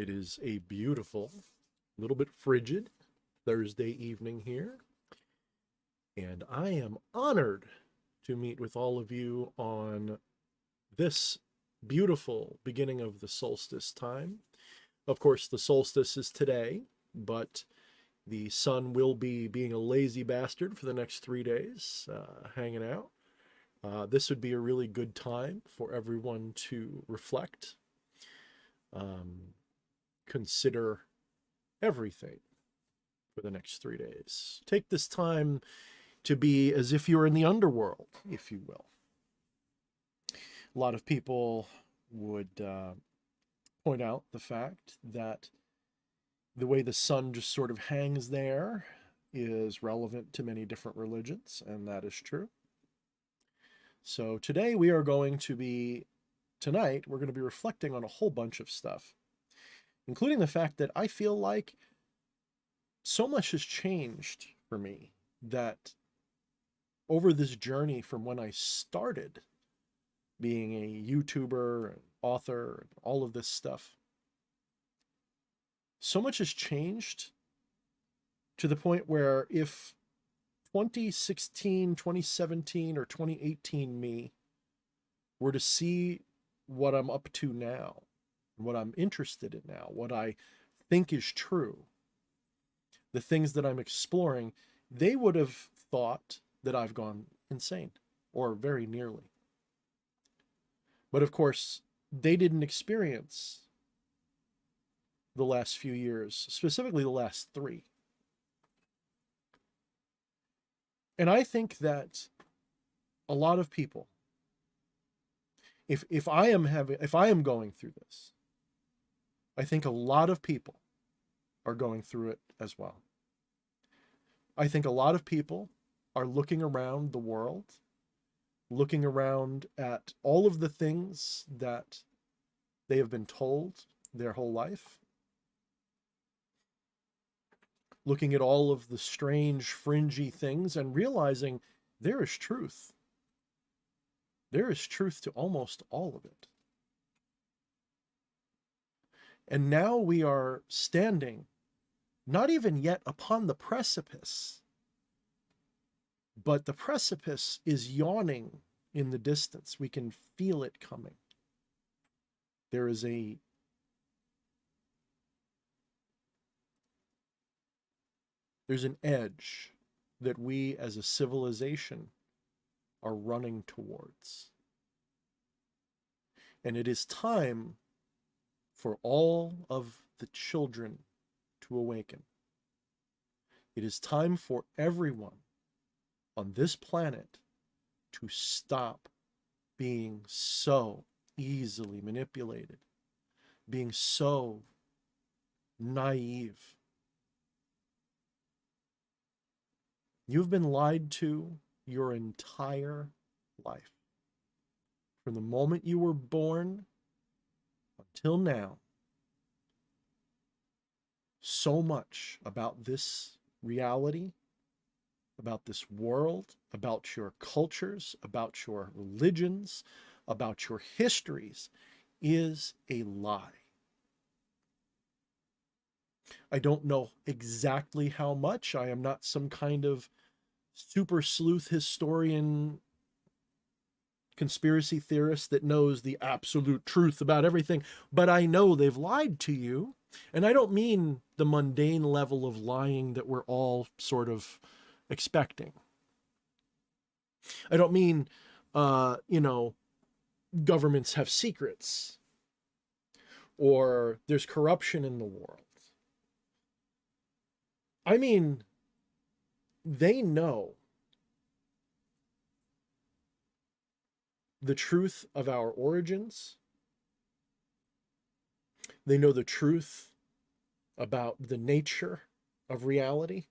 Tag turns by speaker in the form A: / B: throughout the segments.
A: It is a beautiful, little bit frigid Thursday evening here, and I am honored to meet with all of you on this beautiful beginning of the solstice time. Of course, the solstice is today, but the sun will be being a lazy bastard for the next 3 days, hanging out. This would be a really good time for everyone to reflect, um, consider everything for the next 3 days. Take this time to be as if you're in the underworld, if you will. A lot of people would point out the fact that the way the sun just sort of hangs there is relevant to many different religions, and that is true. So tonight we're going to be reflecting on a whole bunch of stuff, including the fact that I feel like so much has changed for me that over this journey from when I started being a YouTuber and author and all of this stuff, so much has changed to the point where if 2016, 2017, or 2018 me were to see what I'm up to now, what I'm interested in now, what I think is true, the things that I'm exploring, they would have thought that I've gone insane, or very nearly. But of course, they didn't experience the last few years, specifically the last 3. And I think that a lot of people, if I am going through this, I think a lot of people are going through it as well. I think a lot of people are looking around the world, looking around at all of the things that they have been told their whole life, looking at all of the strange, fringy things and realizing there is truth. There is truth to almost all of it. And now we are standing, not even yet upon the precipice, but the precipice is yawning in the distance. We can feel it coming. There's an edge that we as a civilization are running towards. And it is time for all of the children to awaken. It is time for everyone on this planet to stop being so easily manipulated, being so naive. You've been lied to your entire life. From the moment you were born until now, so much about this reality, about this world, about your cultures, about your religions, about your histories, is a lie. I don't know exactly how much. I am not some kind of super sleuth historian, conspiracy theorist that knows the absolute truth about everything, but I know they've lied to you. And I don't mean the mundane level of lying that we're all sort of expecting. I don't mean, governments have secrets or there's corruption in the world. I mean, they know the truth of our origins. They know the truth about the nature of reality.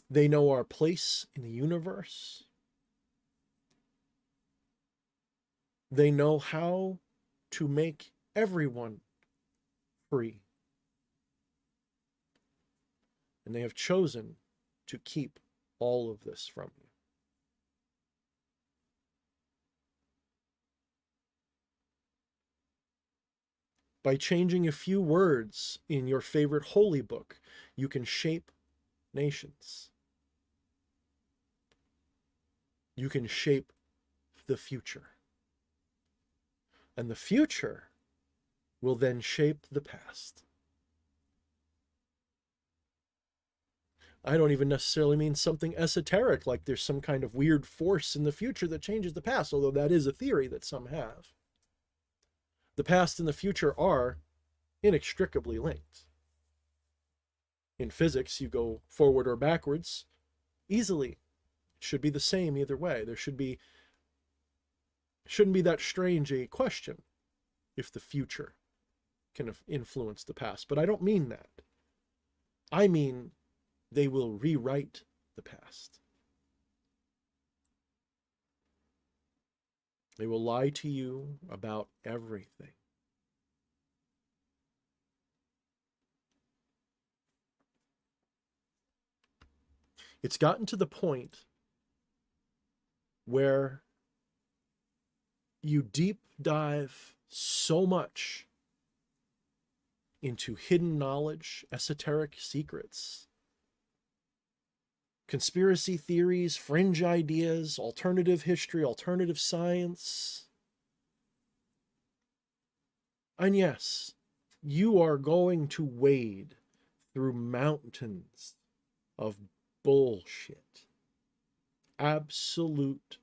A: They know our place in the universe. They know how to make everyone free. And they have chosen to keep all of this from you. By changing a few words in your favorite holy book, you can shape nations. You can shape the future. And the future will then shape the past. I don't even necessarily mean something esoteric, like there's some kind of weird force in the future that changes the past, although that is a theory that some have. The past and the future are inextricably linked. In physics, you go forward or backwards easily. It should be the same either way. There shouldn't be that strange a question if the future can influence the past. But I don't mean that. I mean they will rewrite the past. They will lie to you about everything. It's gotten to the point where you deep dive so much into hidden knowledge, esoteric secrets, conspiracy theories, fringe ideas, alternative history, alternative science. And yes, you are going to wade through mountains of bullshit. Absolute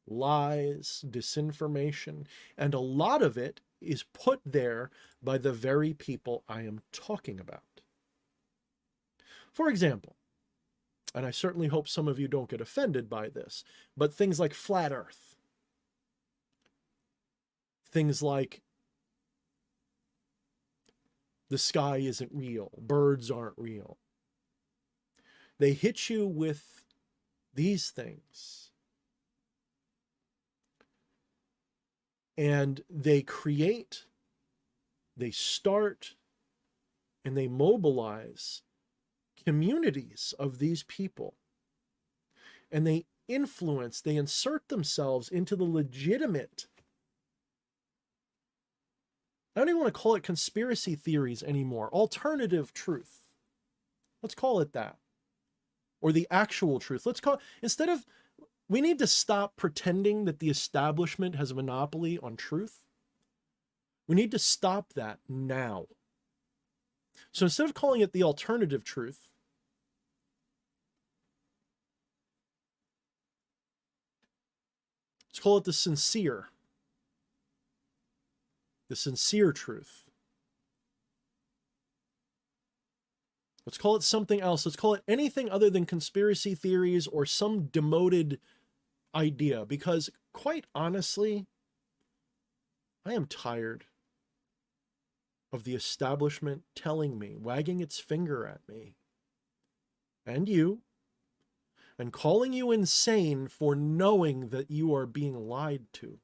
A: lies, disinformation, and a lot of it is put there by the very people I am talking about. For example, and I certainly hope some of you don't get offended by this, but things like flat Earth, things like the sky isn't real, birds aren't real. They hit you with these things, and they create, they start, and they mobilize communities of these people. And they influence, they insert themselves into the legitimate, I don't even want to call it conspiracy theories anymore, alternative truth. Let's call it that. Or the actual truth. Let's call it, we need to stop pretending that the establishment has a monopoly on truth. We need to stop that now. So instead of calling it the alternative truth, let's call it the sincere truth. Let's call it something else. Let's call it anything other than conspiracy theories or some demoted idea, because quite honestly, I am tired of the establishment telling me, wagging its finger at me, and you, and calling you insane for knowing that you are being lied to.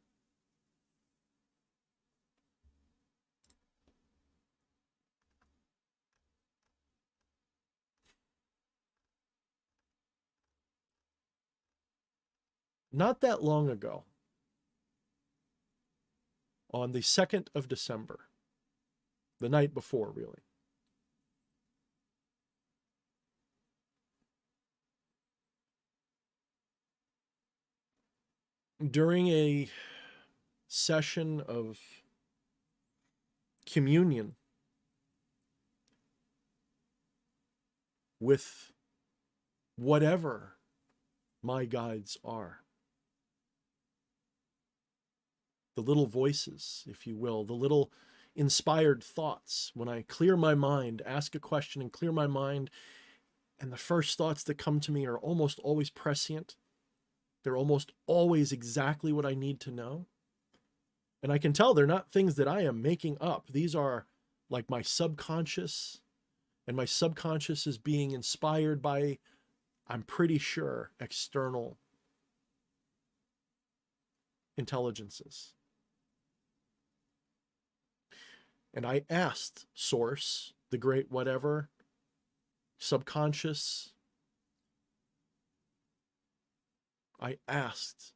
A: Not that long ago, on the 2nd of December, the night before, really, during a session of communion with whatever my guides are, the little voices, if you will, the little inspired thoughts, when I clear my mind, ask a question and clear my mind, and the first thoughts that come to me are almost always prescient. They're almost always exactly what I need to know. And I can tell they're not things that I am making up. These are like my subconscious, and my subconscious is being inspired by, I'm pretty sure, external intelligences. And I asked Source, the great whatever, subconscious, I asked,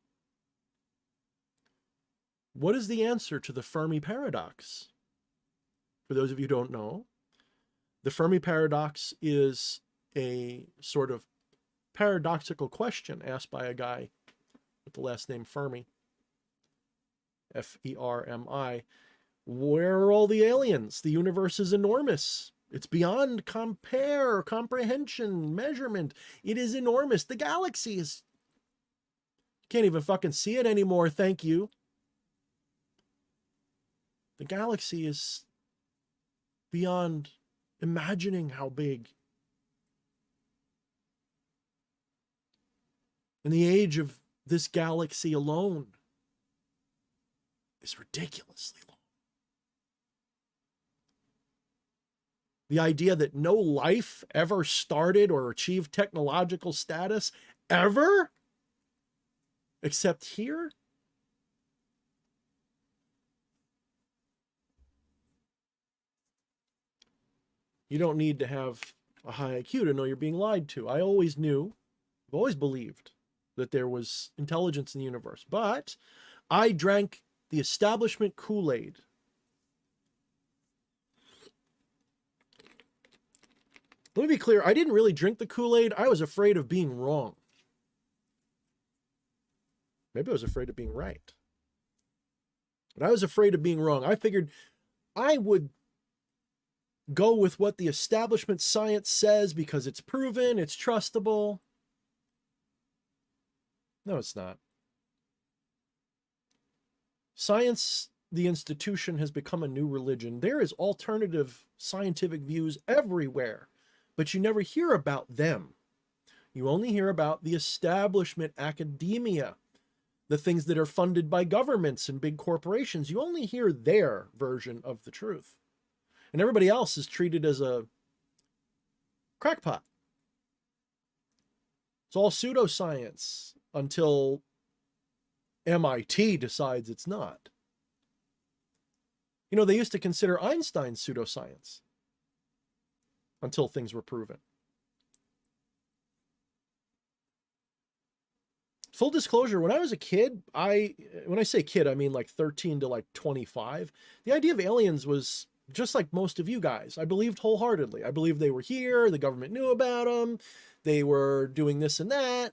A: what is the answer to the Fermi paradox? for those of you who don't know, the Fermi paradox is a sort of paradoxical question asked by a guy with the last name Fermi, Fermi. Where are all the aliens? The universe is enormous. It's beyond comprehension, measurement. It is enormous. The galaxy is... Can't even fucking see it anymore, thank you. The galaxy is beyond imagining how big. And the age of this galaxy alone is ridiculously long. The idea that no life ever started or achieved technological status ever, except here. You don't need to have a high IQ to know you're being lied to. I always knew, I've always believed that there was intelligence in the universe, but I drank the establishment Kool-Aid. Let me be clear, I didn't really drink the Kool-Aid. I was afraid of being wrong. Maybe I was afraid of being right. But I was afraid of being wrong. I figured I would go with what the establishment science says because it's proven, it's trustable. No, it's not. Science, the institution, has become a new religion. There is alternative scientific views everywhere, but you never hear about them. You only hear about the establishment, academia, the things that are funded by governments and big corporations. You only hear their version of the truth. And everybody else is treated as a crackpot. It's all pseudoscience until MIT decides it's not. You know, they used to consider Einstein pseudoscience until things were proven. Full disclosure, when I was a kid, when I say kid, I mean like 13 to like 25, the idea of aliens was just like most of you guys. I believed wholeheartedly. I believed they were here, the government knew about them, they were doing this and that.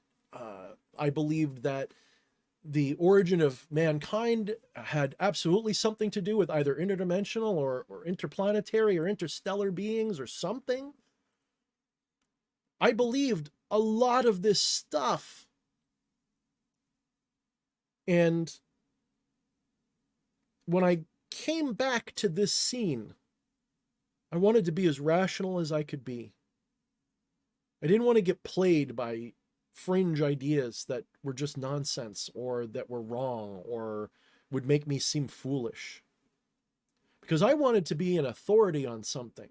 A: I believed that the origin of mankind had absolutely something to do with either interdimensional or interplanetary or interstellar beings or something. I believed a lot of this stuff. And when I came back to this scene, I wanted to be as rational as I could be. I didn't want to get played by fringe ideas that were just nonsense or that were wrong or would make me seem foolish. Because I wanted to be an authority on something.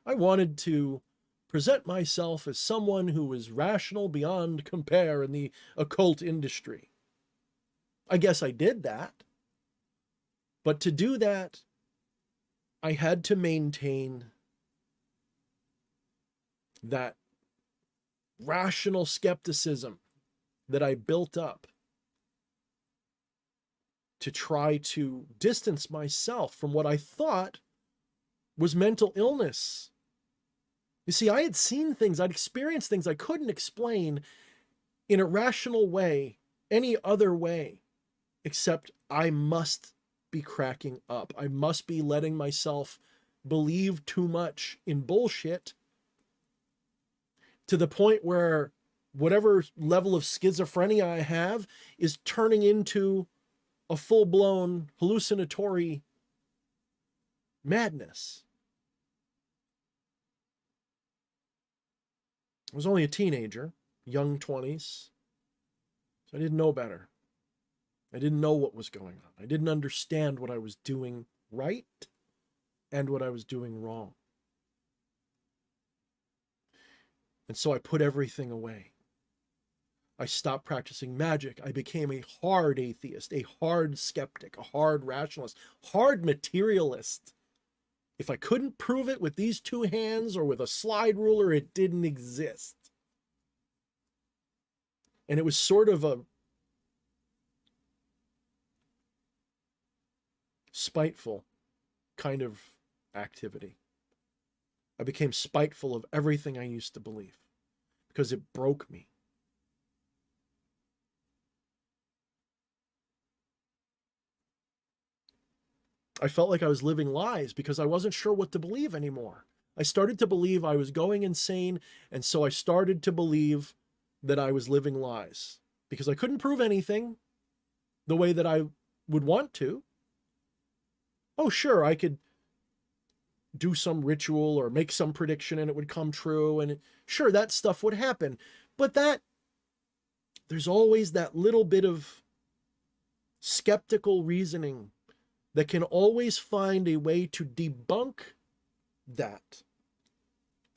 A: I wanted to present myself as someone who was rational beyond compare in the occult industry. I guess I did that. But to do that, I had to maintain that rational skepticism that I built up to try to distance myself from what I thought was mental illness. You see, I had seen things, I'd experienced things I couldn't explain in a rational way, any other way, except I must be cracking up. I must be letting myself believe too much in bullshit to the point where whatever level of schizophrenia I have is turning into a full-blown hallucinatory madness. I was only a teenager, young 20s, so I didn't know better. I didn't know what was going on. I didn't understand what I was doing right and what I was doing wrong. And so I put everything away. I stopped practicing magic. I became a hard atheist, a hard skeptic, a hard rationalist, hard materialist. If I couldn't prove it with these two hands or with a slide ruler, it didn't exist. And it was sort of a spiteful kind of activity. I became spiteful of everything I used to believe because it broke me. I felt like I was living lies because I wasn't sure what to believe anymore. I started to believe I was going insane, and so I started to believe that I was living lies because I couldn't prove anything the way that I would want to. Oh, sure, I could do some ritual or make some prediction and it would come true, and sure, that stuff would happen. But there's always that little bit of skeptical reasoning that can always find a way to debunk that,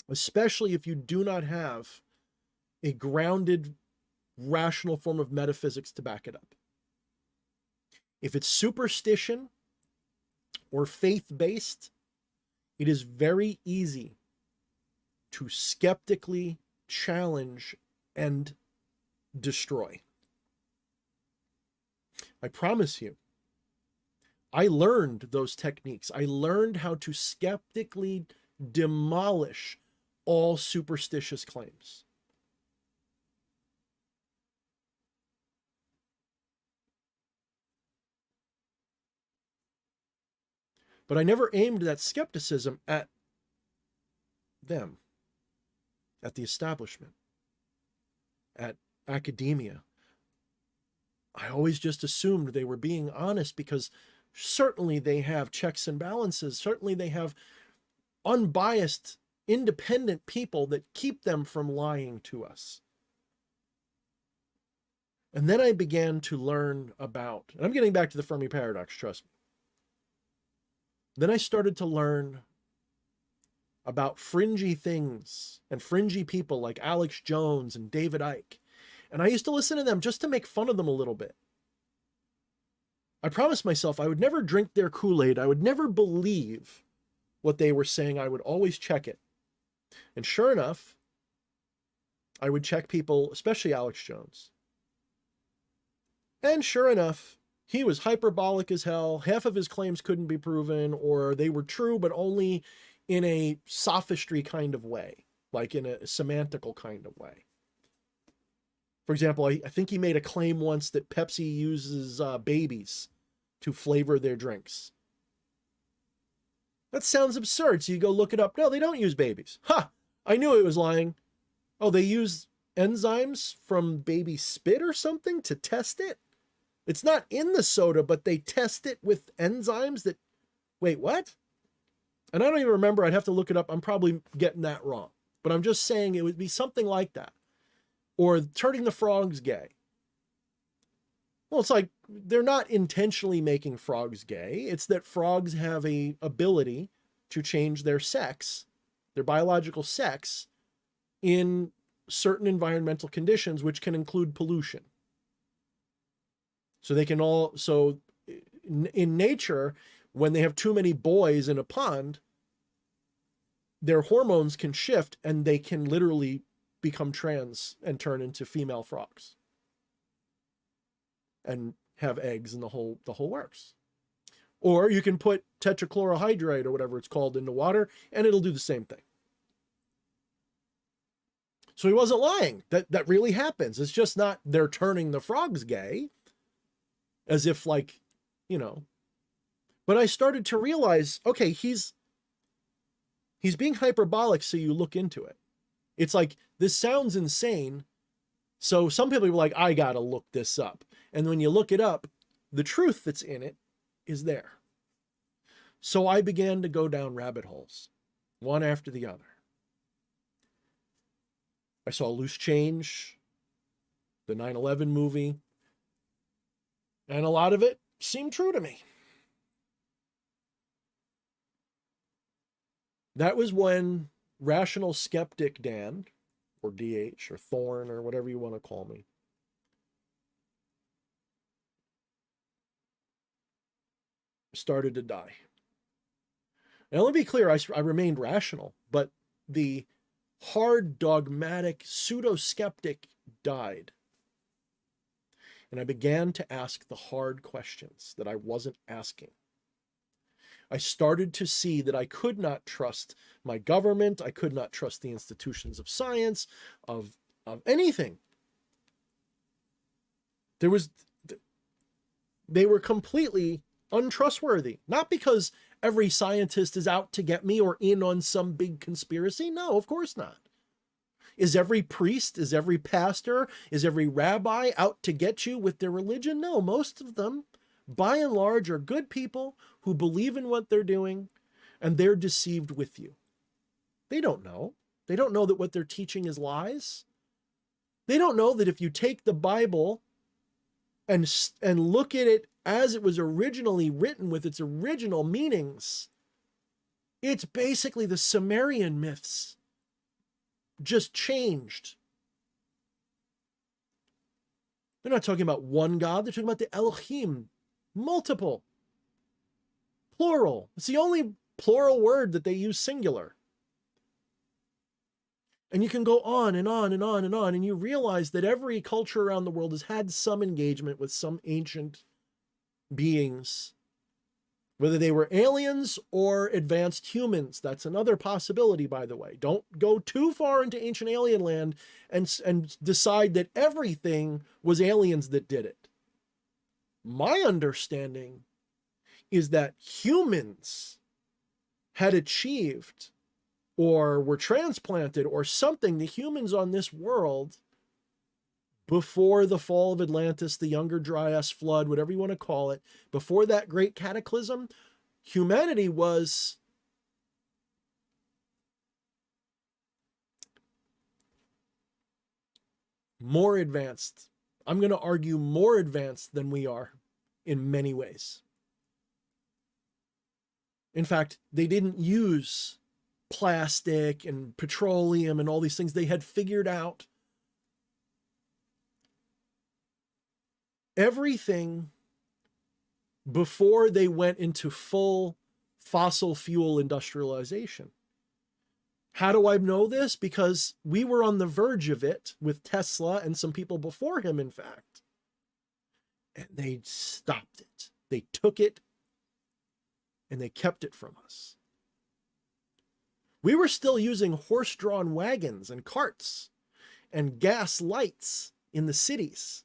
A: especially if you do not have a grounded, rational form of metaphysics to back it up. If it's superstition or faith-based, it is very easy to skeptically challenge and destroy. I promise you, I learned those techniques. I learned how to skeptically demolish all superstitious claims. But I never aimed that skepticism at them, at the establishment, at academia. I always just assumed they were being honest because certainly they have checks and balances. Certainly they have unbiased, independent people that keep them from lying to us. And then I began to learn about, and I'm getting back to the Fermi paradox, trust me. Then I started to learn about fringy things and fringy people like Alex Jones and David Icke. And I used to listen to them just to make fun of them a little bit. I promised myself I would never drink their Kool-Aid. I would never believe what they were saying. I would always check it. And sure enough, I would check people, especially Alex Jones. And sure enough, he was hyperbolic as hell. Half of his claims couldn't be proven, or they were true, but only in a sophistry kind of way, like in a semantical kind of way. For example, I think he made a claim once that Pepsi uses babies to flavor their drinks. That sounds absurd, so you go look it up. No, they don't use babies. Ha! I knew it was lying. Oh, they use enzymes from baby spit or something to test it? It's not in the soda, but they test it with enzymes that... Wait, what? And I don't even remember. I'd have to look it up. I'm probably getting that wrong. But I'm just saying it would be something like that. Or turning the frogs gay. Well, it's like they're not intentionally making frogs gay. It's that frogs have a ability to change their sex, their biological sex, in certain environmental conditions, which can include pollution. So they can all, so in nature, when they have too many boys in a pond, their hormones can shift and they can literally become trans and turn into female frogs and have eggs and the whole works. Or you can put tetrachlorohydrate or whatever it's called into water and it'll do the same thing. So he wasn't lying. That really happens. It's just not they're turning the frogs gay. As if like, you know, but I started to realize, okay, he's being hyperbolic. So you look into it. It's like, this sounds insane. So some people are like, I got to look this up. And when you look it up, the truth that's in it is there. So I began to go down rabbit holes, one after the other. I saw Loose Change, the 9/11 movie. And a lot of it seemed true to me. That was when Rational Skeptic Dan, or DH, or Thorne, or whatever you want to call me, started to die. Now, let me be clear, I remained rational, but the hard, dogmatic, pseudo-skeptic died. And I began to ask the hard questions that I wasn't asking. I started to see that I could not trust my government. I could not trust the institutions of science, of anything. They were completely untrustworthy. Not because every scientist is out to get me or in on some big conspiracy. No, of course not. Is every priest, is every pastor, is every rabbi out to get you with their religion? No, most of them, by and large, are good people who believe in what they're doing, and they're deceived with you. They don't know. They don't know that what they're teaching is lies. They don't know that if you take the Bible and look at it as it was originally written with its original meanings, it's basically the Sumerian myths just changed. They're not talking about one God. They're talking about the Elohim, multiple, plural. It's the only plural word that they use singular. And you can go on and on and on and on, and you realize that every culture around the world has had some engagement with some ancient beings, whether they were aliens or advanced humans. That's another possibility, by the way. Don't go too far into ancient alien land and decide that everything was aliens that did it. My understanding is that humans had achieved or were transplanted or something, the humans on this world, before the fall of Atlantis, the Younger Dryas flood, whatever you want to call it, before that great cataclysm, humanity was more advanced. I'm going to argue more advanced than we are in many ways. In fact, they didn't use plastic and petroleum and all these things. They had figured out everything before they went into full fossil fuel industrialization. How do I know this? Because we were on the verge of it with Tesla and some people before him, in fact. And they stopped it. They took it and they kept it from us. We were still using horse-drawn wagons and carts and gas lights in the cities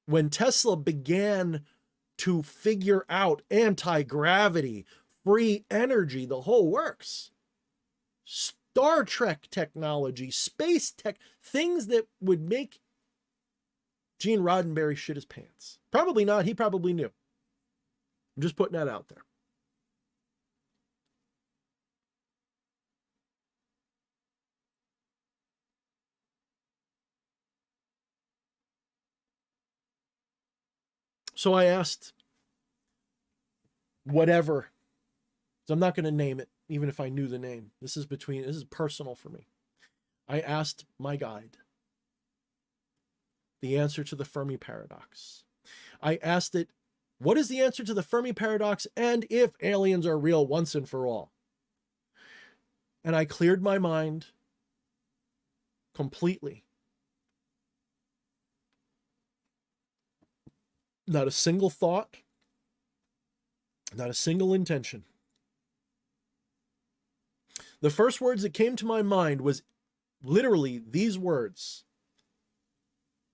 A: when Tesla began to figure out anti-gravity, free energy, the whole works. Star Trek technology, space tech, things that would make Gene Roddenberry shit his pants. Probably not. He probably knew. I'm just putting that out there. So I asked whatever. So I'm not going to name it, even if I knew the name. This is personal for me. I asked my guide the answer to the Fermi paradox. I asked it, what is the answer to the Fermi paradox, and if aliens are real once and for all? And I cleared my mind completely. Not a single thought, not a single intention. The first words that came to my mind was literally these words: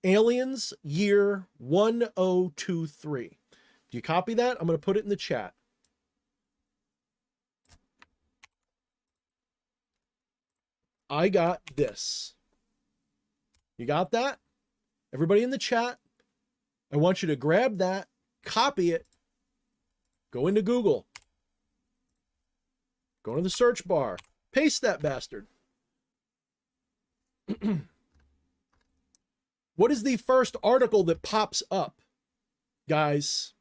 A: Aliens, year 1023. Do you copy that? I'm going to put it in the chat. I got this. You got that? Everybody in the chat, I want you to grab that, copy it, go into Google, go to the search bar, paste that bastard. What is the first article that pops up, guys?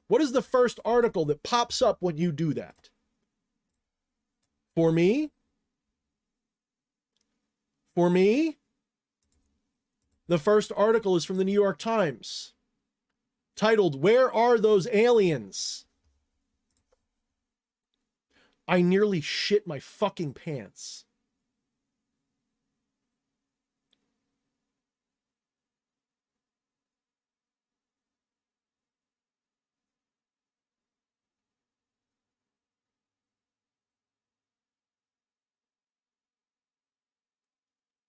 A: What is the first article that pops up when you do that? For me, the first article is from the New York Times, titled, "Where Are Those Aliens?" I nearly shit my fucking pants.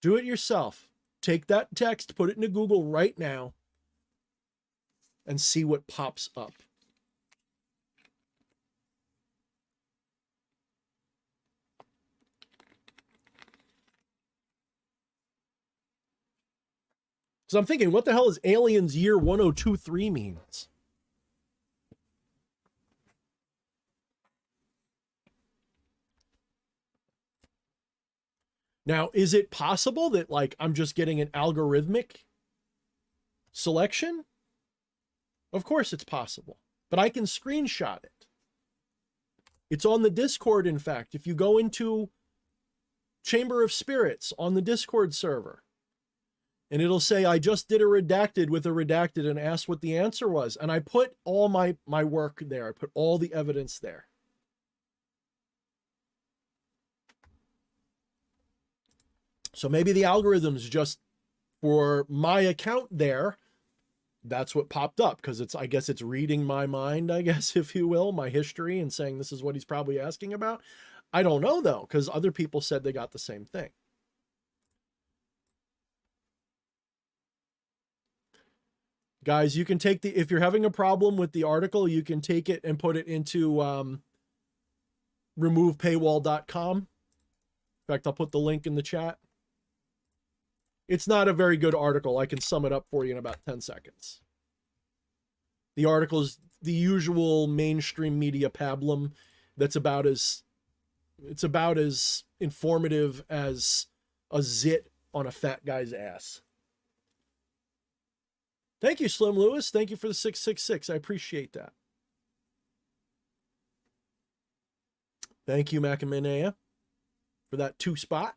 A: Do it yourself. Take that text, put it into Google right now, and see what pops up. So I'm thinking, what the hell is Aliens Year 1023 means? Now, is it possible that, like, I'm just getting an algorithmic selection? Of course it's possible, but I can screenshot it. It's on the Discord, in fact. If you go into Chamber of Spirits on the Discord server, and it'll say, I just did a redacted with a redacted and asked what the answer was. And I put all my work there. I put all the evidence there. So maybe the algorithm's just for my account there. That's what popped up, because it's, I guess it's reading my mind, I guess, if you will, my history, and saying this is what he's probably asking about. I don't know, though, because other people said they got the same thing. Guys, you can take the, if you're having a problem with the article, you can take it and put it into removepaywall.com. In fact, I'll put the link in the chat. It's not a very good article. I can sum it up for you in about 10 seconds. The article is the usual mainstream media pablum that's about as, it's about as informative as a zit on a fat guy's ass. Thank you, Slim Lewis. Thank you for the 666. I appreciate that. Thank you, Macamanea, for that 2 spot.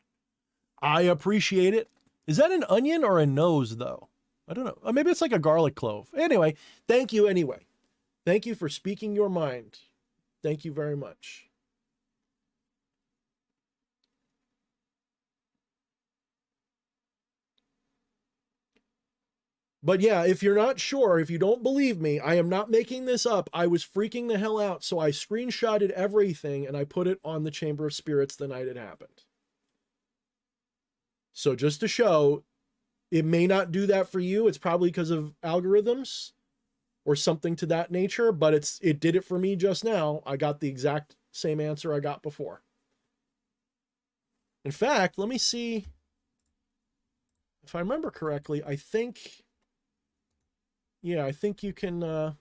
A: I appreciate it. Is that an onion or a nose, though? I don't know. Maybe it's like a garlic clove. Anyway, thank you anyway. Thank you for speaking your mind. Thank you very much. But yeah, if you're not sure, if you don't believe me, I am not making this up. I was freaking the hell out, so I screenshotted everything and I put it on the Chamber of Spirits the night it happened. So just to show, it may not do that for you. It's probably because of algorithms or something to that nature, but it did it for me just now. I got the exact same answer I got before. In fact, let me see if I remember correctly. I think, yeah, I think you can, I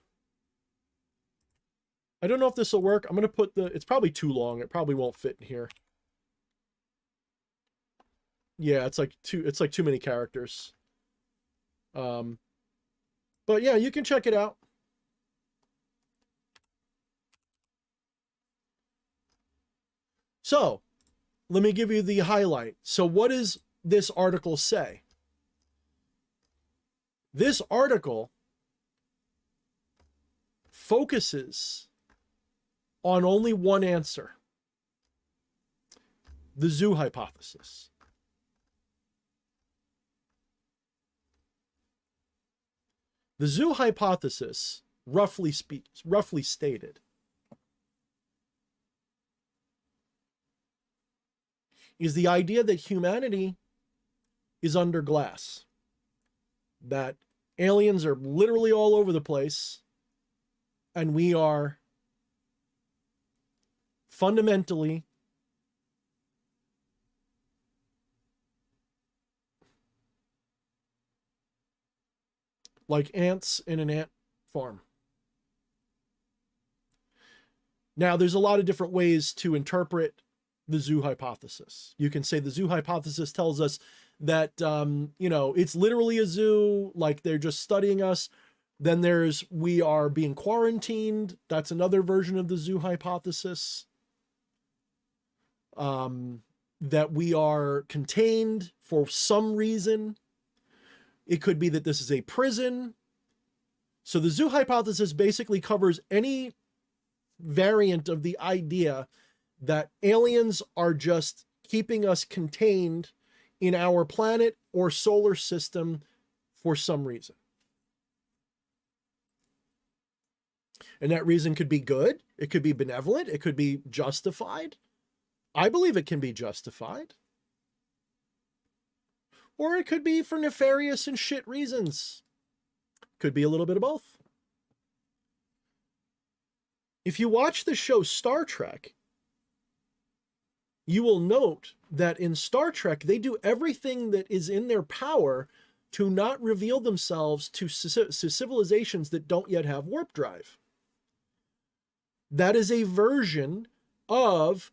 A: don't know if this will work. I'm going to put it's probably too long. It probably won't fit in here. Yeah, it's like too many characters. But yeah, you can check it out. So, let me give you the highlight. So what does this article say? This article focuses on only one answer: the zoo hypothesis. The zoo hypothesis, roughly stated, is the idea that humanity is under glass, that aliens are literally all over the place, and we are fundamentally like ants in an ant farm. Now, there's a lot of different ways to interpret the zoo hypothesis. You can say the zoo hypothesis tells us that, you know, it's literally a zoo, like they're just studying us. Then there's, we are being quarantined. That's another version of the zoo hypothesis. That we are contained for some reason. It could be that this is a prison. So the zoo hypothesis basically covers any variant of the idea that aliens are just keeping us contained in our planet or solar system for some reason. And that reason could be good. It could be benevolent. It could be justified. I believe it can be justified. or it could be for nefarious and shit reasons. Could be a little bit of both. If you watch the show Star Trek, you will note that in Star Trek, they do everything that is in their power to not reveal themselves to civilizations that don't yet have warp drive. That is a version of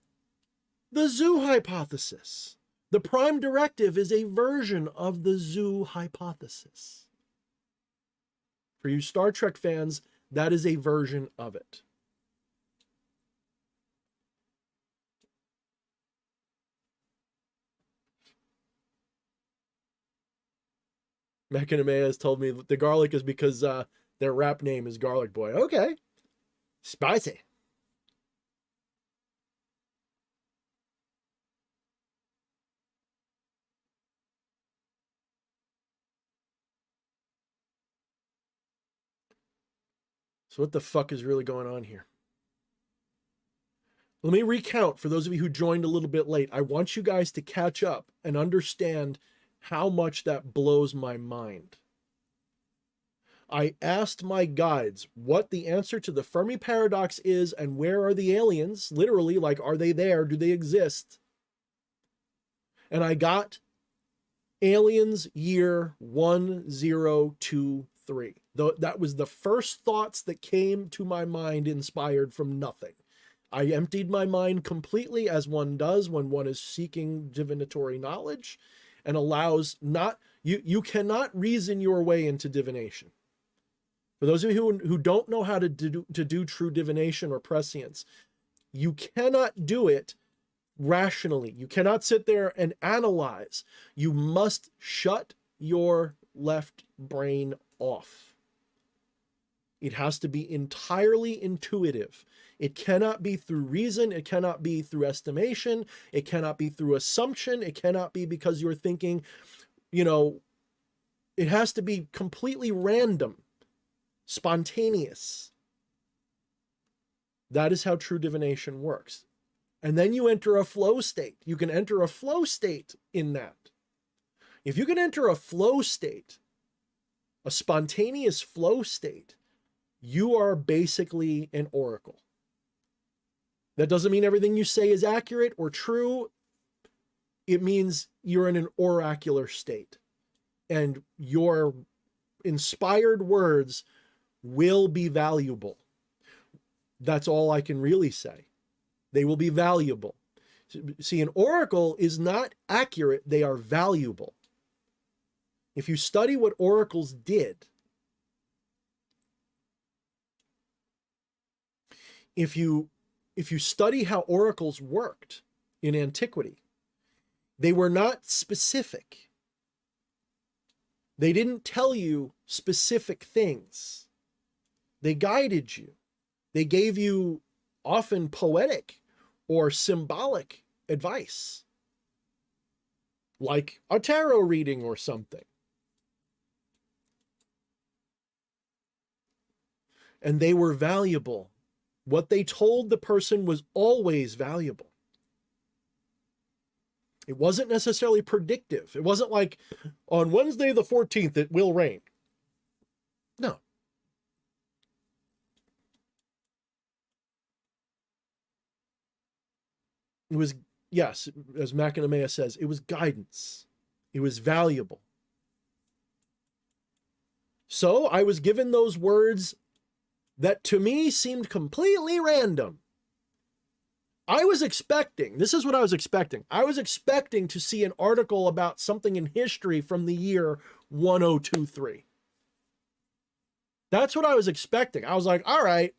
A: the zoo hypothesis. The prime directive is a version of the zoo hypothesis. For you Star Trek fans, that is a version of it. Machinamea has told me the garlic is because their rap name is Garlic Boy. Okay. Spicy. So what the fuck is really going on here? Let me recount for those of you who joined a little bit late. I want you guys to catch up and understand how much that blows my mind. I asked my guides what the answer to the Fermi paradox is and where are the aliens? Literally, like, are they there? Do they exist? And I got aliens year 1023. That was the first thoughts that came to my mind inspired from nothing. I emptied my mind completely, as one does when one is seeking divinatory knowledge, and allows not, you cannot reason your way into divination. For those of you who don't know how to do true divination or prescience, you cannot do it rationally. You cannot sit there and analyze. You must shut your left brain off. It has to be entirely intuitive. It cannot be through reason. It cannot be through estimation. It cannot be through assumption. It cannot be because you're thinking, it has to be completely random, spontaneous. That is how true divination works. And then you enter a flow state. You can enter a flow state in that. If you can enter a flow state, a spontaneous flow state, you are basically an oracle. That doesn't mean everything you say is accurate or true. It means you're in an oracular state. And your inspired words will be valuable. That's all I can really say. They will be valuable. See, an oracle is not accurate. They are valuable. If you study what oracles did, if you study how oracles worked in antiquity, they were not specific. They didn't tell you specific things. They guided you. They gave you often poetic or symbolic advice, like a tarot reading or something. And they were valuable. What they told the person was always valuable. It wasn't necessarily predictive. It wasn't like, on Wednesday the 14th, it will rain. No. It was, yes, as Machinamea says, it was guidance. It was valuable. So I was given those words that to me seemed completely random. I was expecting, this is what I was expecting. I was expecting to see an article about something in history from the year 1023. That's what I was expecting. I was like, all right,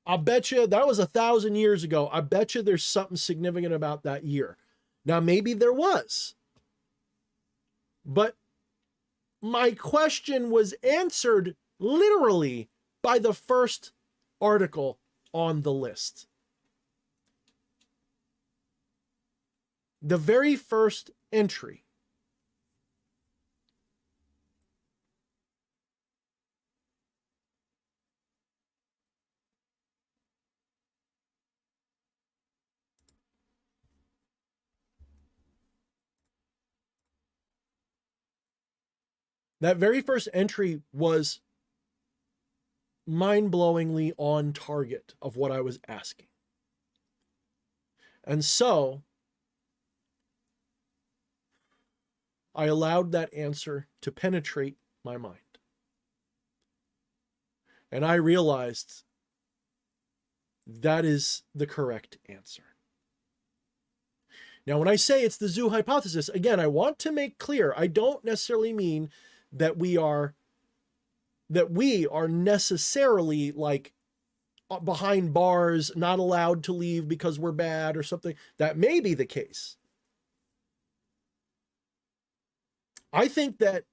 A: I'll bet you that was 1,000 years ago. I bet you there's something significant about that year. Now, maybe there was. But my question was answered literally by the first article on the list. The very first entry. That very first entry was mind-blowingly on target of what I was asking. And so I allowed that answer to penetrate my mind. And I realized that is the correct answer. Now, when I say it's the zoo hypothesis, again, I want to make clear, I don't necessarily mean that we are necessarily like behind bars, not allowed to leave because we're bad or something. That may be the case. I think that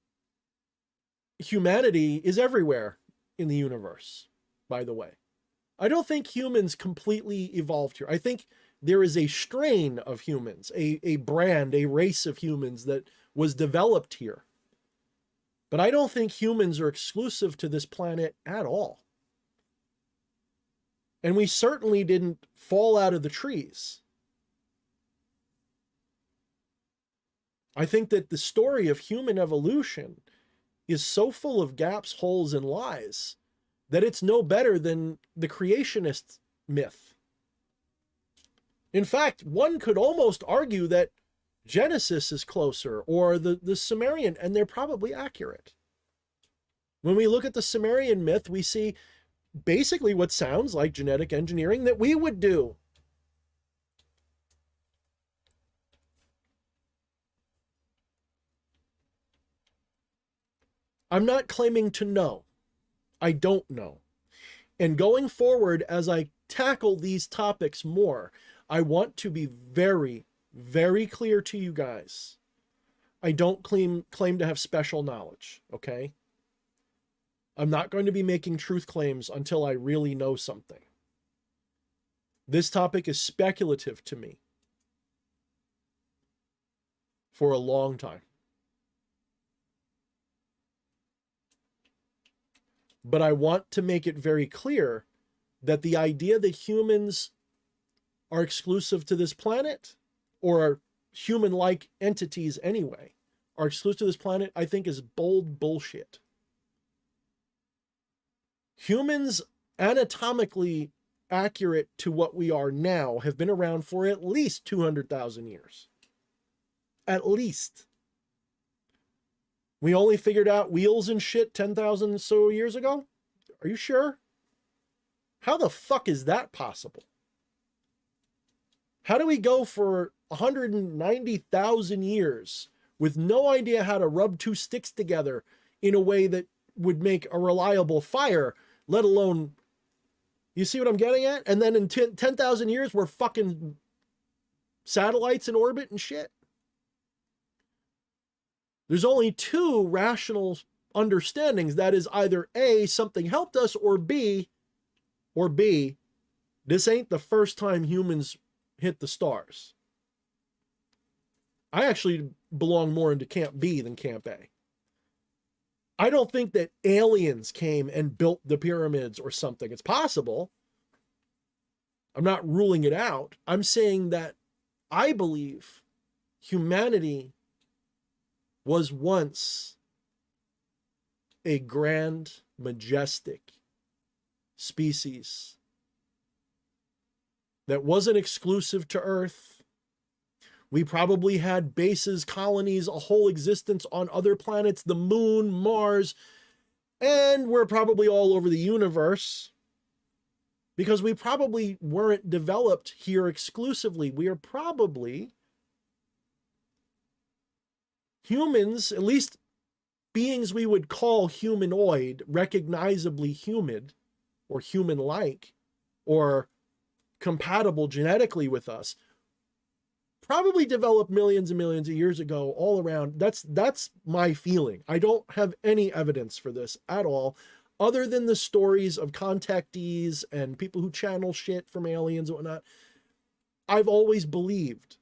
A: humanity is everywhere in the universe, by the way. I don't think humans completely evolved here. I think there is a strain of humans, a brand, a race of humans that was developed here. But I don't think humans are exclusive to this planet at all. And we certainly didn't fall out of the trees. I think that the story of human evolution is so full of gaps, holes, and lies that it's no better than the creationist myth. In fact, one could almost argue that Genesis is closer, or the Sumerian, and they're probably accurate. When we look at the Sumerian myth, we see basically what sounds like genetic engineering that we would do. I'm not claiming to know. I don't know. And going forward, as I tackle these topics more, I want to be very, very clear to you guys. I don't claim to have special knowledge, okay? I'm not going to be making truth claims until I really know something. This topic is speculative to me for a long time. But I want to make it very clear that the idea that humans are exclusive to this planet, or are human-like entities anyway, are exclusive to this planet, I think is bold bullshit. Humans, anatomically accurate to what we are now, have been around for at least 200,000 years. At least. We only figured out wheels and shit 10,000 or so years ago? Are you sure? How the fuck is that possible? How do we go for 190,000 years with no idea how to rub two sticks together in a way that would make a reliable fire, let alone, you see what I'm getting at? And then in 10,000 years, we're fucking satellites in orbit and shit. There's only two rational understandings. That is either A, something helped us, or B, this ain't the first time humans hit the stars. I actually belong more into Camp B than Camp A. I don't think that aliens came and built the pyramids or something. It's possible. I'm not ruling it out. I'm saying that I believe humanity was once a grand, majestic species that wasn't exclusive to Earth. We probably had bases, colonies, a whole existence on other planets, the moon, Mars, and we're probably all over the universe because we probably weren't developed here exclusively. We are probably humans, at least beings we would call humanoid, recognizably human or human-like or compatible genetically with us, probably developed millions and millions of years ago all around. That's my feeling. I don't have any evidence for this at all, other than the stories of contactees and people who channel shit from aliens and whatnot. I've always believed.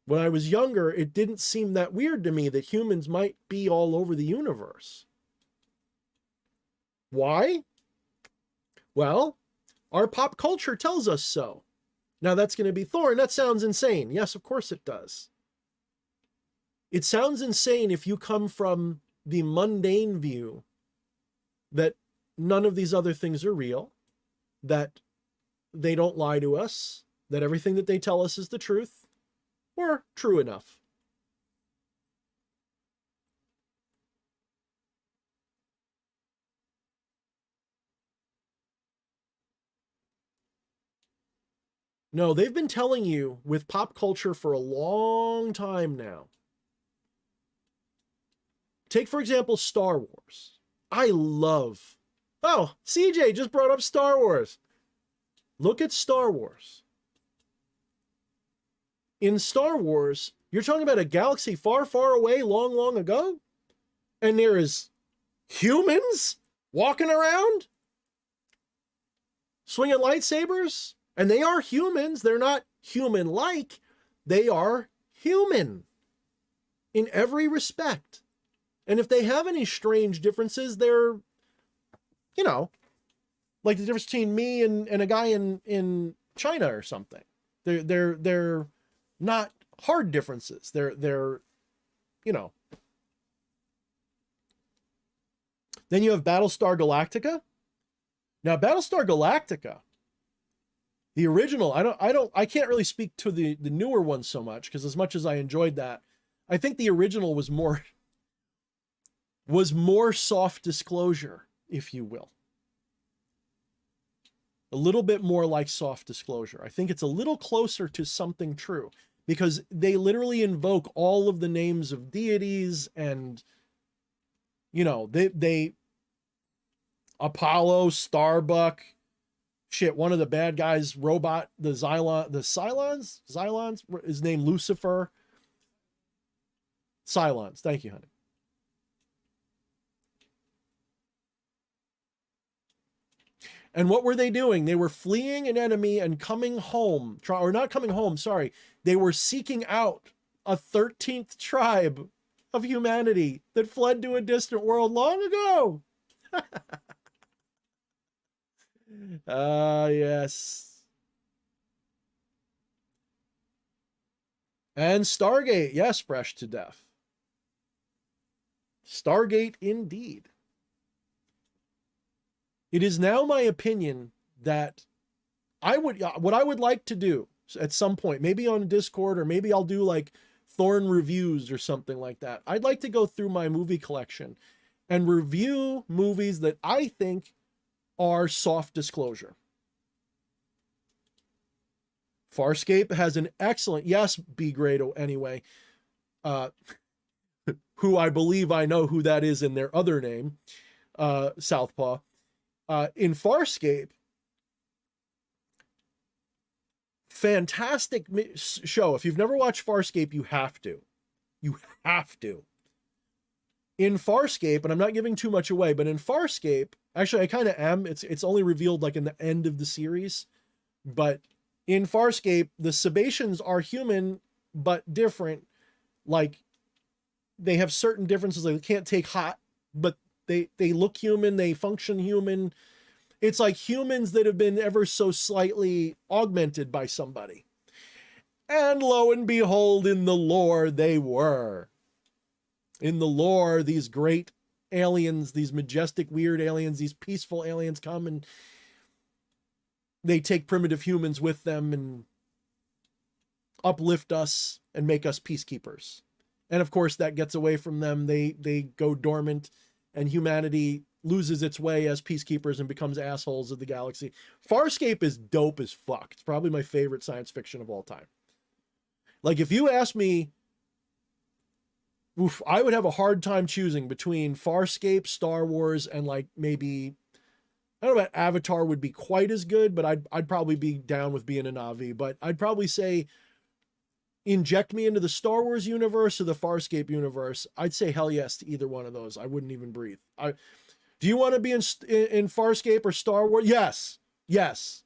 A: When I was younger, it didn't seem that weird to me that humans might be all over the universe. Why? Well, our pop culture tells us so. Now that's going to be Thorne. That sounds insane. Yes, of course it does. It sounds insane if you come from the mundane view that none of these other things are real, that they don't lie to us, that everything that they tell us is the truth, or true enough. No, they've been telling you with pop culture for a long time now. Take, for example, Star Wars. I love. Oh, CJ just brought up Star Wars. Look at Star Wars. In Star Wars, you're talking about a galaxy far, far away, long, long ago, and there is humans walking around swinging lightsabers, and they are humans. They're not human-like. They are human in every respect. And if they have any strange differences, they're, you know, like the difference between me and a guy in China or something. They're not hard differences. They're, you know. Then you have Battlestar Galactica. Now, Battlestar Galactica, the original, I can't really speak to the newer ones so much, because as much as I enjoyed that, I think the original was more soft disclosure, if you will. A little bit more like soft disclosure. I think it's a little closer to something true, because they literally invoke all of the names of deities, and, you know, they Apollo, Starbuck, shit, one of the bad guys, robot, the Cylons, his name Lucifer. Cylons, thank you, honey. And what were they doing? They were fleeing an enemy and coming home, or not coming home, sorry. They were seeking out a 13th tribe of humanity that fled to a distant world long ago. Yes. And Stargate, yes, fresh to death. Stargate indeed. It is now my opinion that what I would like to do at some point, maybe on Discord, or maybe I'll do like Thorne reviews or something like that. I'd like to go through my movie collection and review movies that I think are soft disclosure. Farscape has an excellent, yes, B grade anyway, who I believe I know who that is in their other name, Southpaw. In Farscape, fantastic show. If you've never watched Farscape, you have to. You have to. In Farscape, and I'm not giving too much away, but in Farscape, actually I kind of am. It's only revealed like in the end of the series. But in Farscape, the Sebaceans are human, but different. Like, they have certain differences. Like, they can't take hot, but they look human, they function human. It's like humans that have been ever so slightly augmented by somebody. And lo and behold, in the lore, they were. In the lore, these great aliens, these majestic, weird aliens, these peaceful aliens come and they take primitive humans with them and uplift us and make us peacekeepers. And of course, that gets away from them. They go dormant, and humanity loses its way as peacekeepers and becomes assholes of the galaxy. Farscape is dope as fuck. It's probably my favorite science fiction of all time. Like, if you ask me, I would have a hard time choosing between Farscape, Star Wars, and like maybe, I don't know about Avatar would be quite as good, but I'd probably be down with being a Na'vi. But I'd probably say inject me into the Star Wars universe or the Farscape universe. I'd say hell yes to either one of those. I wouldn't even breathe. Do you want to be in Farscape or Star Wars? Yes. Yes.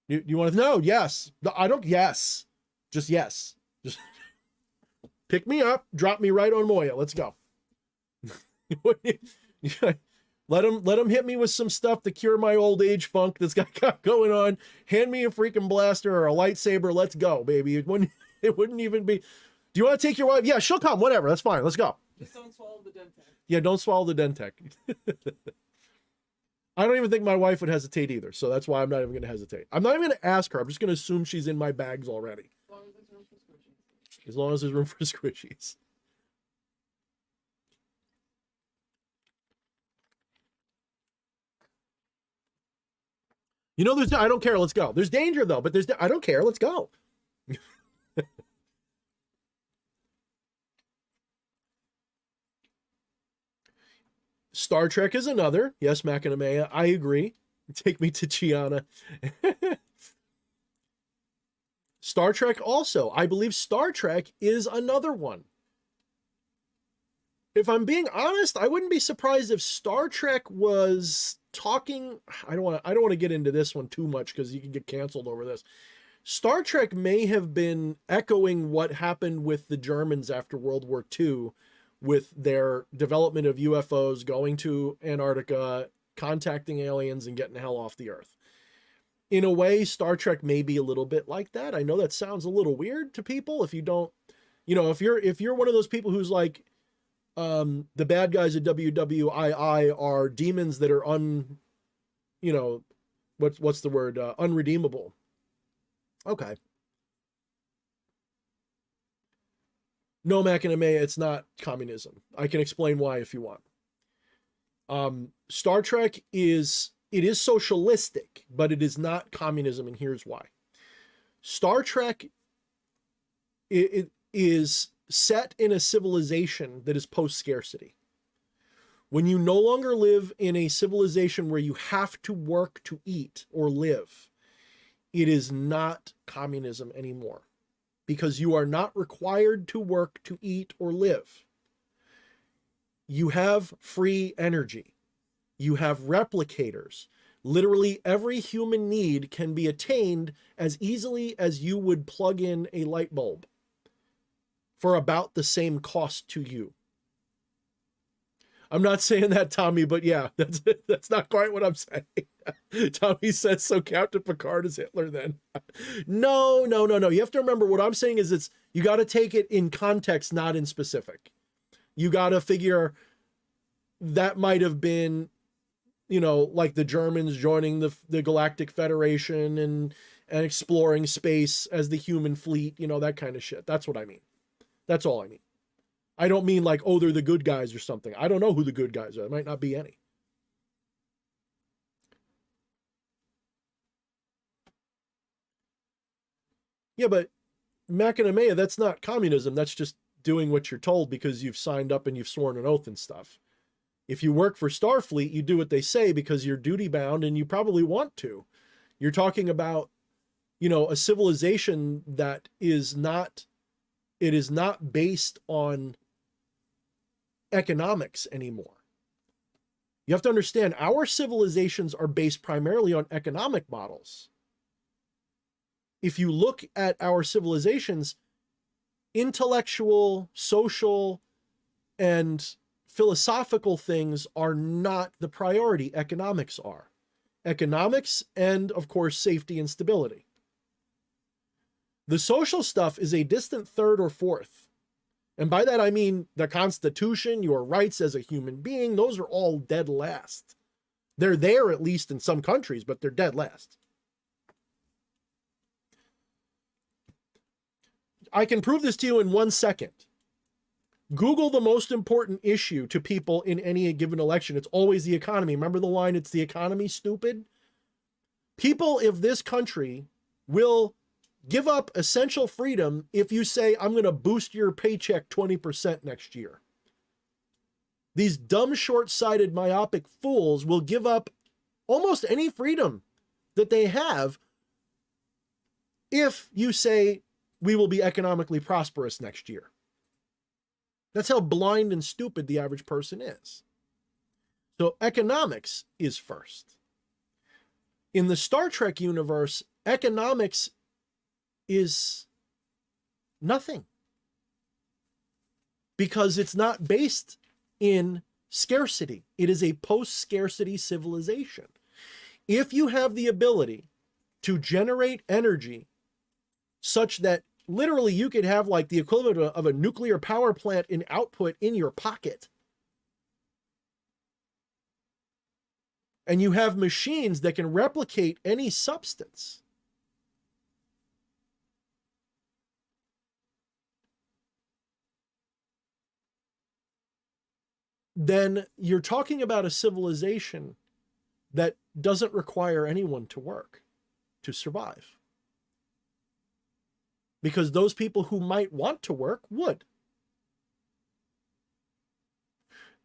A: You want to know? Yes. I don't. Yes. Just yes. Just pick me up, drop me right on Moya. Let's go. Let him hit me with some stuff to cure my old age funk that's got going on. Hand me a freaking blaster or a lightsaber. Let's go, baby. It wouldn't even be. Do you want to take your wife? Yeah, she'll come. Whatever. That's fine. Let's go.
B: Just don't swallow the Dentec.
A: Yeah, don't swallow the Dentec. I don't even think my wife would hesitate either. So that's why I'm not even going to hesitate. I'm not even going to ask her. I'm just going to assume she's in my bags already.
B: As long as there's room for squishies.
A: As long as there's room for squishies. You know, I don't care. Let's go. There's danger though, but I don't care. Let's go. Star Trek is another. Yes, Machinamea, I agree. Take me to Chiana. Star Trek also. I believe Star Trek is another one. If I'm being honest, I wouldn't be surprised if Star Trek was talking. I don't want to get into this one too much because you can get canceled over this. Star Trek may have been echoing what happened with the Germans after World War II, with their development of UFOs, going to Antarctica, contacting aliens, and getting the hell off the Earth. In a way, Star Trek may be a little bit like that. I know that sounds a little weird to people if you don't, if you're one of those people who's like, the bad guys at WWII are demons that are what's the word? Unredeemable. Okay. No, Machinamea, it's not communism. I can explain why if you want. Star Trek is socialistic, but it is not communism, and here's why. Star Trek it is set in a civilization that is post-scarcity. When you no longer live in a civilization where you have to work to eat or live, it is not communism anymore, because you are not required to work to eat or live. You have free energy. You have replicators. Literally every human need can be attained as easily as you would plug in a light bulb for about the same cost to you. I'm not saying that, Tommy, but yeah, that's not quite what I'm saying. Tommy says, so Captain Picard is Hitler then. No. You have to remember what I'm saying is you got to take it in context, not in specific. You got to figure that might have been, like the Germans joining the Galactic Federation and exploring space as the human fleet, that kind of shit. That's what I mean. That's all I mean. I don't mean like, oh, they're the good guys or something. I don't know who the good guys are. There might not be any. Yeah, but Machinamea, that's not communism. That's just doing what you're told because you've signed up and you've sworn an oath and stuff. If you work for Starfleet, you do what they say because you're duty bound and you probably want to. You're talking about, a civilization that is not based on economics anymore. You have to understand our civilizations are based primarily on economic models. If you look at our civilizations, intellectual, social, and philosophical things are not the priority. Economics are. Economics and, of course, safety and stability. The social stuff is a distant third or fourth. And by that, I mean the Constitution, your rights as a human being, those are all dead last. They're there, at least in some countries, but they're dead last. I can prove this to you in 1 second. Google the most important issue to people in any given election. It's always the economy. Remember the line, it's the economy, stupid? People of this country will give up essential freedom if you say, I'm going to boost your paycheck 20% next year. These dumb, short-sighted, myopic fools will give up almost any freedom that they have if you say, we will be economically prosperous next year. That's how blind and stupid the average person is. So economics is first. In the Star Trek universe, economics is nothing, because it's not based in scarcity. It is a post-scarcity civilization. If you have the ability to generate energy such that literally you could have like the equivalent of a nuclear power plant in output in your pocket. And you have machines that can replicate any substance. Then you're talking about a civilization that doesn't require anyone to work to survive. Because those people who might want to work would.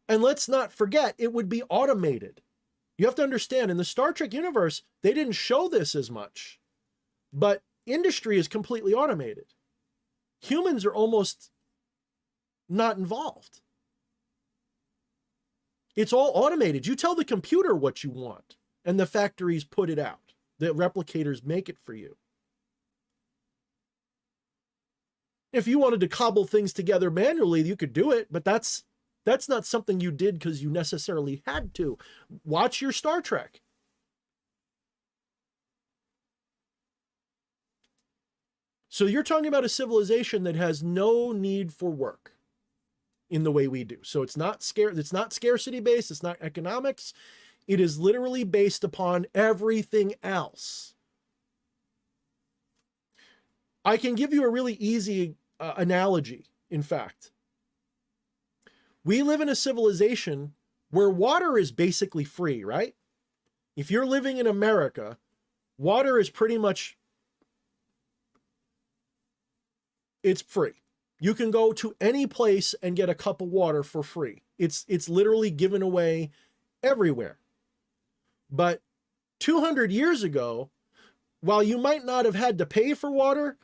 A: And let's not forget, it would be automated. You have to understand, in the Star Trek universe, they didn't show this as much, but industry is completely automated. Humans are almost not involved. It's all automated. You tell the computer what you want, and the factories put it out. The replicators make it for you. If you wanted to cobble things together manually, you could do it, but that's not something you did because you necessarily had to. Watch your Star Trek. So you're talking about a civilization that has no need for work in the way we do. So it's not scarcity based, it's not economics. It is literally based upon everything else. I can give you a really easy analogy, in fact. We live in a civilization where water is basically free, right? If you're living in America, water is pretty much, it's free. You can go to any place and get a cup of water for free. It's literally given away everywhere. But 200 years ago, while you might not have had to pay for water,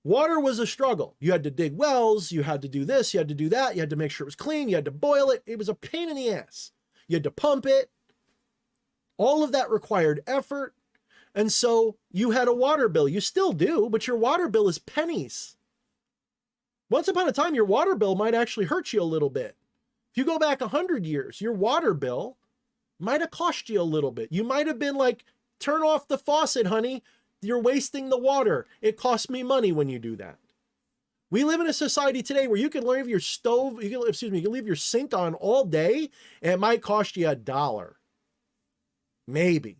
A: water was a struggle. You had to dig wells, you had to do this, you had to do that, you had to make sure it was clean, you had to boil it. It was a pain in the ass. You had to pump it. All of that required effort. And so you had a water bill. You still do, but your water bill is pennies. Once upon a time, your water bill might actually hurt you a little bit. If you go back 100 years, your water bill might have cost you a little bit. You might have been like, turn off the faucet, honey. You're wasting the water. It costs me money when you do that. We live in a society today where you can leave your stove, you can leave your sink on all day, and it might cost you $1. Maybe.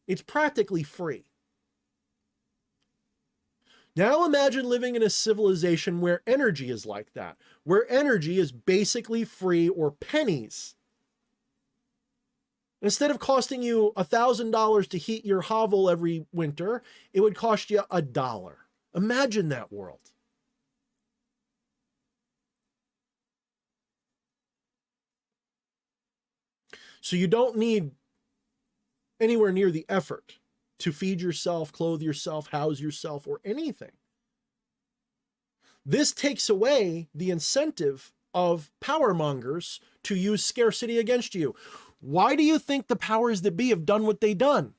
A: It's practically free. Now imagine living in a civilization where energy is like that, where energy is basically free or pennies. Instead of costing you $1,000 to heat your hovel every winter, it would cost you $1. Imagine that world. So you don't need anywhere near the effort to feed yourself, clothe yourself, house yourself, or anything. This takes away the incentive of power mongers to use scarcity against you. Why do you think the powers that be have done what they've done?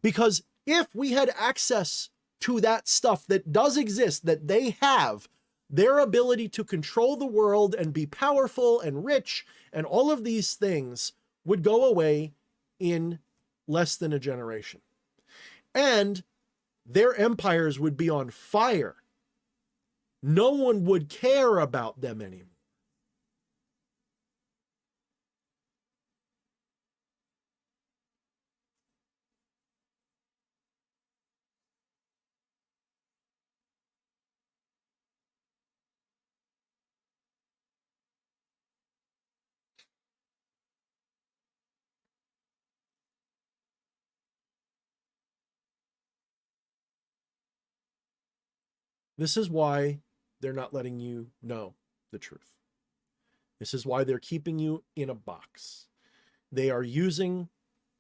A: Because if we had access to that stuff that does exist, that they have, their ability to control the world and be powerful and rich and all of these things would go away in less than a generation. And their empires would be on fire. No one would care about them anymore. This is why they're not letting you know the truth. This is why they're keeping you in a box. They are using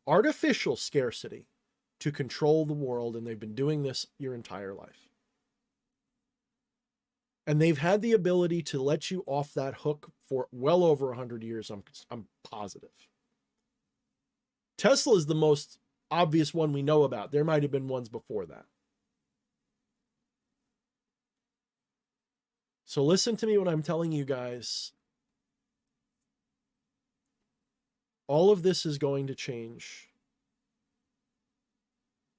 A: artificial scarcity to control the world, and they've been doing this your entire life. And they've had the ability to let you off that hook for well over 100 years, I'm positive. Tesla is the most obvious one we know about. There might have been ones before that. So listen to me when I'm telling you guys. All of this is going to change.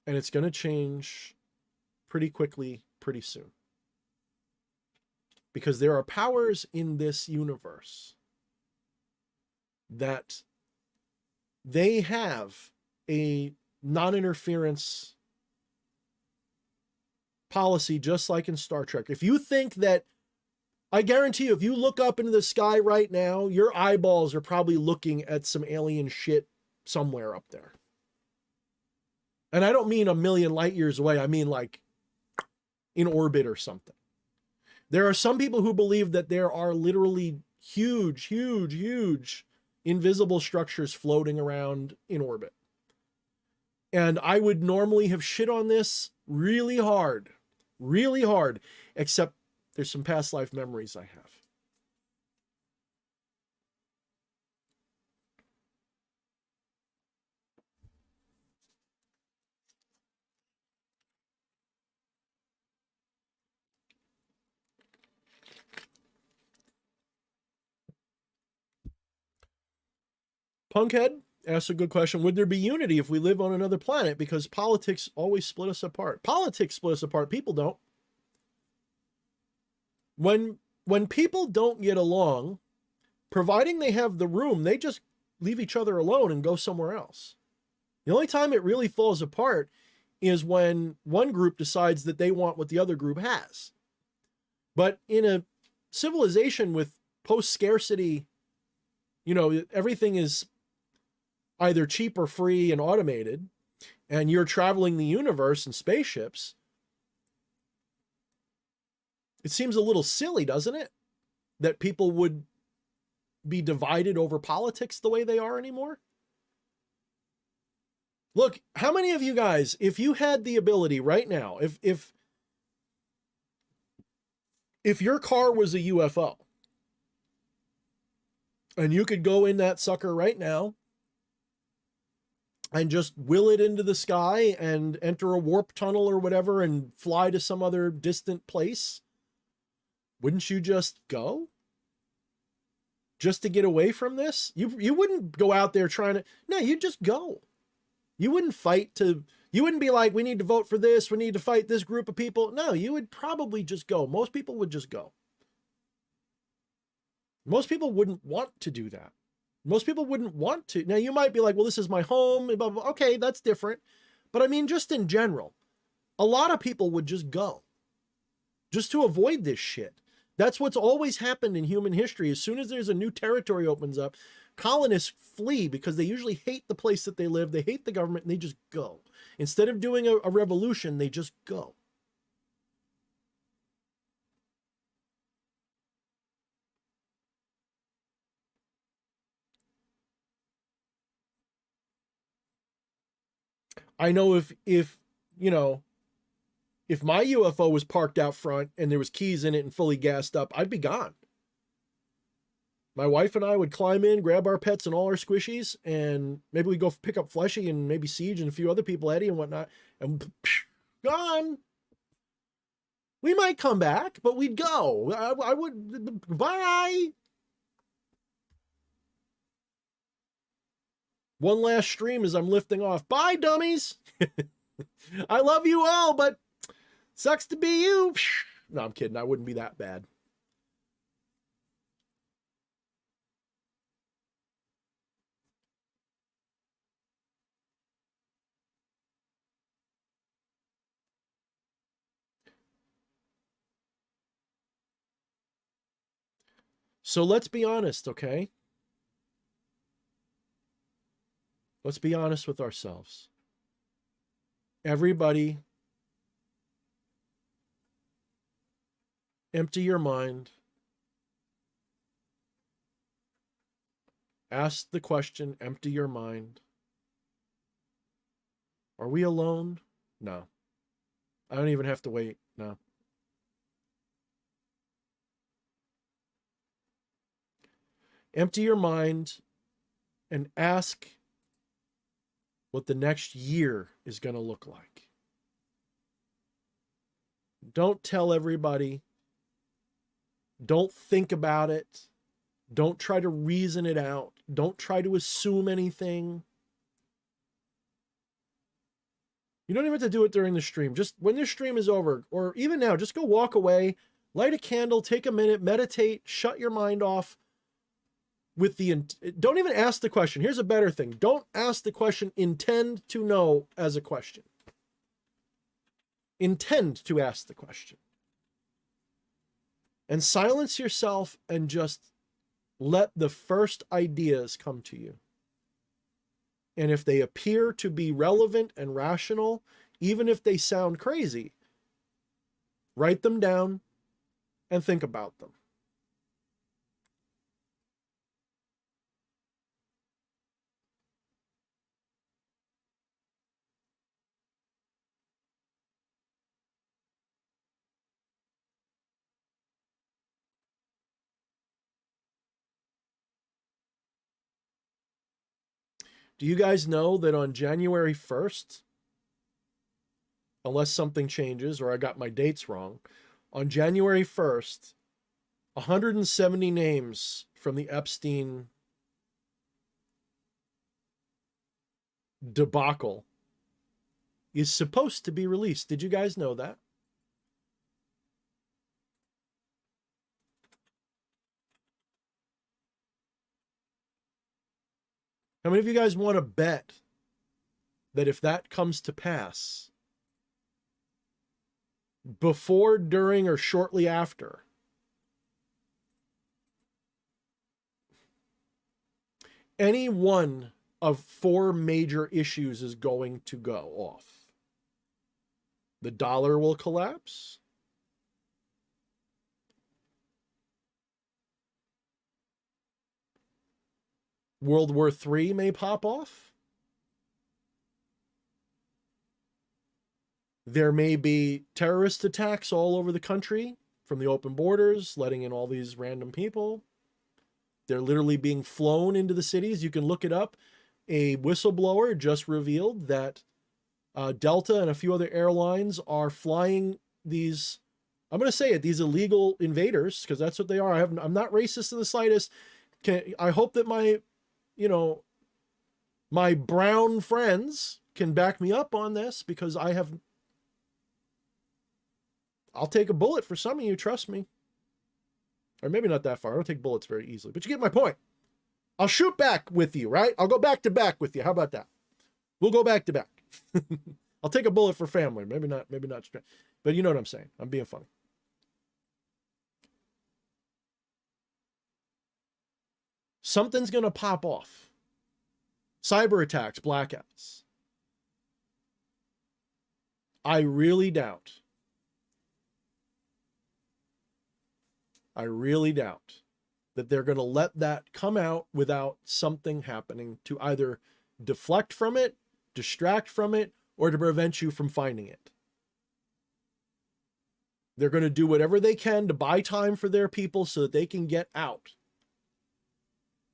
A: And it's going to change pretty quickly, pretty soon. Because there are powers in this universe that they have a non-interference policy, just like in Star Trek. If you think that, I guarantee you, if you look up into the sky right now, your eyeballs are probably looking at some alien shit somewhere up there. And I don't mean a million light years away. I mean like in orbit or something. There are some people who believe that there are literally huge, huge, huge invisible structures floating around in orbit. And I would normally have shit on this really hard, except there's some past life memories I have. Punkhead asks a good question. Would there be unity if we live on another planet? Because politics always split us apart. Politics split us apart. People don't. When people don't get along, providing they have the room, they just leave each other alone and go somewhere else. The only time it really falls apart is when one group decides that they want what the other group has. But in a civilization with post-scarcity, everything is either cheap or free and automated, and you're traveling the universe in spaceships, it seems a little silly, doesn't it? That people would be divided over politics the way they are anymore. Look, how many of you guys, if you had the ability right now, if your car was a UFO and you could go in that sucker right now and just will it into the sky and enter a warp tunnel or whatever and fly to some other distant place, wouldn't you just go? Just to get away from this? You wouldn't go out there trying to, no, you'd just go. You wouldn't you wouldn't be like, we need to vote for this, we need to fight this group of people. No, you would probably just go. Most people would just go. Most people wouldn't want to do that. Most people wouldn't want to. Now, you might be like, well, this is my home. Blah, blah, blah. Okay, that's different. But I mean, just in general, a lot of people would just go just to avoid this shit. That's what's always happened in human history. As soon as there's a new territory opens up, colonists flee because they usually hate the place that they live. They hate the government and they just go. Instead of doing a revolution, they just go. I know if my UFO was parked out front and there was keys in it and fully gassed up, I'd be gone. My wife and I would climb in, grab our pets and all our squishies, and maybe we'd go pick up Fleshy and maybe Siege and a few other people, Eddie and whatnot, and gone. We might come back, but we'd go. I would, bye. One last stream as I'm lifting off. Bye, dummies. I love you all, but sucks to be you. No, I'm kidding. I wouldn't be that bad. So let's be honest, okay? Let's be honest with ourselves. Everybody, empty your mind. Ask the question, empty your mind. Are we alone? No. I don't even have to wait. No. Empty your mind and ask what the next year is going to look like. Don't tell everybody. Don't think about it. Don't try to reason it out. Don't try to assume anything. You don't even have to do it during the stream. Just when the stream is over, or even now, just go walk away, light a candle, take a minute, meditate, shut your mind off with the, don't even ask the question. Here's a better thing. Don't ask the question, intend to know as a question. Intend to ask the question. And silence yourself and just let the first ideas come to you. And if they appear to be relevant and rational, even if they sound crazy, write them down and think about them. Do you guys know that on January 1st, unless something changes or I got my dates wrong, on January 1st, 170 names from the Epstein debacle is supposed to be released. Did you guys know that? How many of you guys want to bet that if that comes to pass, before, during, or shortly after, any one of 4 major issues is going to go off? The dollar will collapse. World War III may pop off. There may be terrorist attacks all over the country from the open borders, letting in all these random people. They're literally being flown into the cities. You can look it up. A whistleblower just revealed that Delta and a few other airlines are flying these, I'm going to say it, these illegal invaders, because that's what they are. I'm not racist in the slightest. I hope that my brown friends can back me up on this, because I'll take a bullet for some of you, trust me. Or maybe not that far. I don't take bullets very easily, but you get my point. I'll shoot back with you, right? I'll go back to back with you. How about that? We'll go back to back. I'll take a bullet for family. Maybe not, but you know what I'm saying. I'm being funny. Something's going to pop off. Cyber attacks, blackouts. I really doubt that they're going to let that come out without something happening to either deflect from it, distract from it, or to prevent you from finding it. They're going to do whatever they can to buy time for their people so that they can get out,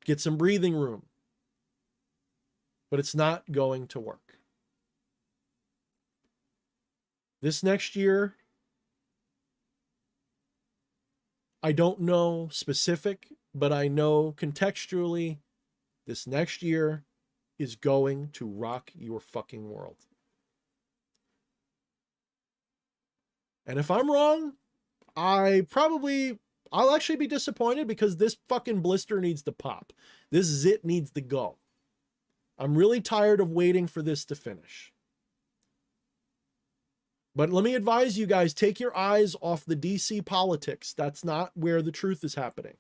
A: get some breathing room. But it's not going to work. This next year, I don't know specific, but I know contextually, this next year is going to rock your fucking world. And if I'm wrong, I'll actually be disappointed, because this fucking blister needs to pop. This zit needs to go. I'm really tired of waiting for this to finish. But let me advise you guys, take your eyes off the DC politics. That's not where the truth is happening.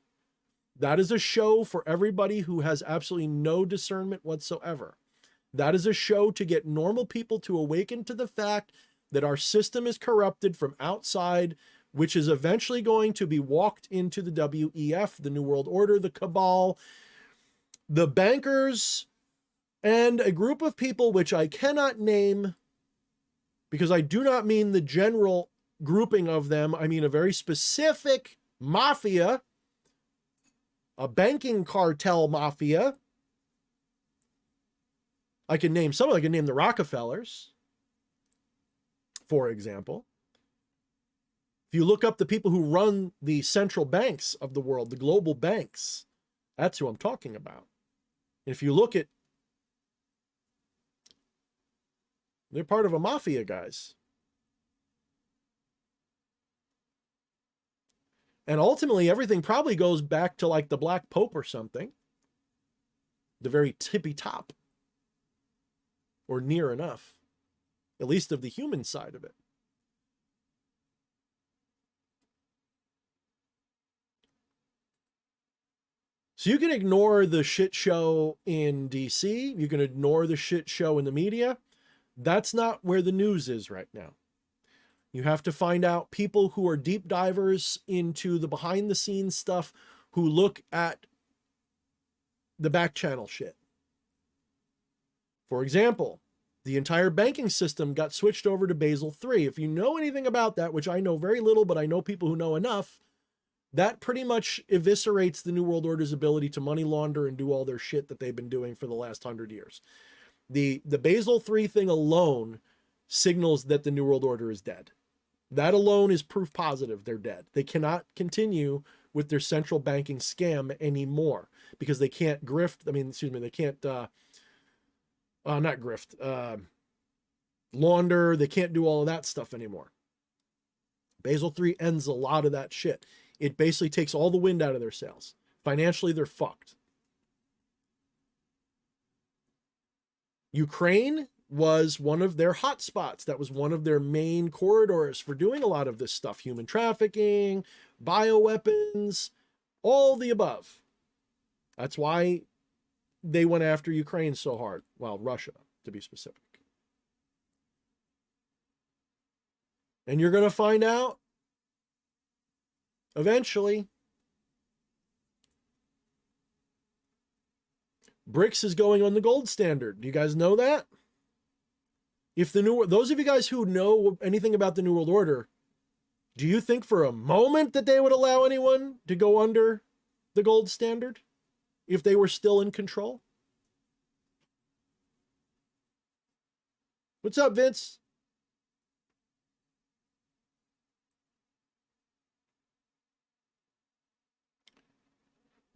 A: That is a show for everybody who has absolutely no discernment whatsoever. That is a show to get normal people to awaken to the fact that our system is corrupted from outside, which is eventually going to be walked into the WEF, the New World Order, the cabal, the bankers, and a group of people which I cannot name, because I do not mean the general grouping of them. I mean a very specific mafia, a banking cartel mafia. I can name some. I can name the Rockefellers, for example. If you look up the people who run the central banks of the world, the global banks, that's who I'm talking about. And if you look at They're part of a mafia, guys. And ultimately, everything probably goes back to like the Black Pope or something. The very tippy top. Or near enough. At least of the human side of it. So you can ignore the shit show in DC. You can ignore the shit show in the media. That's not where the news is right now. You have to find out people who are deep divers into the behind the scenes stuff, who look at the back channel shit. For example, the entire banking system got switched over to Basel III. If you know anything about that, which I know very little, but I know people who know enough, that pretty much eviscerates the New World Order's ability to money launder and do all their shit that they've been doing for the last 100 years. The Basel III thing alone signals that the New World Order is dead. That alone is proof positive they're dead. They cannot continue with their central banking scam anymore because they can't grift. I mean, excuse me, they can't, not grift, launder. They can't do all of that stuff anymore. Basel III ends a lot of that shit. It basically takes all the wind out of their sails. Financially, they're fucked. Ukraine was one of their hot spots. That was one of their main corridors for doing a lot of this stuff. Human trafficking, bioweapons, all the above. That's why they went after Ukraine so hard. Well, Russia, to be specific. And you're going to find out eventually. BRICS is going on the gold standard. Do you guys know that? If those of you guys who know anything about the New World Order, do you think for a moment that they would allow anyone to go under the gold standard if they were still in control? What's up, Vince?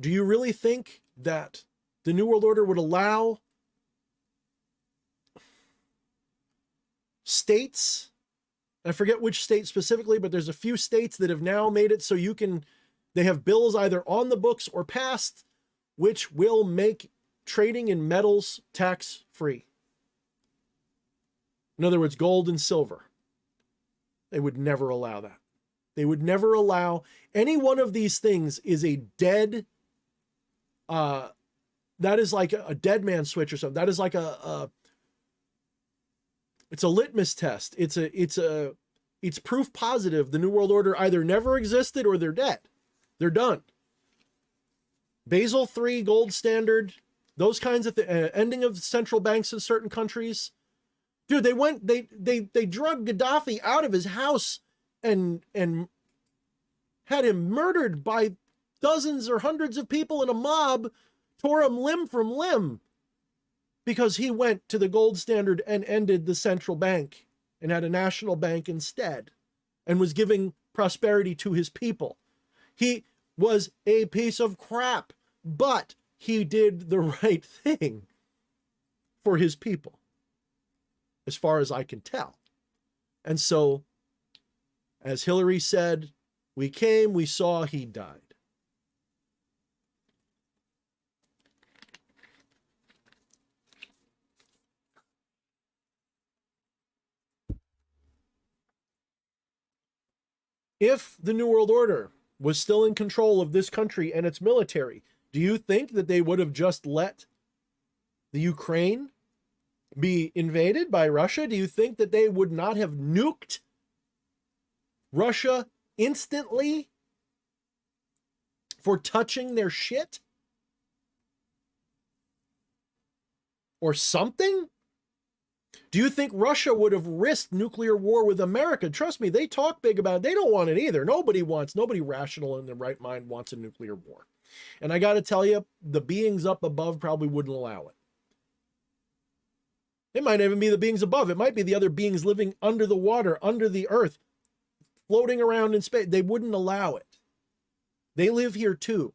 A: Do you really think that the New World Order would allow states, I forget which state specifically, but there's a few states that have now made it so they have bills either on the books or passed, which will make trading in metals tax free. In other words, gold and silver. They would never allow that. They would never allow any one of these things is a dead, that is like a dead man switch or something. That is like it's a litmus test. It's proof positive the New World Order either never existed or they're dead. They're done. Basel III gold standard, those kinds of ending of central banks in certain countries. Dude, they drug Gaddafi out of his house and had him murdered by dozens or hundreds of people in a mob, tore him limb from limb because he went to the gold standard and ended the central bank and had a national bank instead and was giving prosperity to his people. He was a piece of crap, but he did the right thing for his people, as far as I can tell. And so, as Hillary said, we came, we saw, he died. If the New World Order was still in control of this country and its military, do you think that they would have just let the Ukraine be invaded by Russia? Do you think that they would not have nuked Russia instantly for touching their shit? Or something? Do you think Russia would have risked nuclear war with America? Trust me, they talk big about it. They don't want it either. Nobody rational in their right mind wants a nuclear war. And I got to tell you, the beings up above probably wouldn't allow it. It might even be the beings above. It might be the other beings living under the water, under the earth, floating around in space. They wouldn't allow it. They live here too.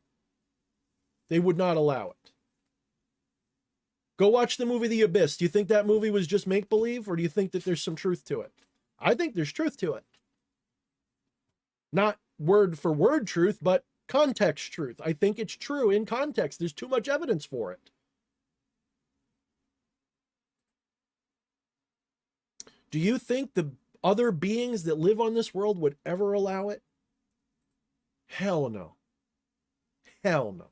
A: They would not allow it. Go watch the movie The Abyss. Do you think that movie was just make-believe, or do you think that there's some truth to it? I think there's truth to it. Not word for word truth, but context truth. I think it's true in context. There's too much evidence for it. Do you think the other beings that live on this world would ever allow it? Hell no. Hell no.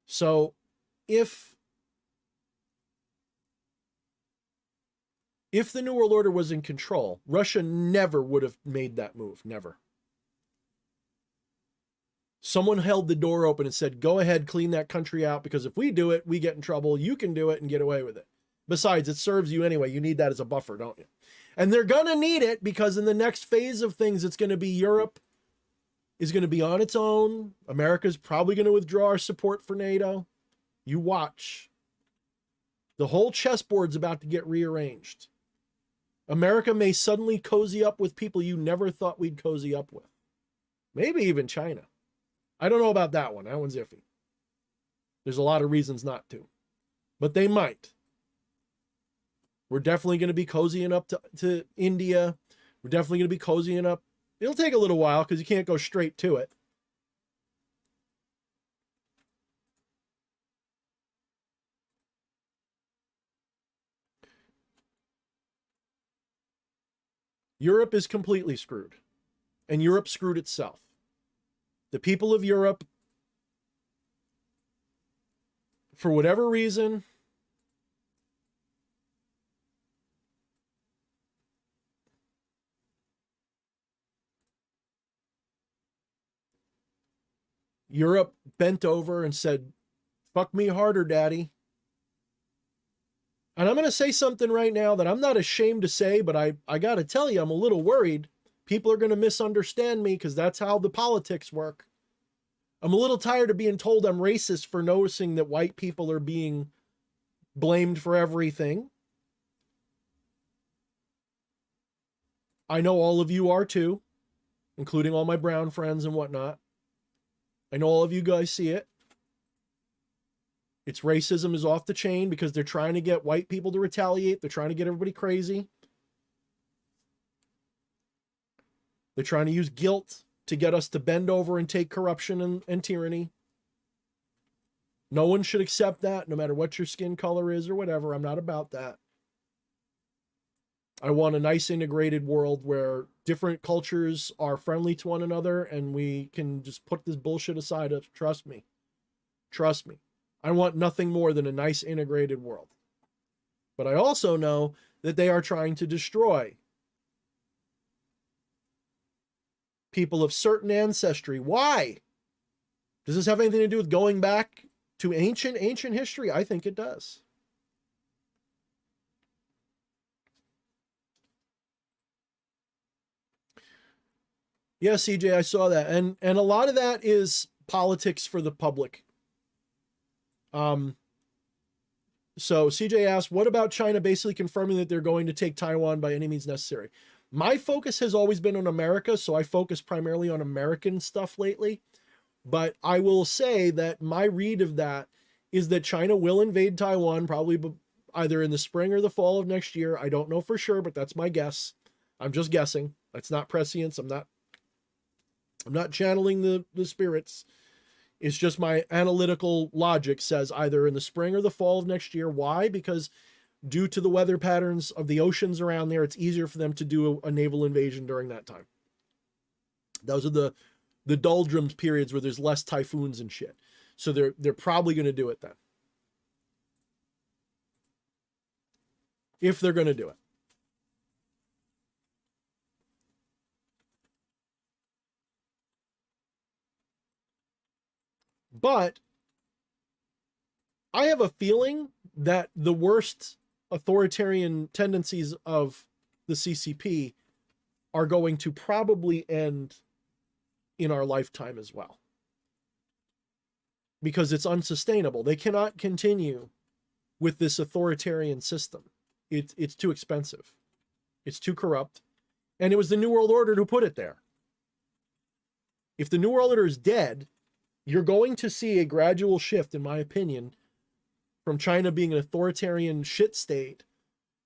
A: So if the New World Order was in control, Russia never would have made that move. Never. Someone held the door open and said, go ahead, clean that country out, because if we do it, we get in trouble. You can do it and get away with it. Besides, it serves you anyway. You need that as a buffer, don't you? And they're going to need it, because in the next phase of things, it's going to be Europe is going to be on its own. America's probably going to withdraw our support for NATO. You watch. The whole chessboard's about to get rearranged. America may suddenly cozy up with people you never thought we'd cozy up with. Maybe even China. I don't know about that one. That one's iffy. There's a lot of reasons not to. But they might. We're definitely going to be cozying up to India. We're definitely going to be cozying up. It'll take a little while because you can't go straight to it. Europe is completely screwed. And Europe screwed itself. The people of Europe, for whatever reason, Europe bent over and said, fuck me harder, daddy. And I'm going to say something right now that I'm not ashamed to say, but I got to tell you, I'm a little worried. People are going to misunderstand me because that's how the politics work. I'm a little tired of being told I'm racist for noticing that white people are being blamed for everything. I know all of you are too, including all my brown friends and whatnot. I know all of you guys see it. It's racism is off the chain because they're trying to get white people to retaliate. They're trying to get everybody crazy. They're trying to use guilt to get us to bend over and take corruption and tyranny. No one should accept that, no matter what your skin color is or whatever. I'm not about that. I want a nice integrated world where different cultures are friendly to one another and we can just put this bullshit aside. Trust me. Trust me. I want nothing more than a nice integrated world. But I also know that they are trying to destroy people of certain ancestry. Why? Does this have anything to do with going back to ancient history? I think it does. Yeah, CJ, I saw that. And a lot of that is politics for the public. So CJ asked, what about China basically confirming that they're going to take Taiwan by any means necessary? My focus has always been on America, so I focus primarily on American stuff lately. But I will say that my read of that is that China will invade Taiwan probably either in the spring or the fall of next year. I don't know for sure, but that's my guess. I'm just guessing. That's not prescience. I'm not channeling the spirits. It's just my analytical logic says either in the spring or the fall of next year. Why? Because due to the weather patterns of the oceans around there, it's easier for them to do a naval invasion during that time. Those are the doldrums periods where there's less typhoons and shit. So they're probably going to do it then. If they're going to do it. But I have a feeling that the worst authoritarian tendencies of the CCP are going to probably end in our lifetime as well. Because it's unsustainable. They cannot continue with this authoritarian system. It's too expensive. It's too corrupt. And it was the New World Order who put it there. If the New World Order is dead, you're going to see a gradual shift, in my opinion, from China being an authoritarian shit state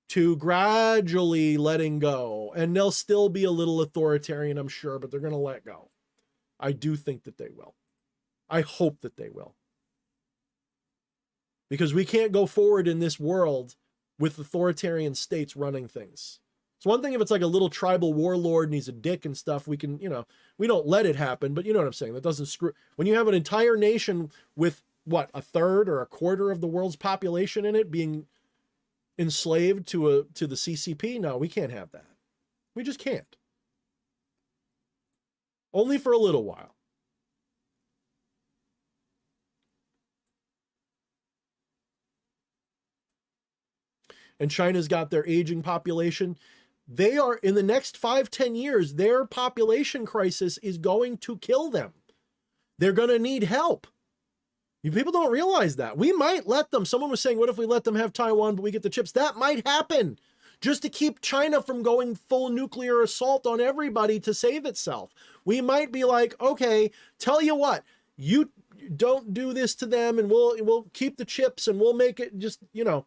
A: to gradually letting go. And they'll still be a little authoritarian, I'm sure, but they're going to let go. I do think that they will. I hope that they will. Because we can't go forward in this world with authoritarian states running things. It's one thing if it's like a little tribal warlord and he's a dick and stuff, we can, you know, we don't let it happen, but you know what I'm saying? That doesn't screw. When you have an entire nation with what, a third or a quarter of the world's population in it being enslaved to the CCP, no, we can't have that. We just can't. Only for a little while. And China's got their aging population. They are, in the next 5-10 years, their population crisis is going to kill them. They're going to need help. You people don't realize that. We might let them. Someone was saying, what if we let them have Taiwan, but we get the chips? That might happen just to keep China from going full nuclear assault on everybody to save itself. We might be like, okay, tell you what, you don't do this to them and we'll keep the chips and we'll make it just, you know,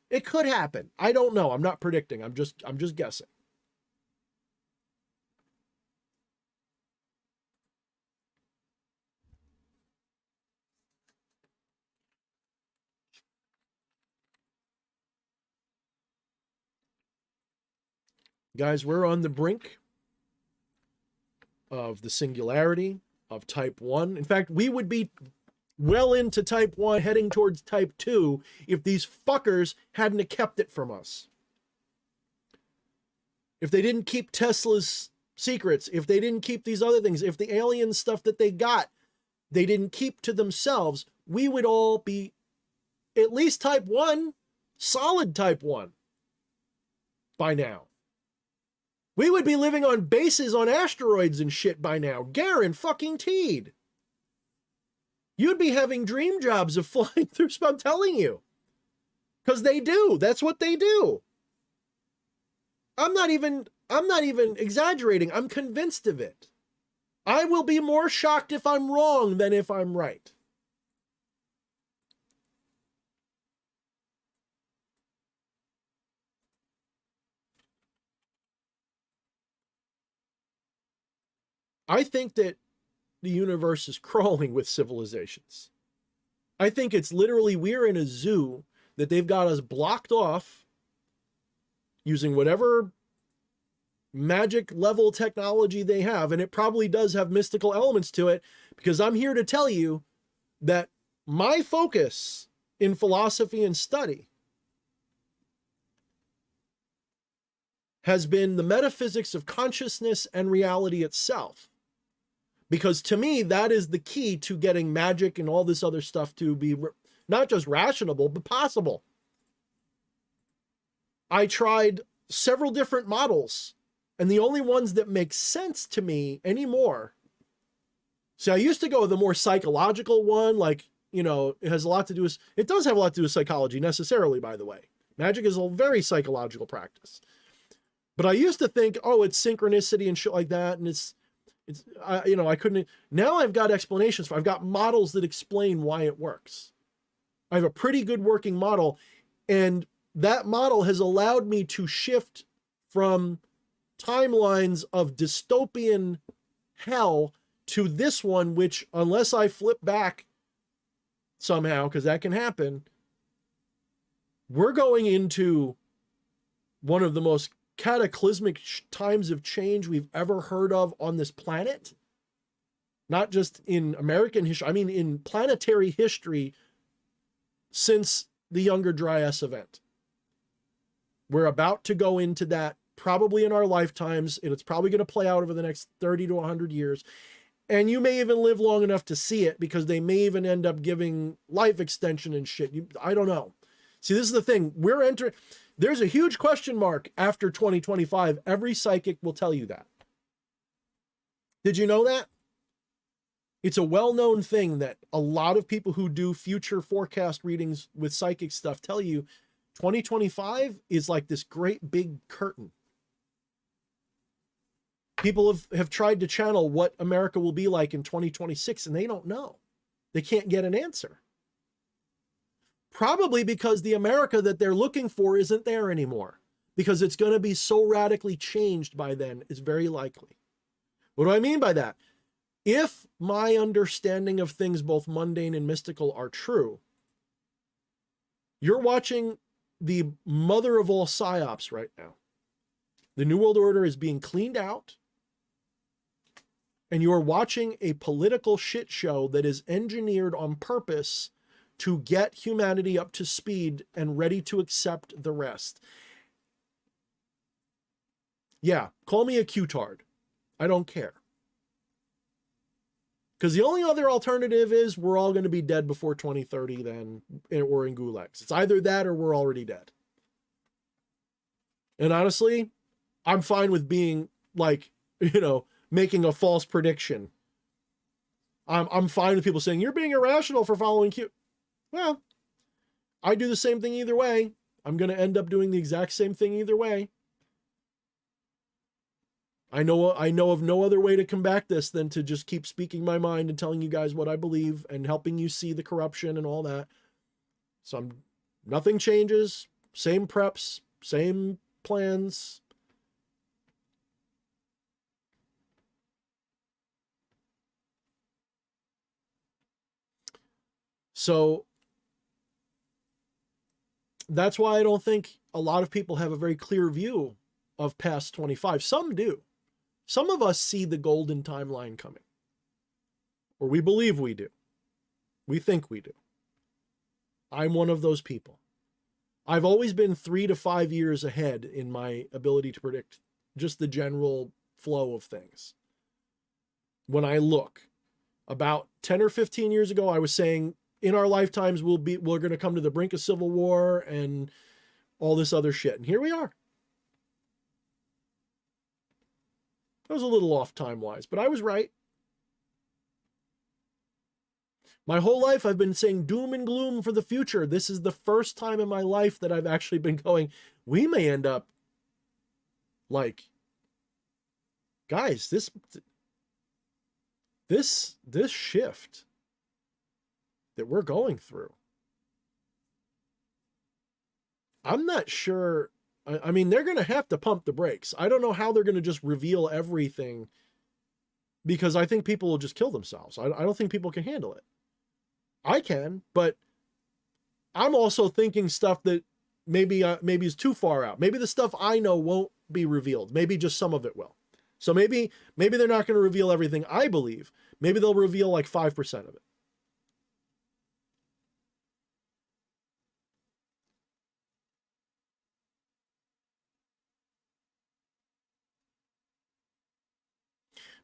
A: it could happen. I don't know. I'm not predicting. I'm just guessing. Guys, we're on the brink of the singularity of type 1. In fact, we would be well into type 1, heading towards type 2, if these fuckers hadn't kept it from us. If they didn't keep Tesla's secrets, if they didn't keep these other things, if the alien stuff that they got, they didn't keep to themselves, we would all be at least type 1, solid type 1 by now. We would be living on bases on asteroids and shit by now. Guaranteed. You'd be having dream jobs of flying through space, I'm telling you. Because they do. That's what they do. I'm not even exaggerating. I'm convinced of it. I will be more shocked if I'm wrong than if I'm right. I think that the universe is crawling with civilizations. I think it's literally, we're in a zoo that they've got us blocked off using whatever magic level technology they have. And it probably does have mystical elements to it, because I'm here to tell you that my focus in philosophy and study has been the metaphysics of consciousness and reality itself. Because to me, that is the key to getting magic and all this other stuff to be not just rational, but possible. I tried several different models, and the only ones that make sense to me anymore. So I used to go with the more psychological one, like, you know, it has a lot to do with, it does have a lot to do with psychology necessarily, by the way. Magic is a very psychological practice. But I used to think, oh, it's synchronicity and shit like that, and I couldn't. Now I've got explanations I've got models that explain why it works. I have a pretty good working model, and that model has allowed me to shift from timelines of dystopian hell to this one, which, unless I flip back somehow, because that can happen, we're going into one of the most cataclysmic times of change we've ever heard of on this planet. Not just in American history, I mean in planetary history since the Younger Dryas event. We're about to go into that probably in our lifetimes, and it's probably going to play out over the next 30 to 100 years. And you may even live long enough to see it, because they may even end up giving life extension and shit. I don't know. See, this is the thing. We're entering... There's a huge question mark after 2025. Every psychic will tell you that. Did you know that? It's a well-known thing that a lot of people who do future forecast readings with psychic stuff tell you 2025 is like this great big curtain. People have tried to channel what America will be like in 2026, and they don't know. They can't get an answer. Probably because the America that they're looking for isn't there anymore. Because it's going to be so radically changed by then, is very likely. What do I mean by that? If my understanding of things, both mundane and mystical, are true, you're watching the mother of all psyops right now. The New World Order is being cleaned out, and you're watching a political shit show that is engineered on purpose to get humanity up to speed and ready to accept the rest. Yeah, call me a Q-tard. I don't care. Because the only other alternative is we're all going to be dead before 2030 then, or in gulags. It's either that or we're already dead. And honestly, I'm fine with being like, making a false prediction. I'm fine with people saying, you're being irrational for following Q. Well, I do the same thing either way. I'm going to end up doing the exact same thing either way. I know of no other way to combat this than to just keep speaking my mind and telling you guys what I believe and helping you see the corruption and all that. So nothing changes, same preps, same plans. So that's why I don't think a lot of people have a very clear view of past 25. Some do. Some of us see the golden timeline coming, or we believe we do. We think we do. I'm one of those people. I've always been 3 to 5 years ahead in my ability to predict just the general flow of things. When I look, about 10 or 15 years ago, I was saying in our lifetimes, we're going to come to the brink of civil war and all this other shit. And here we are. I was a little off time-wise, but I was right. My whole life, I've been saying doom and gloom for the future. This is the first time in my life that I've actually been going, we may end up like, guys, this shift that we're going through, I'm not sure. I mean, they're going to have to pump the brakes. I don't know how they're going to just reveal everything, because I think people will just kill themselves. I don't think people can handle it. I can, but I'm also thinking stuff that maybe is too far out. Maybe the stuff I know won't be revealed. Maybe just some of it will. So maybe they're not going to reveal everything I believe. Maybe they'll reveal like 5% of it.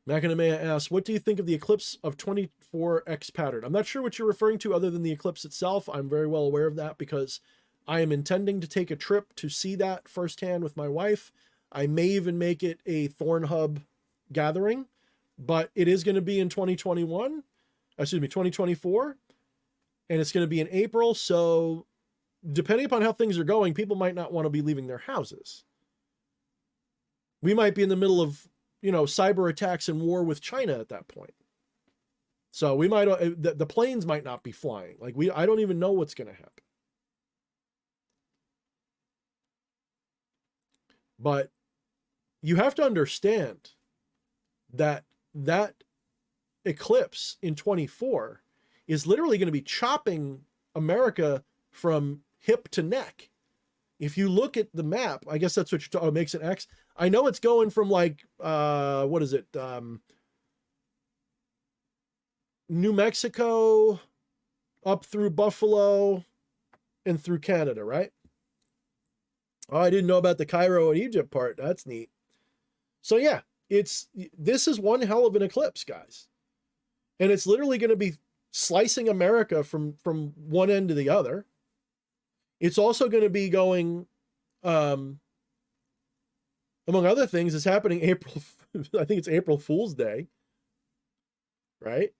A: Machinamea asks, what do you think of the eclipse of 24X pattern? I'm not sure what you're referring to other than the eclipse itself. I'm very well aware of that because I am intending to take a trip to see that firsthand with my wife. I may even make it a Thorne Hub gathering, but it is going to be in 2024, and it's going to be in April. So depending upon how things are going, people might not want to be leaving their houses. We might be in the middle of cyber attacks and war with China at that point. So we might, the planes might not be flying. I don't even know what's going to happen. But you have to understand that eclipse in 24 is literally going to be chopping America from hip to neck. If you look at the map, I guess that's what makes it X. I know it's going from what is it? New Mexico up through Buffalo and through Canada, right? Oh, I didn't know about the Cairo and Egypt part. That's neat. So yeah, this is one hell of an eclipse, guys. And it's literally going to be slicing America from one end to the other. It's also going to be going, among other things, it's happening April, I think it's April Fool's Day, right?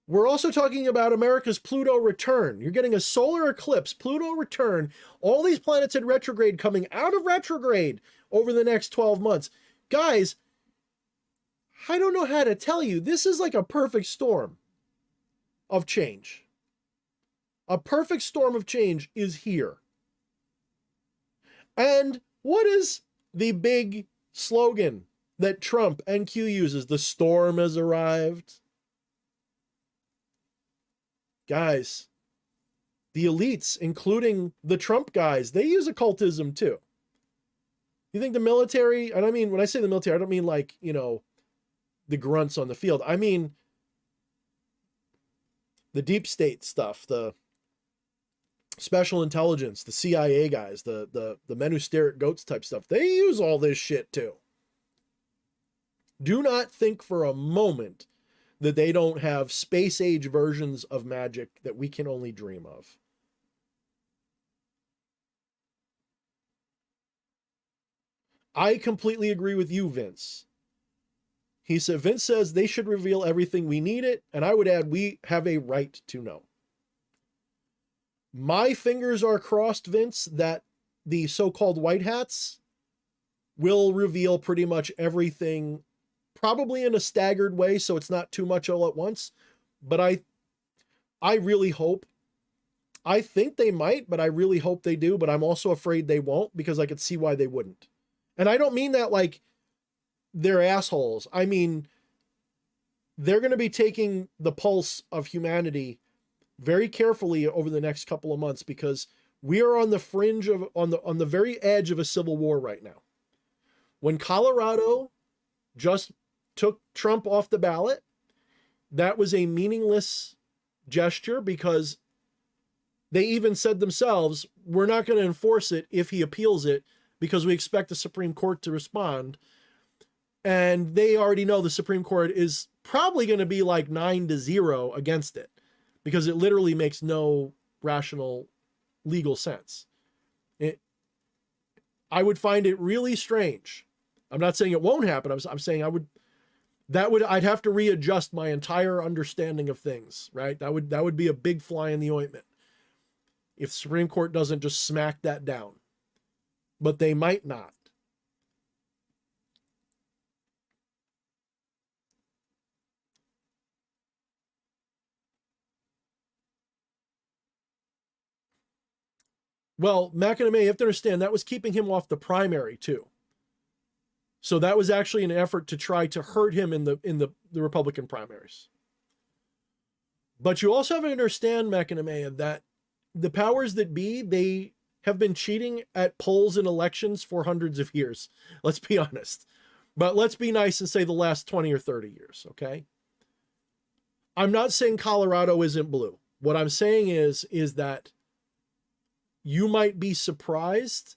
A: We're also talking about America's Pluto return. You're getting a solar eclipse, Pluto return, all these planets in retrograde coming out of retrograde over the next 12 months. Guys, I don't know how to tell you. This is like a perfect storm. of change. A perfect storm of change is here. And what is the big slogan that Trump and Q uses? The storm has arrived. Guys, the elites, including the Trump guys, they use occultism too. You think the military, and I mean, when I say the military, I don't mean like, you know, the grunts on the field. I mean the deep state stuff, the special intelligence, the CIA guys, the men who stare at goats type stuff. They use all this shit too. Do not think for a moment that they don't have space age versions of magic that we can only dream of. I completely agree with you, Vince. He said, Vince says they should reveal everything. We need it. And I would add, we have a right to know. My fingers are crossed, Vince, that the so-called white hats will reveal pretty much everything, probably in a staggered way, so it's not too much all at once. But I really hope, I think they might, but I really hope they do. But I'm also afraid they won't, because I could see why they wouldn't. And I don't mean that like they're assholes. I mean, they're going to be taking the pulse of humanity very carefully over the next couple of months, because we are on the fringe of, on the very edge of a civil war right now. When Colorado just took Trump off the ballot, that was a meaningless gesture, because they even said themselves, we're not going to enforce it if he appeals it, because we expect the Supreme Court to respond. And they already know the Supreme Court is probably going to be like 9-0 against it, because it literally makes no rational legal sense. I would find it really strange. I'm not saying it won't happen. I'm saying I'd have to readjust my entire understanding of things, right? That would be a big fly in the ointment if the Supreme Court doesn't just smack that down. But they might not. Well, McNamee, you have to understand, that was keeping him off the primary too. So that was actually an effort to try to hurt him in the Republican primaries. But you also have to understand, McNamee, that the powers that be, they have been cheating at polls and elections for hundreds of years. Let's be honest. But let's be nice and say the last 20 or 30 years, okay? I'm not saying Colorado isn't blue. What I'm saying is that you might be surprised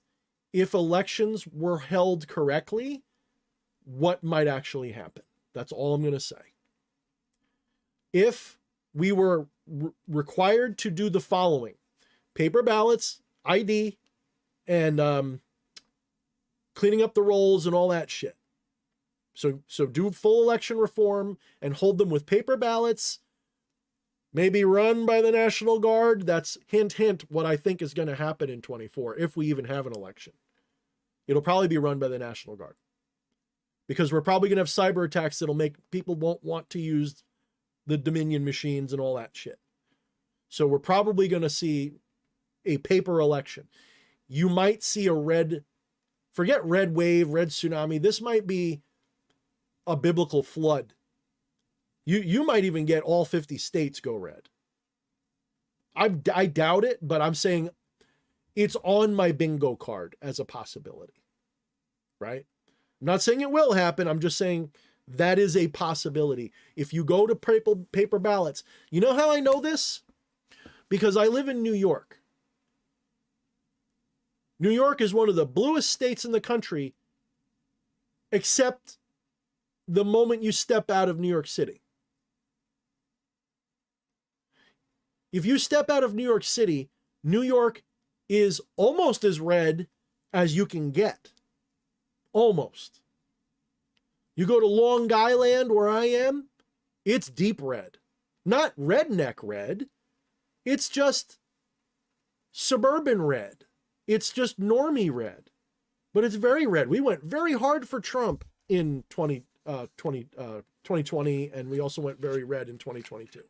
A: if elections were held correctly, what might actually happen. That's all I'm going to say. If we were required to do the following: paper ballots, ID, and cleaning up the rolls and all that shit. So do full election reform and hold them with paper ballots, maybe run by the National Guard. That's hint, hint, what I think is going to happen in 24, if we even have an election. It'll probably be run by the National Guard, because we're probably going to have cyber attacks that'll make people won't want to use the Dominion machines and all that shit. So we're probably going to see a paper election. You might see forget red wave, red tsunami. This might be a biblical flood. You might even get all 50 states go red. I doubt it, but I'm saying it's on my bingo card as a possibility, right? I'm not saying it will happen. I'm just saying that is a possibility. If you go to paper ballots, you know how I know this? Because I live in New York. New York is one of the bluest states in the country, except the moment you step out of New York City. If you step out of New York City, New York is almost as red as you can get. Almost. You go to Long Island, where I am, it's deep red. Not redneck red. It's just suburban red. It's just normie red. But it's very red. We went very hard for Trump in 2020, and we also went very red in 2022.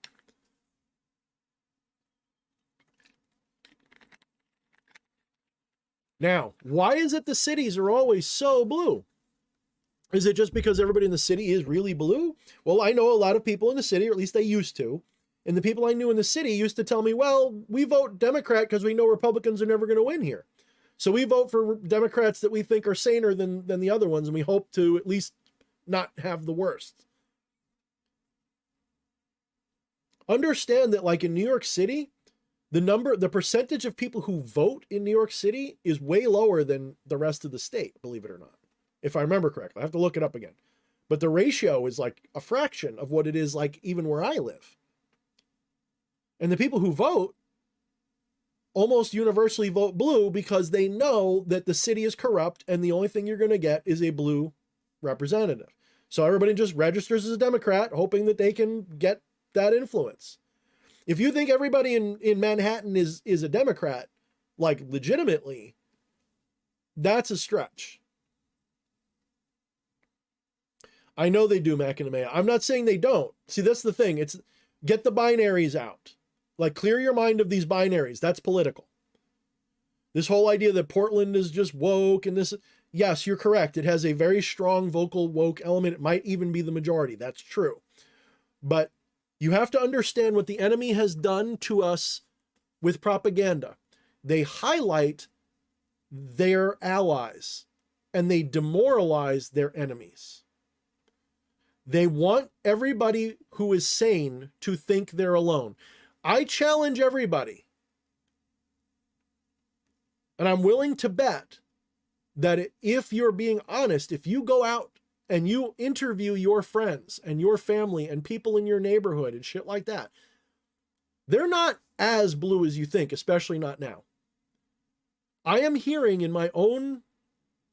A: Now, why is it the cities are always so blue? Is it just because everybody in the city is really blue? Well, I know a lot of people in the city, or at least they used to. And the people I knew in the city used to tell me, well, we vote Democrat because we know Republicans are never going to win here. So we vote for Democrats that we think are saner than the other ones, and we hope to at least not have the worst. Understand that, like in New York City, the percentage of people who vote in New York City is way lower than the rest of the state, believe it or not. If I remember correctly, I have to look it up again. But the ratio is like a fraction of what it is like even where I live. And the people who vote almost universally vote blue because they know that the city is corrupt and the only thing you're going to get is a blue representative. So everybody just registers as a Democrat, hoping that they can get that influence. If you think everybody in Manhattan is a Democrat, like legitimately, that's a stretch. I know they do, McNamara. I'm not saying they don't. See, that's the thing. It's get the binaries out. Like, clear your mind of these binaries. That's political. This whole idea that Portland is just woke and this, yes, you're correct. It has a very strong vocal woke element. It might even be the majority. That's true. But you have to understand what the enemy has done to us with propaganda. They highlight their allies and they demoralize their enemies. They want everybody who is sane to think they're alone. I challenge everybody, and I'm willing to bet that if you're being honest, if you go out and you interview your friends and your family and people in your neighborhood and shit like that, they're not as blue as you think, especially not now. I am hearing in my own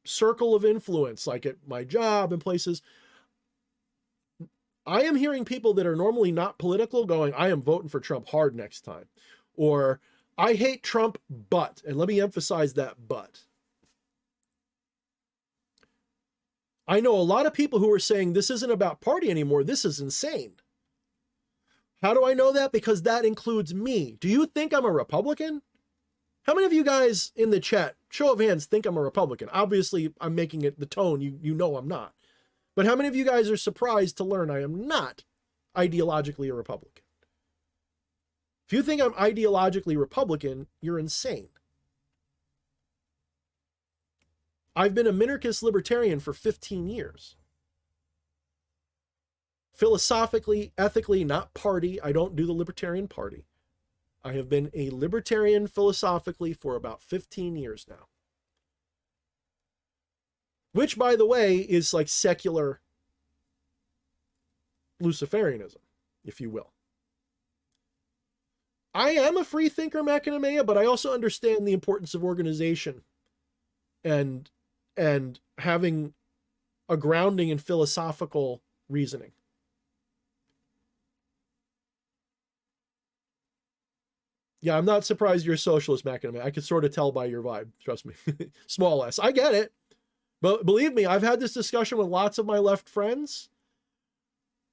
A: circle of influence, like at my job and places, I am hearing people that are normally not political going, I am voting for Trump hard next time. Or, I hate Trump, but, and let me emphasize that but. I know a lot of people who are saying this isn't about party anymore. This is insane. How do I know that? Because that includes me. Do you think I'm a Republican? How many of you guys in the chat, show of hands, think I'm a Republican? Obviously, I'm making it the tone. You know I'm not. But how many of you guys are surprised to learn I am not ideologically a Republican? If you think I'm ideologically Republican, you're insane. I've been a minarchist libertarian for 15 years. Philosophically, ethically, not party. I don't do the Libertarian Party. I have been a libertarian philosophically for about 15 years now. Which, by the way, is like secular Luciferianism, if you will. I am a free thinker, McNamara, but I also understand the importance of organization and having a grounding in philosophical reasoning. Yeah, I'm not surprised you're a socialist, McNamara. I could sort of tell by your vibe, trust me. Small s. I get it. But believe me, I've had this discussion with lots of my left friends.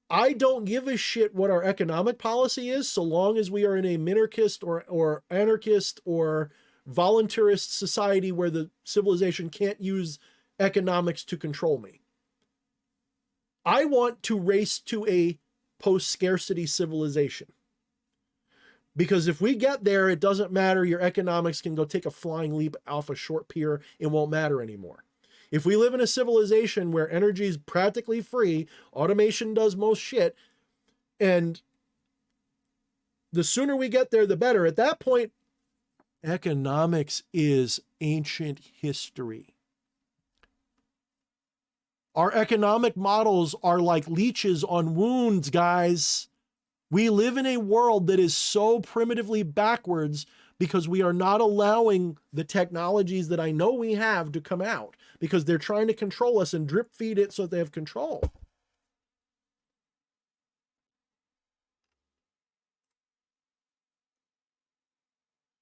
A: I don't give a shit what our economic policy is so long as we are in a minarchist or anarchist or voluntarist society where the civilization can't use economics to control me. I want to race to a post-scarcity civilization. Because if we get there, it doesn't matter. Your economics can go take a flying leap off a short pier. It won't matter anymore. If we live in a civilization where energy is practically free, automation does most shit, and the sooner we get there, the better. At that point, economics is ancient history. Our economic models are like leeches on wounds, guys. We live in a world that is so primitively backwards because we are not allowing the technologies that I know we have to come out because they're trying to control us and drip feed it so that they have control.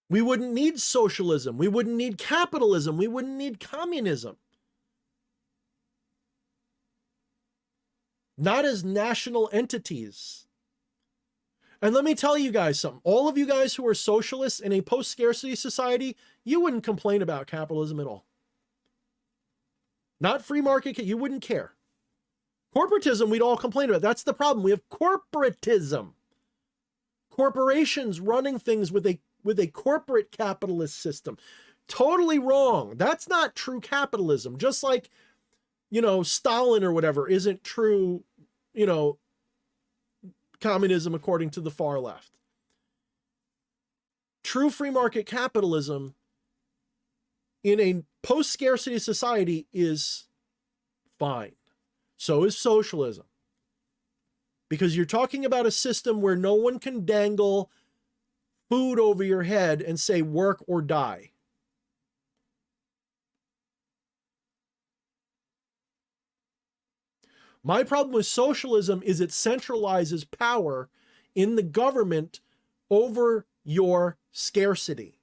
A: We wouldn't need socialism. We wouldn't need capitalism. We wouldn't need communism. Not as national entities. And let me tell you guys something. All of you guys who are socialists in a post-scarcity society, you wouldn't complain about capitalism at all. Not free market, you wouldn't care. Corporatism, we'd all complain about. That's the problem. We have corporatism. Corporations running things with a corporate capitalist system. Totally wrong. That's not true capitalism. Just like, Stalin or whatever isn't true, communism according to the far left. True free market capitalism in a post-scarcity society is fine. So is socialism. Because you're talking about a system where no one can dangle food over your head and say work or die. My problem with socialism is it centralizes power in the government over your scarcity.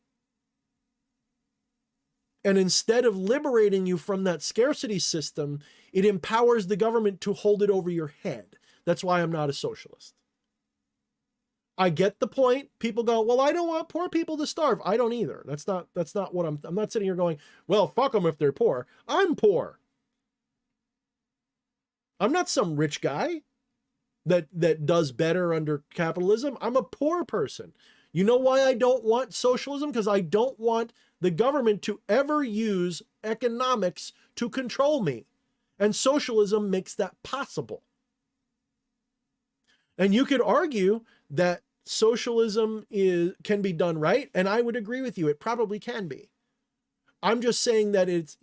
A: And instead of liberating you from that scarcity system, it empowers the government to hold it over your head. That's why I'm not a socialist. I get the point. People go, well, I don't want poor people to starve. I don't either. That's not what I'm not sitting here going, well, fuck them if they're poor. I'm poor. I'm not some rich guy that does better under capitalism. I'm a poor person. You know why I don't want socialism? Because I don't want the government to ever use economics to control me. And socialism makes that possible. And you could argue that socialism can be done right, and I would agree with you. It probably can be. I'm just saying that it's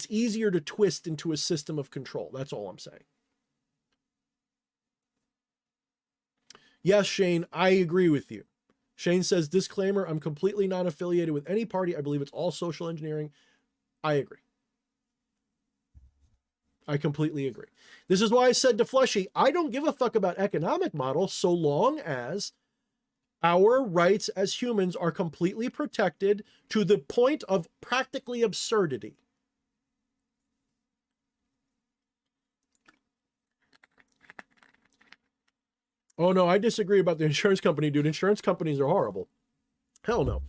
A: easier to twist into a system of control. That's all I'm saying. Yes, Shane, I agree with you. Shane says, disclaimer, I'm completely not affiliated with any party. I believe it's all social engineering. I agree. I completely agree. This is why I said to Fleshy, I don't give a fuck about economic models so long as our rights as humans are completely protected to the point of practically absurdity. Oh no, I disagree about the insurance company, dude. Insurance companies are horrible. Hell no.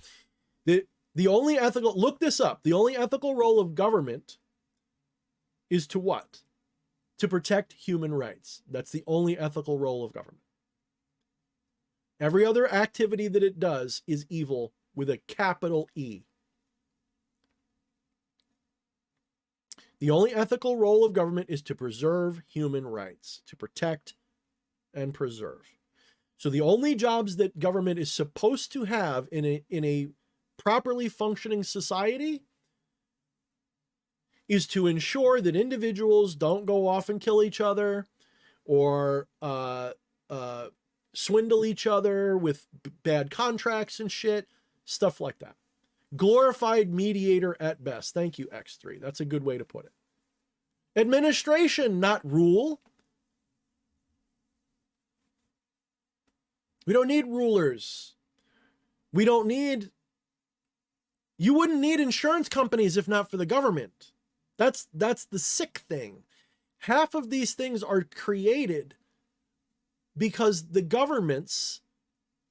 A: The only ethical, look this up, the only ethical role of government is to what? To protect human rights. That's the only ethical role of government. Every other activity that it does is evil with a capital E. The only ethical role of government is to preserve human rights, to protect and preserve. So the only jobs that government is supposed to have in a properly functioning society is to ensure that individuals don't go off and kill each other or swindle each other with bad contracts and shit, stuff like that. Glorified mediator at best. Thank you, X3. That's a good way to put it. Administration, not rule. We don't need rulers. We don't need... You wouldn't need insurance companies if not for the government. That's the sick thing. Half of these things are created because the governments,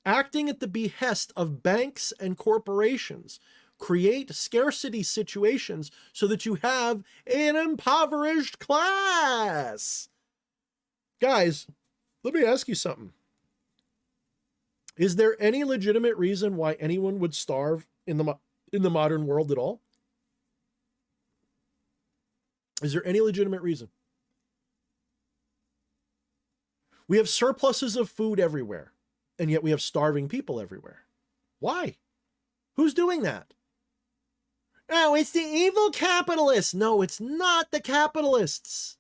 A: acting at the behest of banks and corporations, create scarcity situations so that you have an impoverished class. Guys, let me ask you something. Is there any legitimate reason why anyone would starve in the modern world at all? Is there any legitimate reason? We have surpluses of food everywhere, and yet we have starving people everywhere. Why? Who's doing that? Oh, it's the evil capitalists. No, it's not the capitalists.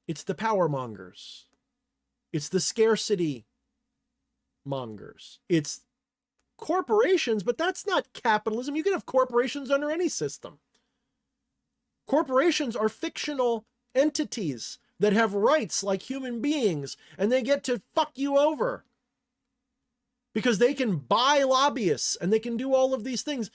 A: It's the power mongers. It's the scarcity mongers. It's corporations, but that's not capitalism. You can have corporations under any system. Corporations are fictional entities that have rights like human beings, and they get to fuck you over because they can buy lobbyists and they can do all of these things.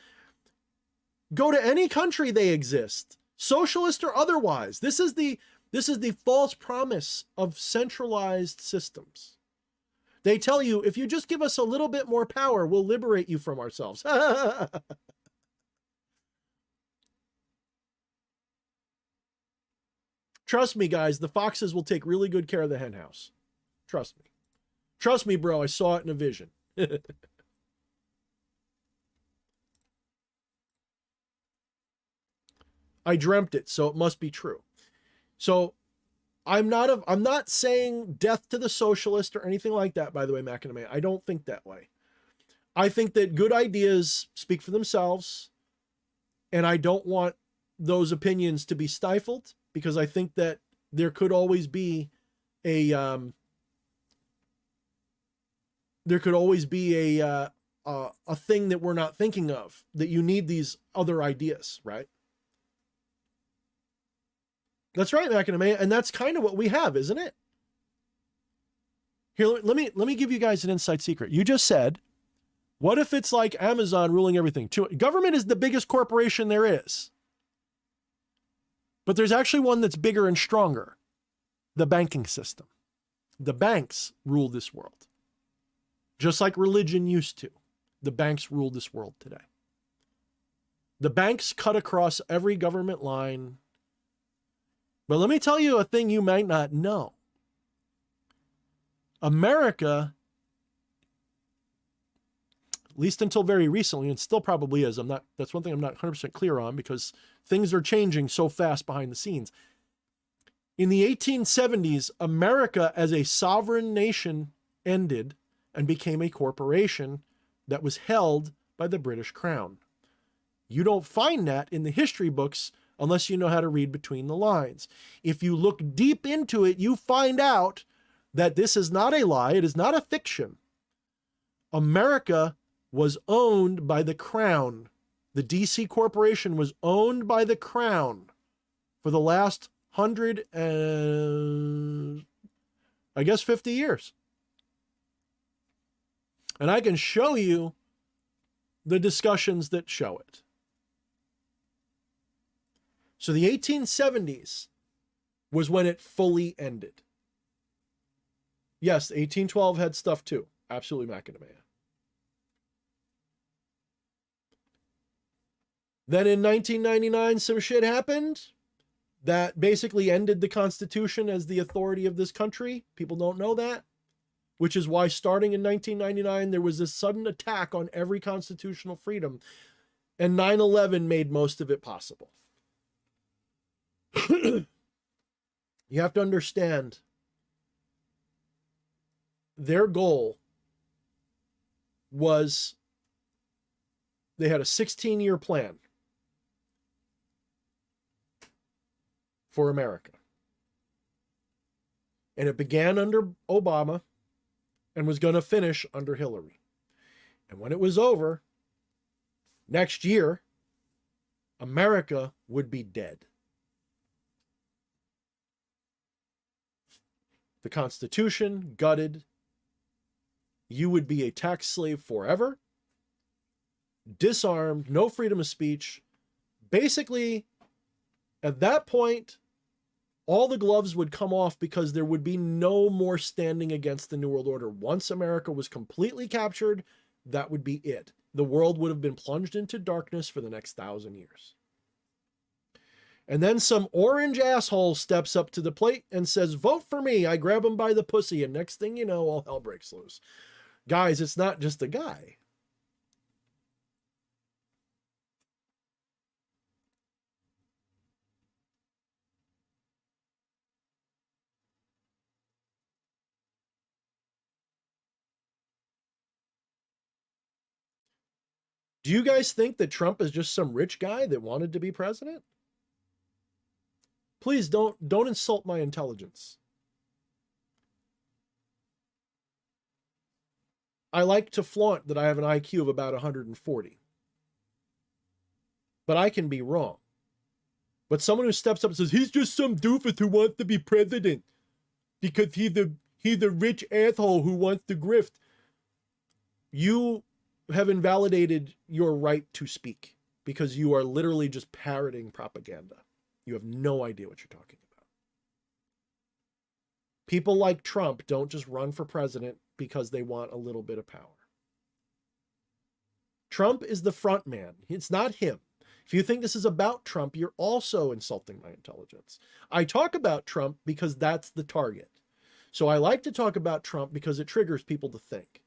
A: Go to any country, they exist, socialist or otherwise. This is the This is the false promise of centralized systems. They tell you, if you just give us a little bit more power, we'll liberate you from ourselves. Trust me, guys, the foxes will take really good care of the hen house. Trust me. Trust me, bro, I saw it in a vision. I dreamt it, so it must be true. So I'm not saying death to the socialist or anything like that, by the way, McIntyre. I don't think that way. I think that good ideas speak for themselves, and I don't want those opinions to be stifled, because I think that there could always be a a thing that we're not thinking of, that you need these other ideas, right? That's right, McIntyre, and that's kind of what we have, isn't it? Here, let me give you guys an inside secret. You just said, what if it's like Amazon ruling everything? Government is the biggest corporation there is. But there's actually one that's bigger and stronger. The banking system. The banks rule this world. Just like religion used to. The banks rule this world today. The banks cut across every government line. But let me tell you a thing you might not know. America, at least until very recently, and still probably is, that's one thing I'm not 100% clear on, because things are changing so fast behind the scenes. In the 1870s, America as a sovereign nation ended and became a corporation that was held by the British Crown. You don't find that in the history books unless you know how to read between the lines. If you look deep into it, you find out that this is not a lie. It is not a fiction. America was owned by the Crown. The DC Corporation was owned by the Crown for the last 50 years. And I can show you the discussions that show it. So the 1870s was when it fully ended. Yes, 1812 had stuff too. Absolutely, McIntyre. Then in 1999, some shit happened that basically ended the Constitution as the authority of this country. People don't know that, which is why starting in 1999, there was this sudden attack on every constitutional freedom, and 9/11 made most of it possible. You have to understand, their goal was, they had a 16-year plan for America. And it began under Obama and was going to finish under Hillary. And when it was over, next year, America would be dead. The Constitution gutted. You would be a tax slave forever. Disarmed, no freedom of speech. Basically, at that point, all the gloves would come off, because there would be no more standing against the New World Order. Once America was completely captured, that would be it. The world would have been plunged into darkness for the next 1,000 years. And then some orange asshole steps up to the plate and says, vote for me. I grab him by the pussy, and next thing you know, all hell breaks loose. Guys, it's not just a guy. Do you guys think that Trump is just some rich guy that wanted to be president? Please don't insult my intelligence. I like to flaunt that I have an IQ of about 140. But I can be wrong. But someone who steps up and says, he's just some doofus who wants to be president because he's a rich asshole who wants to grift. You have invalidated your right to speak, because you are literally just parroting propaganda. You have no idea what you're talking about. People like Trump don't just run for president because they want a little bit of power. Trump is the front man. It's not him. If you think this is about Trump, you're also insulting my intelligence. I talk about Trump because that's the target. So I like to talk about Trump because it triggers people to think.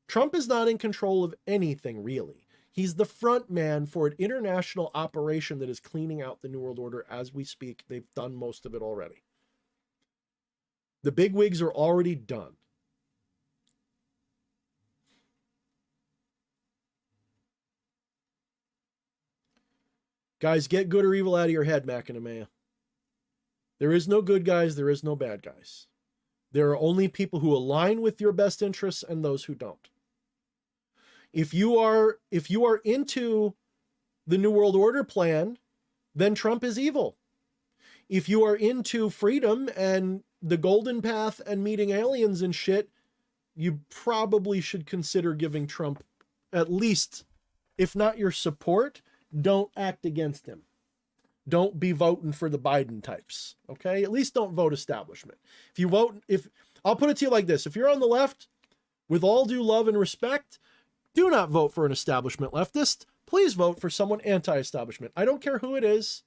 A: Trump is not in control of anything, really. He's the front man for an international operation that is cleaning out the New World Order as we speak. They've done most of it already. The big wigs are already done. Guys, get good or evil out of your head, McNamara. There is no good guys. There is no bad guys. There are only people who align with your best interests and those who don't. If you are into the New World Order plan, then Trump is evil. If you are into freedom and the golden path and meeting aliens and shit, you probably should consider giving Trump at least, if not your support, don't act against him. Don't be voting for the Biden types, okay? At least don't vote establishment. I'll put it to you like this. If you're on the left, with all due love and respect, do not vote for an establishment leftist. Please vote for someone anti-establishment. I don't care who it is.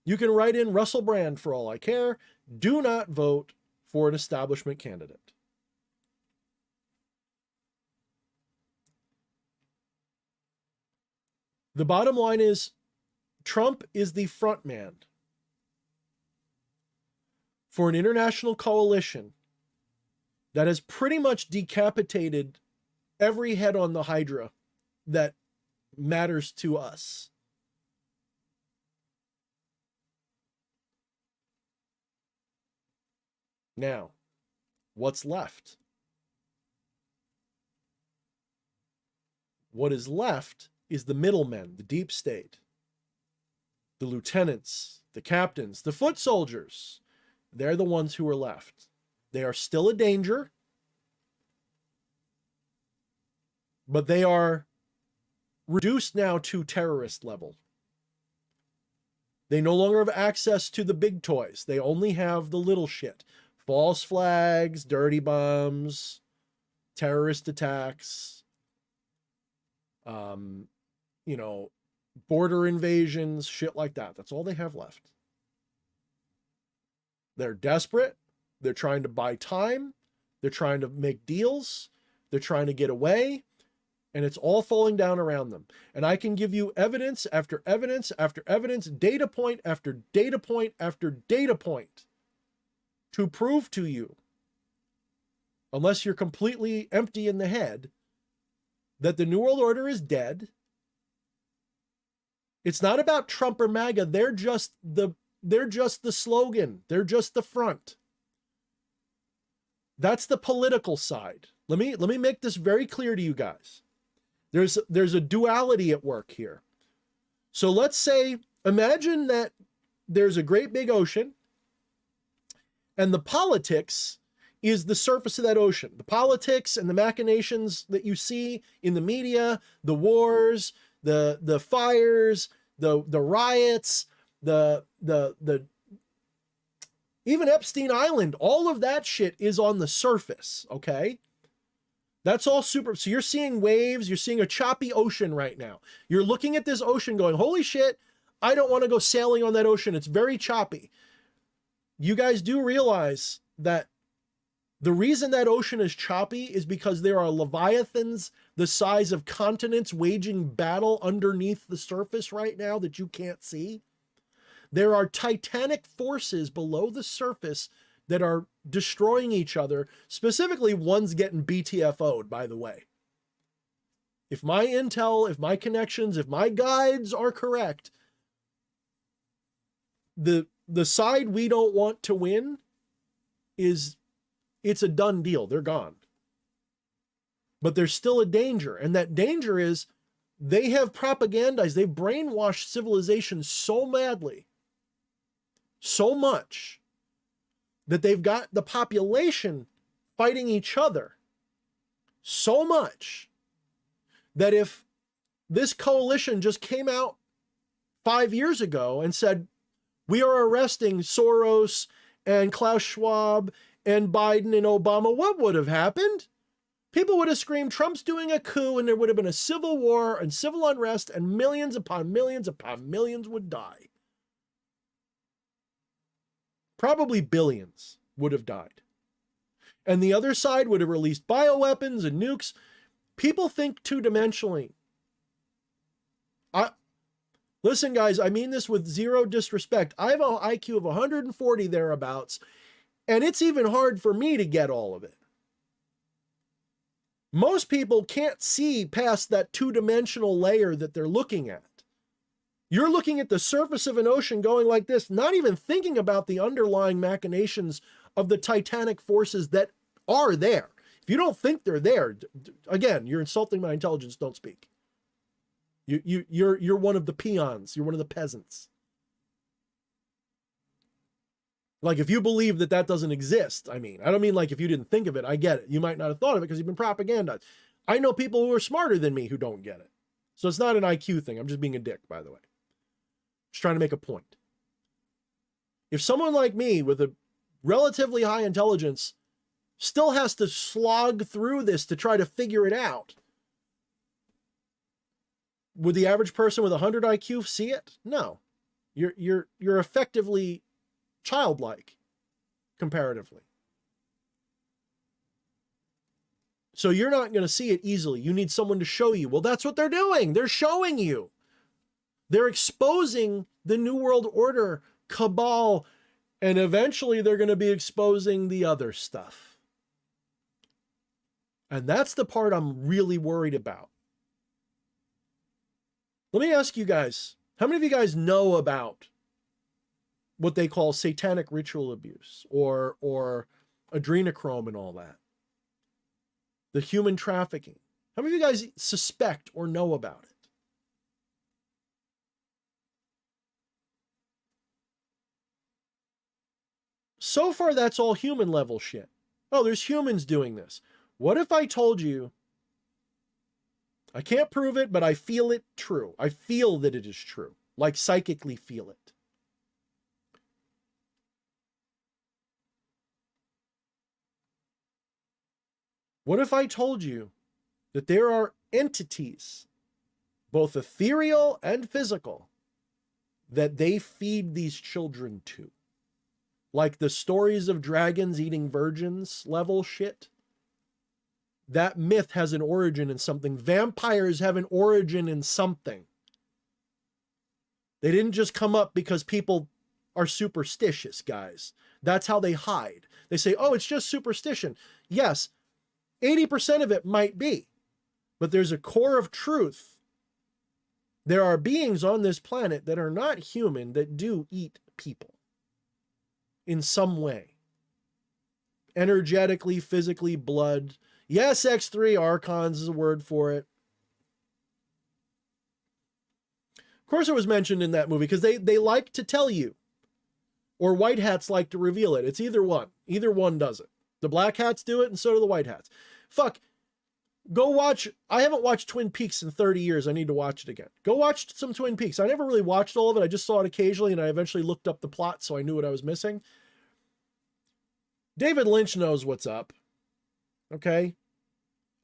A: You can write in Russell Brand for all I care. Do not vote for an establishment candidate. The bottom line is Trump is the front man for an international coalition that has pretty much decapitated every head on the Hydra that matters to us. Now, what's left? What is left is the middlemen, the deep state, the lieutenants, the captains, the foot soldiers. They're the ones who are left. They are still a danger, but they are reduced now to terrorist level. They no longer have access to the big toys. They only have the little shit. False flags, dirty bombs, terrorist attacks, border invasions, shit like that. That's all they have left. They're desperate. They're trying to buy time. They're trying to make deals. They're trying to get away. And it's all falling down around them. And I can give you evidence after evidence after evidence, data point after data point after data point to prove to you, unless you're completely empty in the head, that the New World Order is dead. It's not about Trump or MAGA. They're just the slogan. They're just the front. That's the political side. Let me make this very clear to you guys. There's a duality at work here. So let's say, imagine that there's a great big ocean and the politics is the surface of that ocean. The politics and the machinations that you see in the media, the wars, the fires, the riots, the even Epstein Island, all of that shit is on the surface, okay? That's all super. So you're seeing waves, you're seeing a choppy ocean right now. You're looking at this ocean going, holy shit, I don't want to go sailing on that ocean. It's very choppy. You guys do realize that the reason that ocean is choppy is because there are leviathans the size of continents waging battle underneath the surface right now that you can't see. There are titanic forces below the surface that are destroying each other. Specifically, one's getting BTFO'd, by the way. If my intel, if my connections, if my guides are correct, the side we don't want to win it's a done deal. They're gone. But there's still a danger. And that danger is they have propagandized, they've brainwashed civilization so madly, so much, that they've got the population fighting each other so much that if this coalition just came out 5 years ago and said, we are arresting Soros and Klaus Schwab and Biden and Obama, what would have happened? People would have screamed, Trump's doing a coup, and there would have been a civil war and civil unrest, and millions upon millions upon millions would die. Probably billions would have died. And the other side would have released bioweapons and nukes. People think two-dimensionally. Listen, guys, I mean this with zero disrespect. I have an IQ of 140 thereabouts, and it's even hard for me to get all of it. Most people can't see past that two-dimensional layer that they're looking at. You're looking at the surface of an ocean going like this, not even thinking about the underlying machinations of the titanic forces that are there. If you don't think they're there, again, you're insulting my intelligence, don't speak. You're one of the peons. You're one of the peasants. Like, if you believe that that doesn't exist, I mean, I don't mean like if you didn't think of it, I get it. You might not have thought of it because you've been propagandized. I know people who are smarter than me who don't get it. So it's not an IQ thing. I'm just being a dick, by the way. Just trying to make a point. If someone like me with a relatively high intelligence still has to slog through this to try to figure it out, would the average person with 100 IQ see it? No. You're effectively childlike comparatively. So you're not going to see it easily. You need someone to show you. Well, that's what they're doing. They're showing you. They're exposing the New World Order cabal, and eventually they're going to be exposing the other stuff. And that's the part I'm really worried about. Let me ask you guys, how many of you guys know about what they call satanic ritual abuse or adrenochrome and all that? The human trafficking. How many of you guys suspect or know about it? So far, that's all human level shit. Oh, there's humans doing this. What if I told you, I can't prove it, but I feel it true. I feel that it is true, like psychically feel it. What if I told you that there are entities, both ethereal and physical, that they feed these children to? Like the stories of dragons eating virgins level shit. That myth has an origin in something. Vampires have an origin in something. They didn't just come up because people are superstitious, guys. That's how they hide. They say, oh, it's just superstition. Yes, 80% of it might be, but there's a core of truth. There are beings on this planet that are not human that do eat people in some way. Energetically, physically, blood. Yes, X3 Archons is a word for it. Of course it was mentioned in that movie because they like to tell you, or white hats like to reveal it. It's either one. Either one does it. The black hats do it and so do the white hats. Fuck. Go watch. I haven't watched Twin Peaks in 30 years. I need to watch it again. Go watch some Twin Peaks. I never really watched all of it. I just saw it occasionally and I eventually looked up the plot so I knew what I was missing. David Lynch knows what's up. Okay?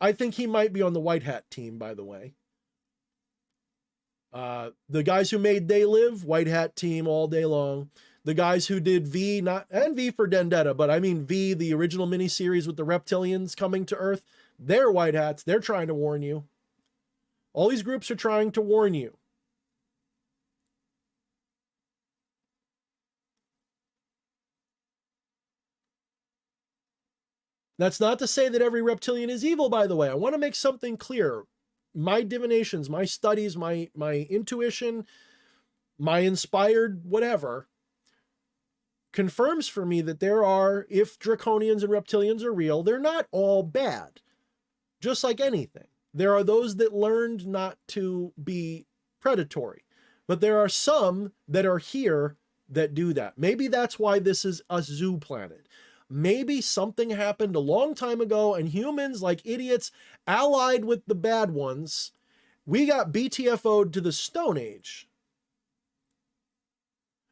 A: I think he might be on the white hat team, by the way. The guys who made They Live, white hat team all day long. The guys who did V, and V for Vendetta, but I mean V, the original miniseries with the reptilians coming to Earth, they're white hats. They're trying to warn you. All these groups are trying to warn you. That's not to say that every reptilian is evil, by the way. I want to make something clear. My divinations, my studies, my intuition, my inspired whatever, confirms for me that there are, if draconians and reptilians are real, they're not all bad. Just like anything. There are those that learned not to be predatory. But there are some that are here that do that. Maybe that's why this is a zoo planet. Maybe something happened a long time ago and humans, like idiots, allied with the bad ones. We got BTFO'd to the Stone Age.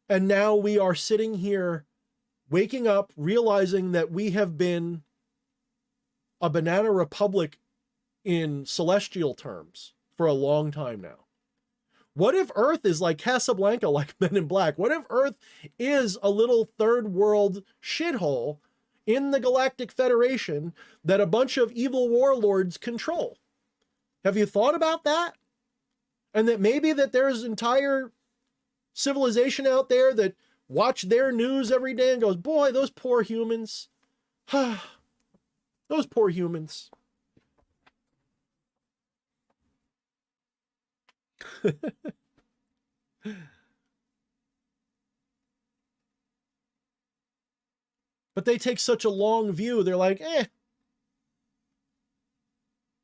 A: And now we are sitting here waking up, realizing that we have been a banana republic in celestial terms for a long time now? What if Earth is like Casablanca, like Men in Black? What if Earth is a little third world shithole in the Galactic Federation that a bunch of evil warlords control? Have you thought about that? And that maybe that there's entire civilization out there that watch their news every day and goes, boy, those poor humans. Those poor humans. But they take such a long view. They're like,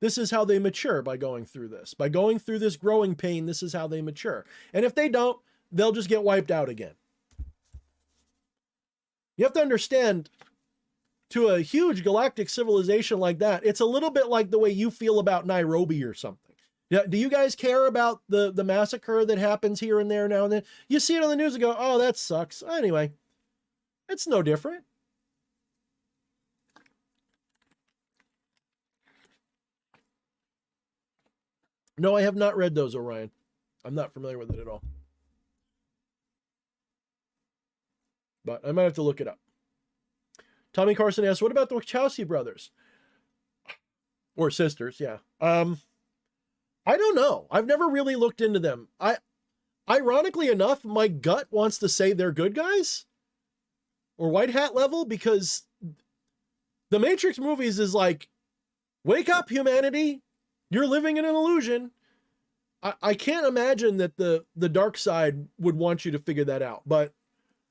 A: this is how they mature, by going through this. By going through this growing pain, this is how they mature. And if they don't, they'll just get wiped out again. You have to understand, to a huge galactic civilization like that, it's a little bit like the way you feel about Nairobi or something. Yeah, do you guys care about the massacre that happens here and there now and then? You see it on the news and go, oh, that sucks. Anyway, it's no different. No, I have not read those, Orion. I'm not familiar with it at all. But I might have to look it up. Tommy Carson asks, what about the Wachowski brothers? Or sisters, yeah. I don't know. I've never really looked into them. Ironically enough, my gut wants to say they're good guys. Or white hat level, because the Matrix movies is like, wake up, humanity. You're living in an illusion. I can't imagine that the dark side would want you to figure that out. But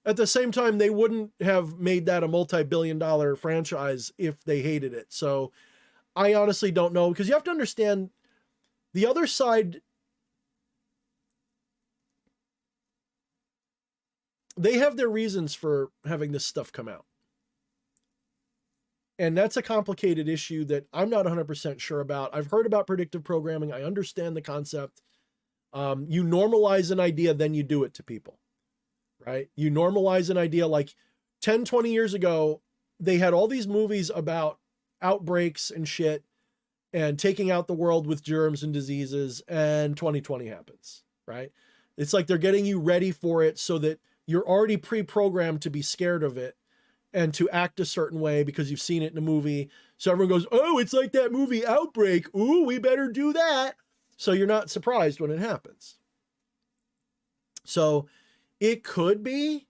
A: at the same time, they wouldn't have made that a multi-billion-dollar franchise if they hated it. So I honestly don't know, because you have to understand the other side. They have their reasons for having this stuff come out. And that's a complicated issue that I'm not 100% sure about. I've heard about predictive programming. I understand the concept. You normalize an idea, then you do it to people, right? You normalize an idea. Like 10, 20 years ago, they had all these movies about outbreaks and shit and taking out the world with germs and diseases, and 2020 happens, right? It's like they're getting you ready for it so that you're already pre-programmed to be scared of it and to act a certain way because you've seen it in a movie. So everyone goes, oh, it's like that movie Outbreak. Ooh, we better do that. So you're not surprised when it happens. So it could be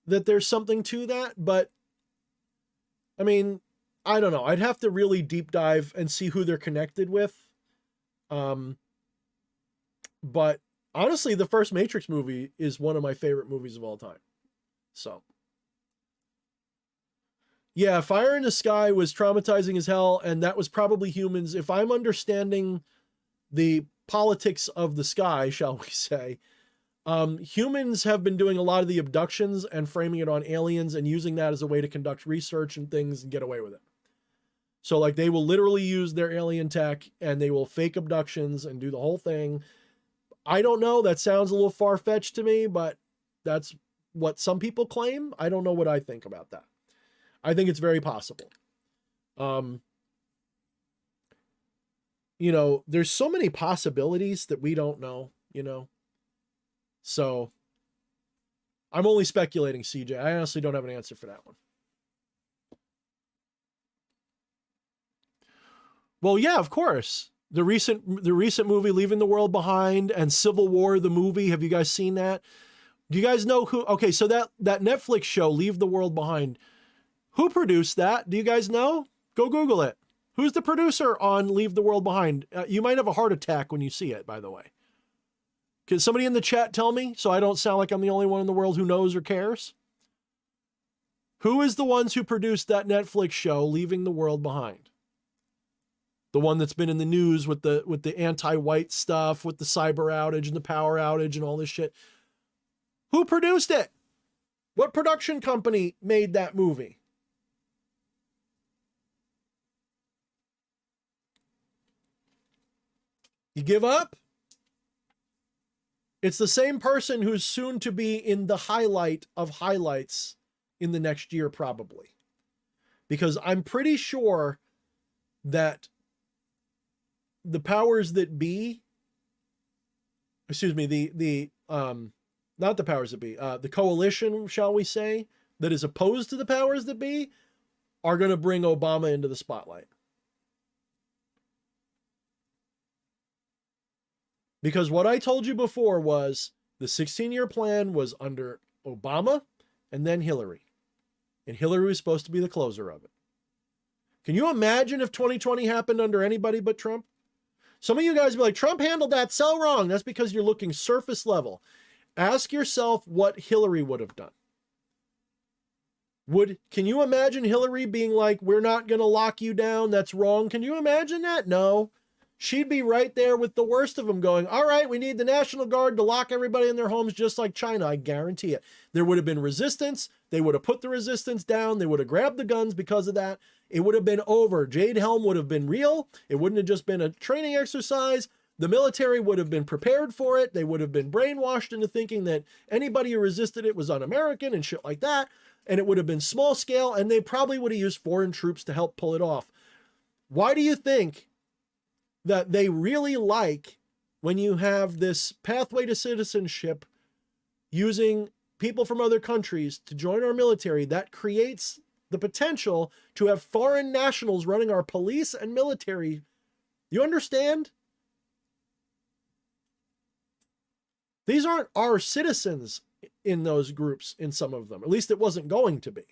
A: that there's something to that, but I mean, I don't know. I'd have to really deep dive and see who they're connected with. But honestly, the first Matrix movie is one of my favorite movies of all time. So yeah, Fire in the Sky was traumatizing as hell, and that was probably humans. If I'm understanding the politics of the sky, shall we say, humans have been doing a lot of the abductions and framing it on aliens and using that as a way to conduct research and things and get away with it. So like they will literally use their alien tech and they will fake abductions and do the whole thing. I don't know. That sounds a little far-fetched to me, but that's what some people claim. I don't know what I think about that. I think it's very possible. You know, there's so many possibilities that we don't know, you know. So I'm only speculating, CJ. I honestly don't have an answer for that one. Well, yeah, of course. The recent movie Leaving the World Behind and Civil War the movie, have you guys seen that? Do you guys know who? Okay, so that Netflix show Leave the World Behind, who produced that? Do you guys know? Go Google it. Who's the producer on Leave the World Behind? You might have a heart attack when you see it, by the way. Can somebody in the chat tell me so I don't sound like I'm the only one in the world who knows or cares? Who is the ones who produced that Netflix show Leaving the World Behind? The one that's been in the news with the anti-white stuff, with the cyber outage and the power outage and all this shit. Who produced it? What production company made that movie? You give up? It's the same person who's soon to be in the highlight of highlights in the next year, probably. Because I'm pretty sure that the powers that be, excuse me, not the powers that be, the coalition, shall we say, that is opposed to the powers that be, are going to bring Obama into the spotlight. Because what I told you before was the 16-year plan was under Obama and then Hillary. And Hillary was supposed to be the closer of it. Can you imagine if 2020 happened under anybody but Trump? Some of you guys be like, Trump handled that so wrong. That's because you're looking surface level. Ask yourself what Hillary would have done. Can you imagine Hillary being like, we're not going to lock you down, that's wrong? Can you imagine that? No. She'd be right there with the worst of them going, all right, we need the National Guard to lock everybody in their homes just like China. I guarantee it. There would have been resistance. They would have put the resistance down. They would have grabbed the guns because of that. It would have been over. Jade Helm would have been real. It wouldn't have just been a training exercise. The military would have been prepared for it. They would have been brainwashed into thinking that anybody who resisted it was un-American and shit like that. And it would have been small scale, and they probably would have used foreign troops to help pull it off. Why do you think that they really like when you have this pathway to citizenship using people from other countries to join our military? That creates the potential to have foreign nationals running our police and military. You understand? These aren't our citizens in those groups, in some of them. At least it wasn't going to be.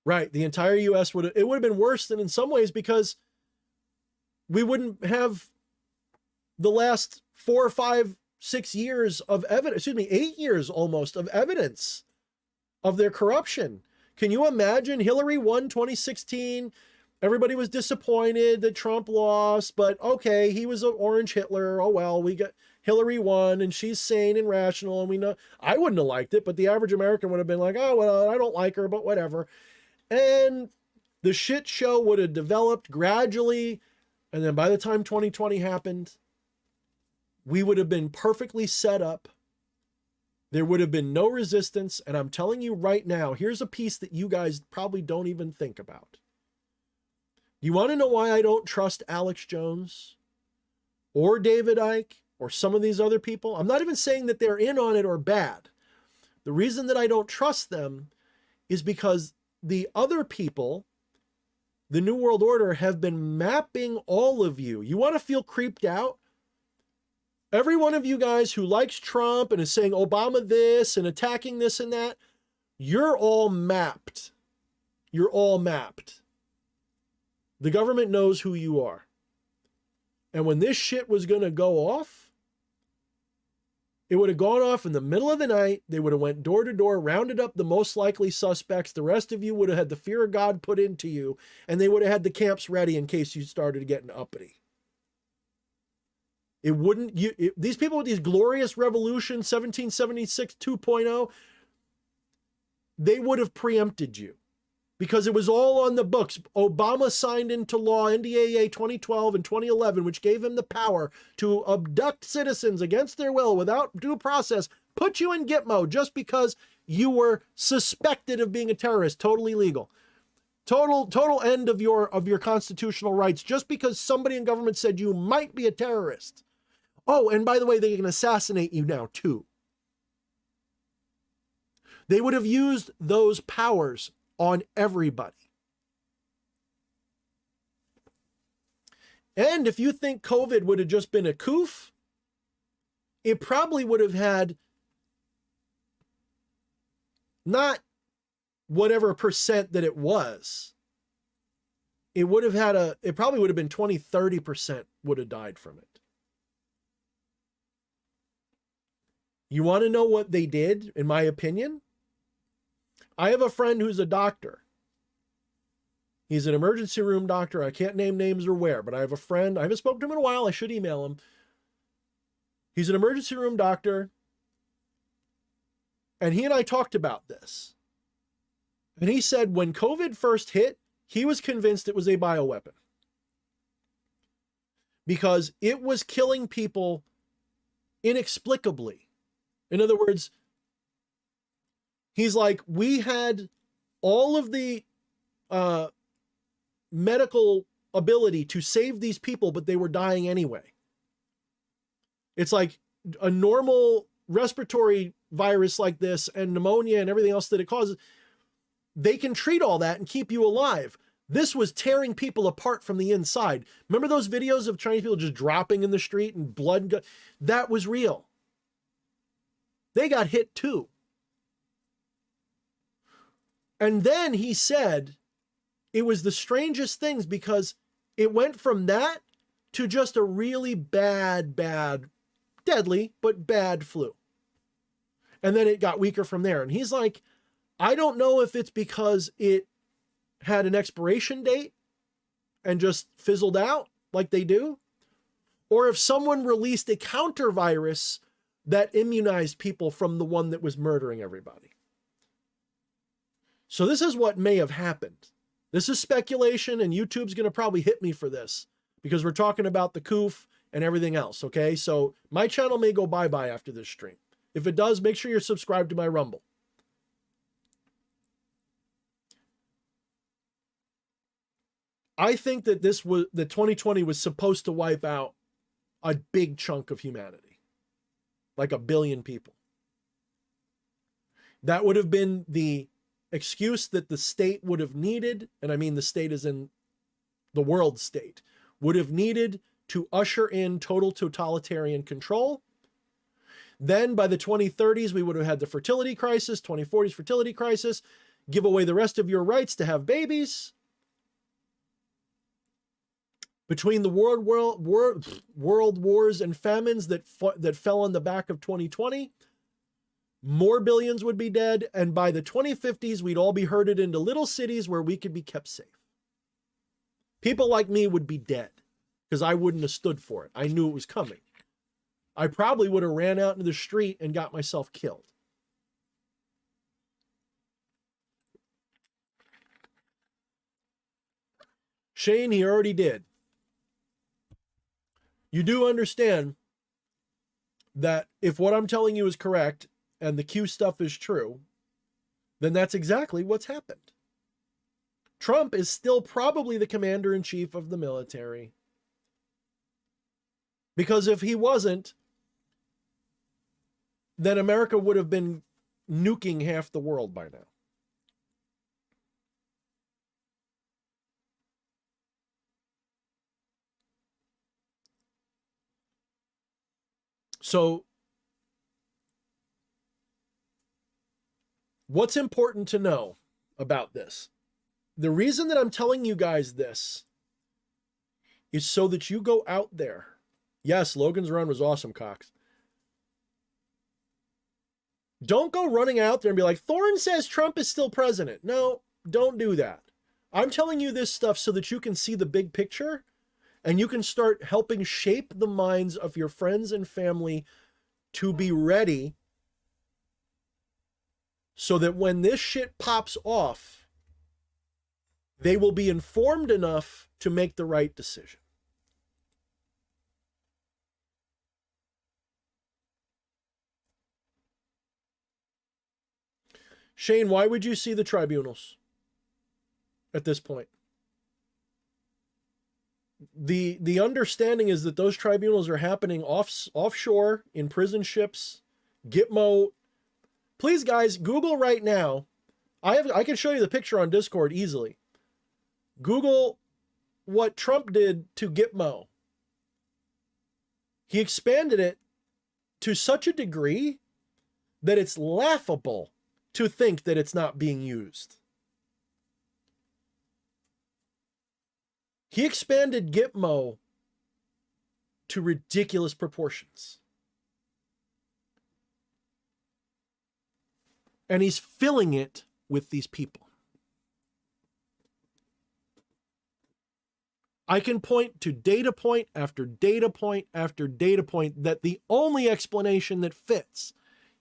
A: Right. The entire U.S. would have been worse than in some ways, because we wouldn't have the last 4, 5, 6 years of evidence, 8 years almost of evidence of their corruption. Can you imagine? Hillary won 2016. Everybody was disappointed that Trump lost, but okay, he was an orange Hitler. Oh, well, Hillary won and she's sane and rational. And we know, I wouldn't have liked it, but the average American would have been like, oh, well, I don't like her, but whatever. And the shit show would have developed gradually. And then by the time 2020 happened, we would have been perfectly set up. There would have been no resistance. And I'm telling you right now, here's a piece that you guys probably don't even think about. You want to know why I don't trust Alex Jones or David Icke or some of these other people? I'm not even saying that they're in on it or bad. The reason that I don't trust them is because the other people, the New World Order, have been mapping all of you. You want to feel creeped out? Every one of you guys who likes Trump and is saying Obama this and attacking this and that, you're all mapped. You're all mapped. The government knows who you are. And when this shit was going to go off, it would have gone off in the middle of the night. They would have went door to door, rounded up the most likely suspects. The rest of you would have had the fear of God put into you, and they would have had the camps ready in case you started getting uppity. It wouldn't, these people with these glorious revolutions, 1776 2.0, they would have preempted you. Because it was all on the books. Obama signed into law NDAA 2012 and 2011, which gave him the power to abduct citizens against their will without due process, put you in Gitmo just because you were suspected of being a terrorist. Totally legal. Total end of your constitutional rights just because somebody in government said you might be a terrorist. Oh, and by the way, they can assassinate you now too. They would have used those powers on everybody. And if you think COVID would have just been a coof, it probably would have had not whatever percent that it was. It would have had it probably would have been 20, 30% would have died from it. You want to know what they did, in my opinion? I have a friend who's a doctor. He's an emergency room doctor. I can't name names or where, but I have a friend. I haven't spoken to him in a while. I should email him. He's an emergency room doctor. And he and I talked about this. And he said when COVID first hit, he was convinced it was a bioweapon. Because it was killing people inexplicably. In other words, he's like, we had all of the medical ability to save these people, but they were dying anyway. It's like a normal respiratory virus like this and pneumonia and everything else that it causes. They can treat all that and keep you alive. This was tearing people apart from the inside. Remember those videos of Chinese people just dropping in the street and blood? That was real. They got hit too. And then he said it was the strangest things because it went from that to just a really bad, deadly, but bad flu. And then it got weaker from there. And he's like, I don't know if it's because it had an expiration date and just fizzled out like they do, or if someone released a counter virus that immunized people from the one that was murdering everybody. So this is what may have happened. This is speculation, and YouTube's going to probably hit me for this because we're talking about the coof and everything else, okay? So my channel may go bye-bye after this stream. If it does, make sure you're subscribed to my Rumble. I think that that 2020 was supposed to wipe out a big chunk of humanity, like 1 billion people. That would have been the excuse that the state would have needed, and I mean the state is in the world state, would have needed to usher in total totalitarian control. Then by the 2030s, we would have had the fertility crisis, 2040s fertility crisis, give away the rest of your rights to have babies. Between the world wars and famines that fell on the back of 2020, more billions would be dead. And by the 2050s, we'd all be herded into little cities where we could be kept safe. People like me would be dead because I wouldn't have stood for it. I knew it was coming. I probably would have ran out into the street and got myself killed. Shane, he already did. You do understand that if what I'm telling you is correct and the Q stuff is true, then that's exactly what's happened. Trump is still probably the commander-in-chief of the military. Because if he wasn't, then America would have been nuking half the world by now. So, what's important to know about this? The reason that I'm telling you guys this is so that you go out there. Yes, Logan's Run was awesome, Cox. Don't go running out there and be like, Thorne says Trump is still president. No, don't do that. I'm telling you this stuff so that you can see the big picture and you can start helping shape the minds of your friends and family to be ready so that when this shit pops off, they will be informed enough to make the right decision. Shane, why would you see the tribunals at this point? The understanding is that those tribunals are happening offshore in prison ships. Gitmo. Please, guys, Google right now. I can show you the picture on Discord easily. Google what Trump did to Gitmo. He expanded it to such a degree that it's laughable to think that it's not being used. He expanded Gitmo to ridiculous proportions. And he's filling it with these people. I can point to data point after data point after data point that the only explanation that fits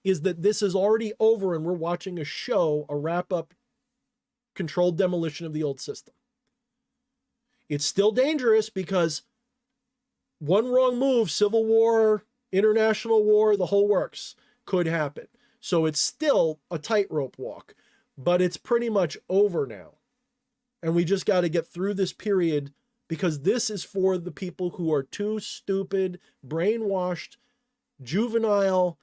A: is that this is already over and we're watching a show, a wrap-up, controlled demolition of the old system. It's still dangerous because one wrong move, civil war, international war, the whole works. could happen. So it's still a tightrope walk, but it's pretty much over now. And we just got to get through this period, because this is for the people who are too stupid, brainwashed, juvenile,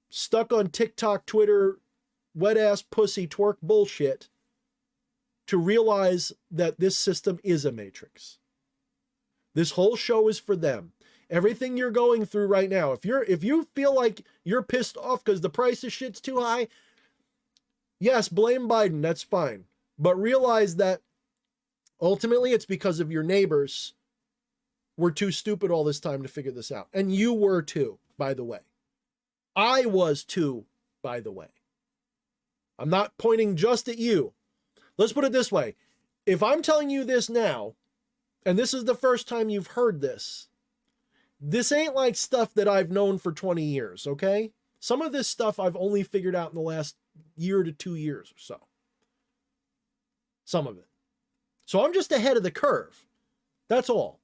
A: stuck on TikTok, Twitter, wet ass pussy twerk bullshit to realize that this system is a matrix. This whole show is for them. Everything you're going through right now, if you feel like you're pissed off because the price of shit's too high, yes, blame Biden, that's fine. But realize that ultimately it's because of your neighbors were too stupid all this time to figure this out. And you were too, by the way. I was too, by the way. I'm not pointing just at you. Let's put it this way. If I'm telling you this now, and this is the first time you've heard this ain't like stuff that I've known for 20 years, okay? Some of this stuff I've only figured out in the last year to 2 years or so. Some of it. So I'm just ahead of the curve. That's all.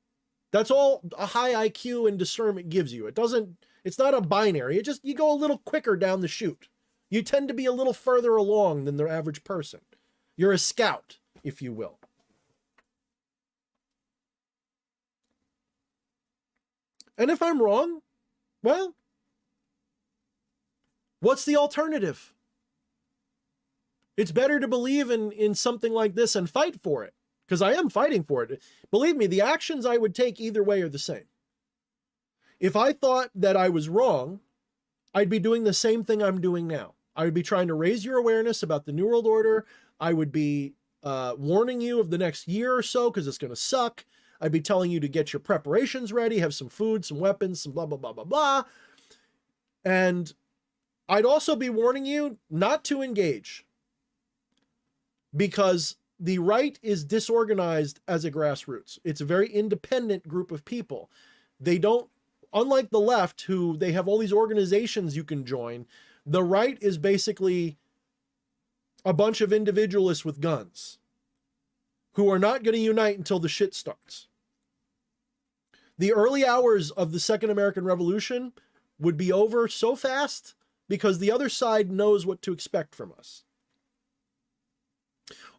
A: That's all a high IQ and discernment gives you. It's not a binary. You go a little quicker down the chute. You tend to be a little further along than the average person. You're a scout, if you will. And if I'm wrong, well, what's the alternative? It's better to believe in something like this and fight for it, because I am fighting for it. Believe me, the actions I would take either way are the same. If I thought that I was wrong, I'd be doing the same thing I'm doing now. I would be trying to raise your awareness about the New World Order. I would be warning you of the next year or so, because it's going to suck. I'd be telling you to get your preparations ready, have some food, some weapons, some blah, blah, blah, blah, blah. And I'd also be warning you not to engage, because the right is disorganized as a grassroots. It's a very independent group of people. They don't, unlike the left, who they have all these organizations you can join, the right is basically a bunch of individualists with guns who are not going to unite until the shit starts. The early hours of the Second American Revolution would be over so fast because the other side knows what to expect from us.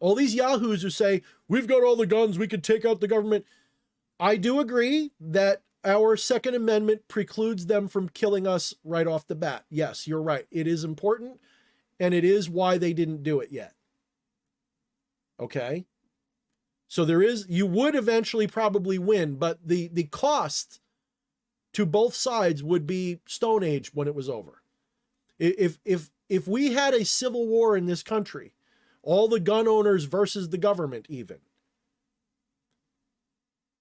A: All these yahoos who say, we've got all the guns, we could take out the government. I do agree that our Second Amendment precludes them from killing us right off the bat. Yes, you're right. It is important, and it is why they didn't do it yet. Okay? So you would eventually probably win, but the cost to both sides would be Stone Age when it was over. If we had a civil war in this country, all the gun owners versus the government even,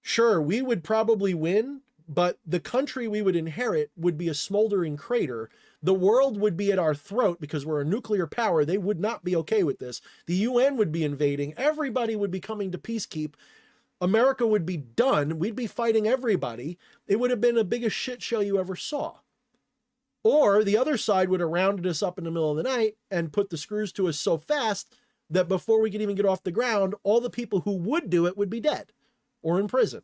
A: sure, we would probably win, but the country we would inherit would be a smoldering crater. The world would be at our throat because we're a nuclear power. They would not be okay with this. The UN would be invading. Everybody would be coming to peacekeep. America would be done. We'd be fighting everybody. It would have been the biggest shit show you ever saw. Or the other side would have rounded us up in the middle of the night and put the screws to us so fast that before we could even get off the ground, all the people who would do it would be dead or in prison.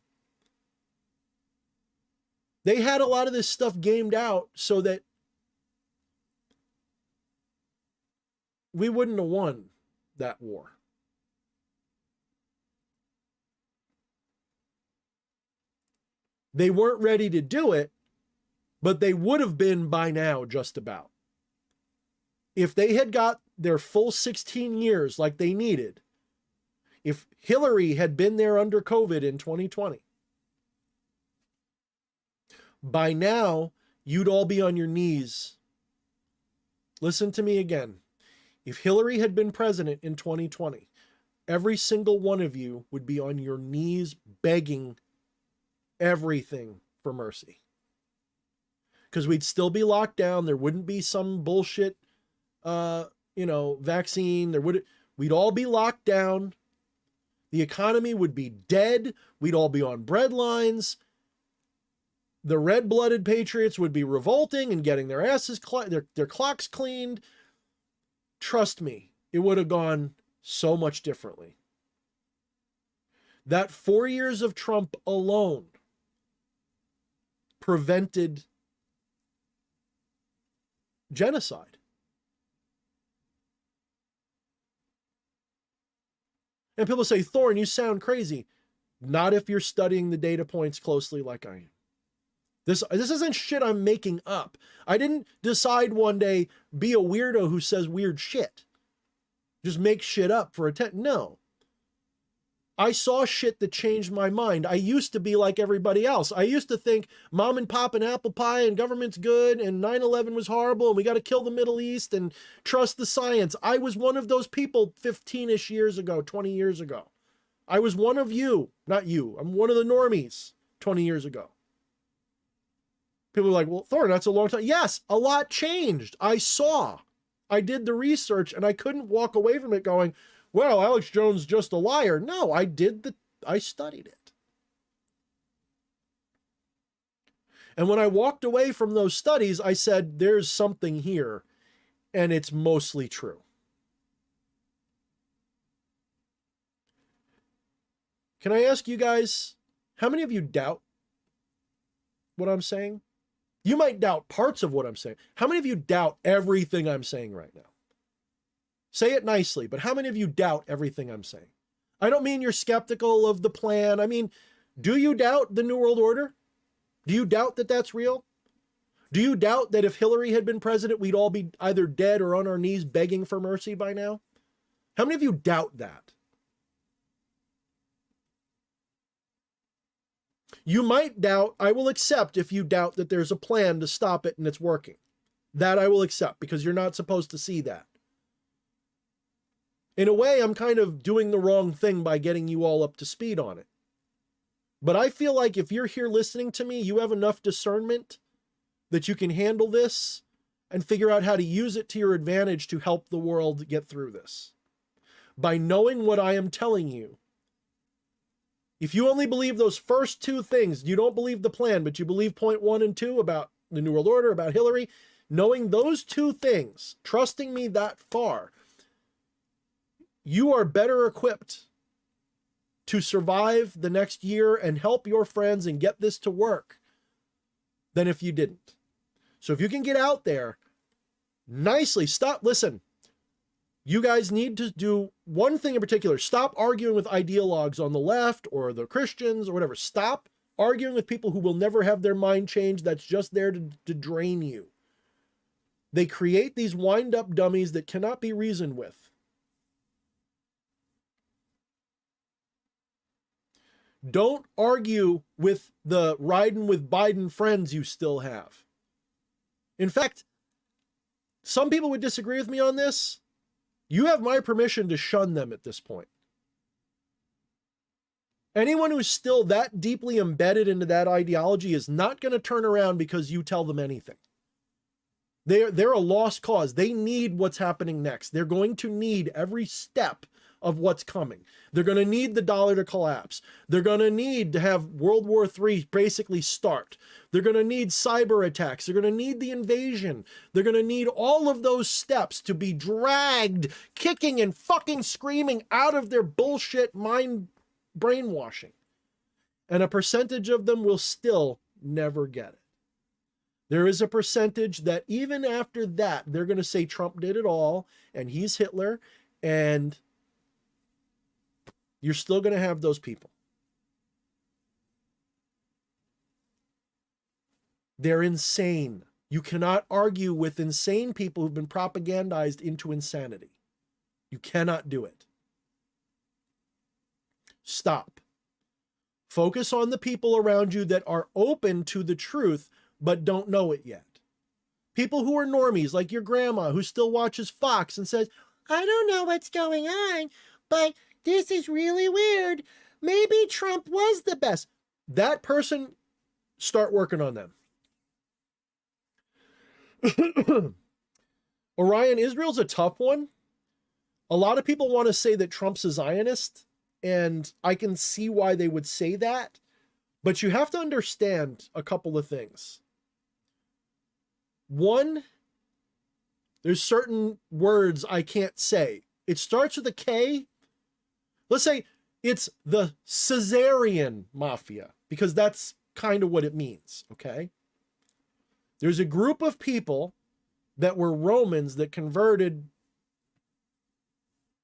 A: They had a lot of this stuff gamed out so that we wouldn't have won that war. They weren't ready to do it, but they would have been by now just about. If they had got their full 16 years like they needed, if Hillary had been there under COVID in 2020, by now you'd all be on your knees. Listen to me again. If Hillary had been president in 2020, every single one of you would be on your knees begging everything for mercy. Because we'd still be locked down. There wouldn't be some bullshit, vaccine. We'd all be locked down. The economy would be dead. We'd all be on bread lines. The red-blooded patriots would be revolting and getting their asses, their clocks cleaned. Trust me, it would have gone so much differently. That 4 years of Trump alone prevented genocide. And people say, Thorne, you sound crazy. Not if you're studying the data points closely like I am. This isn't shit I'm making up. I didn't decide one day, be a weirdo who says weird shit. Just make shit up for attention. No. I saw shit that changed my mind. I used to be like everybody else. I used to think mom and pop and apple pie and government's good and 9/11 was horrible and we got to kill the Middle East and trust the science. I was one of those people 15-ish years ago, 20 years ago. I was one of you, not you. I'm one of the normies 20 years ago. People are like, well, Thorne, that's a long time. Yes, a lot changed. I saw. I did the research and I couldn't walk away from it going, well, Alex Jones just a liar. No, I studied it. And when I walked away from those studies, I said, there's something here, and it's mostly true. Can I ask you guys, how many of you doubt what I'm saying? You might doubt parts of what I'm saying. How many of you doubt everything I'm saying right now? Say it nicely, but how many of you doubt everything I'm saying? I don't mean you're skeptical of the plan. I mean, do you doubt the New World Order? Do you doubt that that's real? Do you doubt that if Hillary had been president, we'd all be either dead or on our knees begging for mercy by now? How many of you doubt that? You might doubt, I will accept if you doubt that there's a plan to stop it and it's working. That I will accept because you're not supposed to see that. In a way, I'm kind of doing the wrong thing by getting you all up to speed on it. But I feel like if you're here listening to me, you have enough discernment that you can handle this and figure out how to use it to your advantage to help the world get through this. By knowing what I am telling you. If you only believe those first two things, you don't believe the plan, but you believe point 1 and 2 about the New World Order, about Hillary, knowing those two things, trusting me that far, you are better equipped to survive the next year and help your friends and get this to work than if you didn't. So if you can get out there nicely, listen, you guys need to do one thing in particular. Stop arguing with ideologues on the left or the Christians or whatever. Stop arguing with people who will never have their mind changed. That's just there to drain you. They create these wind-up dummies that cannot be reasoned with. Don't argue with the riding with Biden friends you still have. In fact, some people would disagree with me on this. You have my permission to shun them at this point. Anyone who's still that deeply embedded into that ideology is not going to turn around because you tell them anything. They're a lost cause. They need what's happening next. They're going to need every step of what's coming. They're going to need the dollar to collapse. They're going to need to have World War III basically start. They're going to need cyber attacks. They're going to need the invasion. They're going to need all of those steps to be dragged, kicking and fucking screaming out of their bullshit mind brainwashing. And a percentage of them will still never get it. There is a percentage that even after that, they're going to say Trump did it all and he's Hitler, and you're still going to have those people. They're insane. You cannot argue with insane people who've been propagandized into insanity. You cannot do it. Stop. Focus on the people around you that are open to the truth but don't know it yet. People who are normies, like your grandma who still watches Fox and says, I don't know what's going on, but this is really weird. Maybe Trump was the best. That person, start working on them. Orion, Israel's a tough one. A lot of people want to say that Trump's a Zionist, and I can see why they would say that. But you have to understand a couple of things. One, there's certain words I can't say. It starts with a K. Let's say it's the Caesarean Mafia, because that's kind of what it means, okay? There's a group of people that were Romans that converted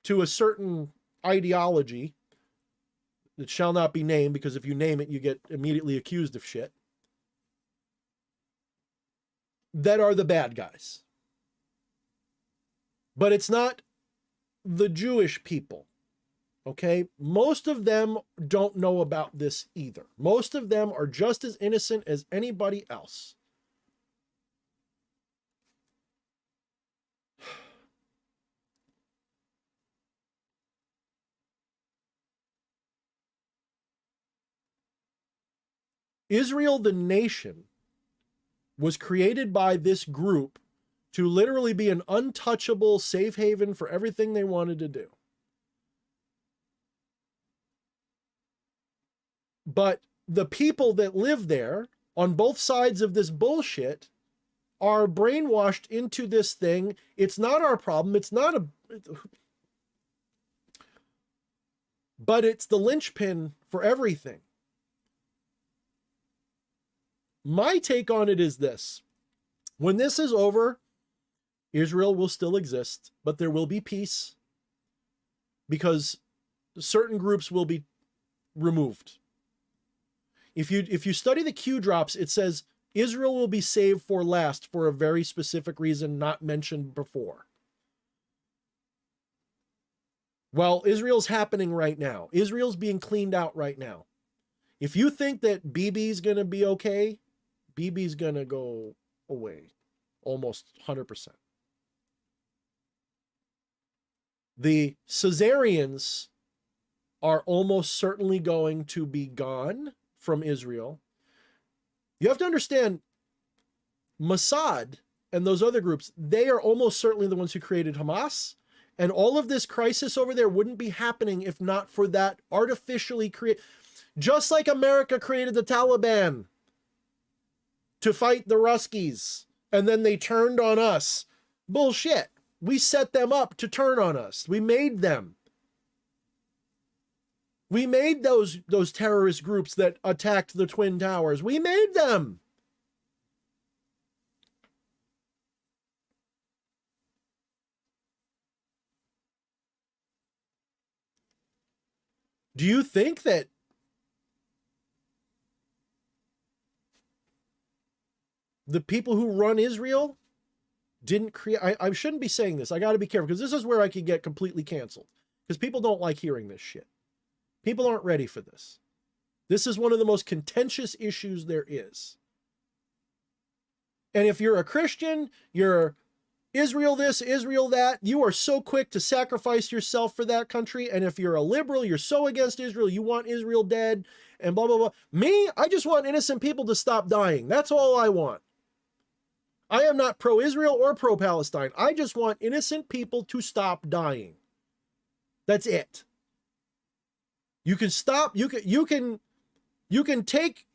A: to a certain ideology that shall not be named, because if you name it, you get immediately accused of shit, that are the bad guys. But it's not the Jewish people, okay? Most of them don't know about this either. Most of them are just as innocent as anybody else. Israel, the nation, was created by this group to literally be an untouchable safe haven for everything they wanted to do. But the people that live there on both sides of this bullshit are brainwashed into this thing. It's not our problem. It's not a... But it's the linchpin for everything. My take on it is this. When this is over, Israel will still exist, but there will be peace because certain groups will be removed. If you study the Q drops, it says Israel will be saved for last for a very specific reason not mentioned before. Well, Israel's happening right now. Israel's being cleaned out right now. If you think that BB's going to be okay, BB's going to go away almost 100%. The Caesarians are almost certainly going to be gone from Israel. You have to understand, Mossad and those other groups, they are almost certainly the ones who created Hamas. And all of this crisis over there wouldn't be happening if not for that artificially created, just like America created the Taliban to fight the Ruskies, and then they turned on us. Bullshit. We set them up to turn on us. We made them. We made those terrorist groups that attacked the Twin Towers. We made them. Do you think that the people who run Israel didn't create... I shouldn't be saying this. I got to be careful because this is where I could get completely canceled because people don't like hearing this shit. People aren't ready for this. This is one of the most contentious issues there is. And if you're a Christian, you're Israel this, Israel that, you are so quick to sacrifice yourself for that country. And if you're a liberal, you're so against Israel, you want Israel dead and blah, blah, blah. Me, I just want innocent people to stop dying. That's all I want. I am not pro-Israel or pro-Palestine. I just want innocent people to stop dying. That's it. You can stop, you can take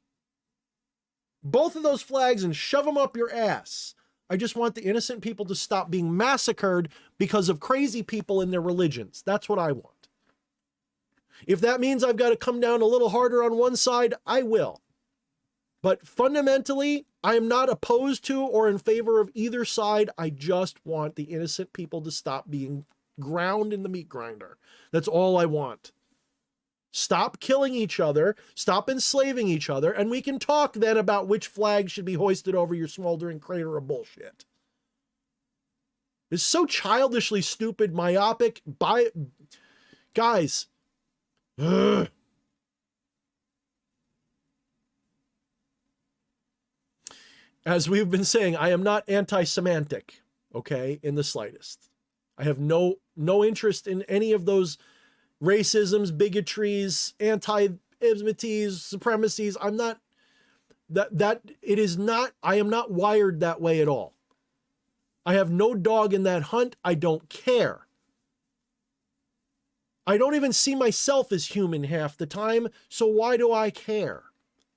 A: both of those flags and shove them up your ass. I just want the innocent people to stop being massacred because of crazy people and their religions. That's what I want. If that means I've got to come down a little harder on one side, I will. But fundamentally, I am not opposed to or in favor of either side. I just want the innocent people to stop being ground in the meat grinder. That's all I want. Stop killing each other, stop enslaving each other, and we can talk then about which flag should be hoisted over your smoldering crater of bullshit. It's so childishly stupid, myopic, guys. Ugh. As we've been saying, I am not anti-semantic, okay, in the slightest. I have no interest in any of those racisms, bigotries, anti-ismities, supremacies. I'm not, I am not wired that way at all. I have no dog in that hunt. I don't care. I don't even see myself as human half the time, so why do I care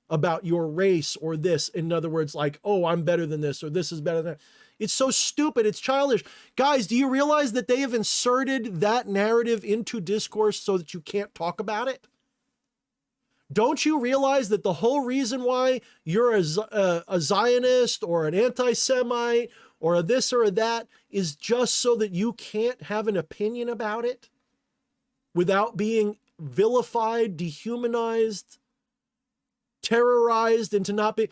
A: about your race or this? In other words, like, oh, I'm better than this or this is better than that. It's so stupid. It's childish. Guys, do you realize that they have inserted that narrative into discourse so that you can't talk about it? Don't you realize that the whole reason why you're a Zionist or an anti-Semite or a this or a that is just so that you can't have an opinion about it without being vilified, dehumanized, terrorized into not being...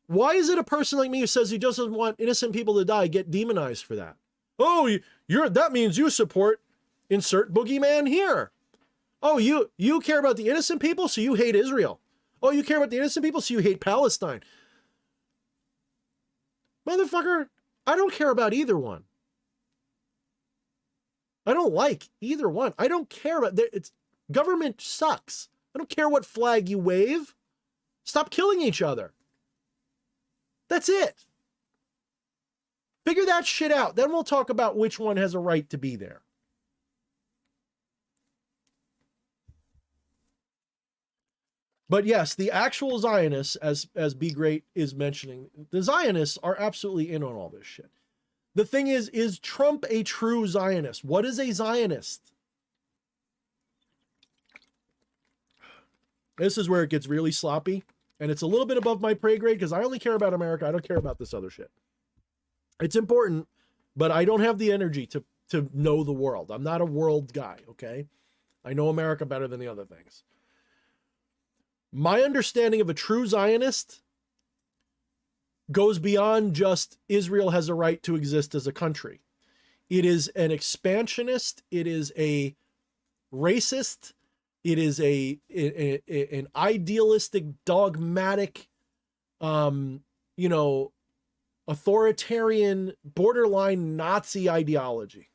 A: Why is it a person like me who says he just doesn't want innocent people to die get demonized for that? Oh, that means you support insert boogeyman here. Oh, you care about the innocent people, so you hate Israel. Oh, you care about the innocent people, so you hate Palestine. Motherfucker, I don't care about either one. I don't like either one. I don't care about... Government sucks. I don't care what flag you wave. Stop killing each other. That's it. Figure that shit out. Then we'll talk about which one has a right to be there. But yes, the actual Zionists, as Be Great is mentioning, the Zionists are absolutely in on all this shit. The thing is Trump a true Zionist? What is a Zionist? This is where it gets really sloppy. And it's a little bit above my pay grade because I only care about America. I don't care about this other shit. It's important, but I don't have the energy to know the world. I'm not a world guy, okay? I know America better than the other things. My understanding of a true Zionist goes beyond just Israel has a right to exist as a country. It is an expansionist. It is a racist. It is an idealistic, dogmatic, authoritarian, borderline Nazi ideology.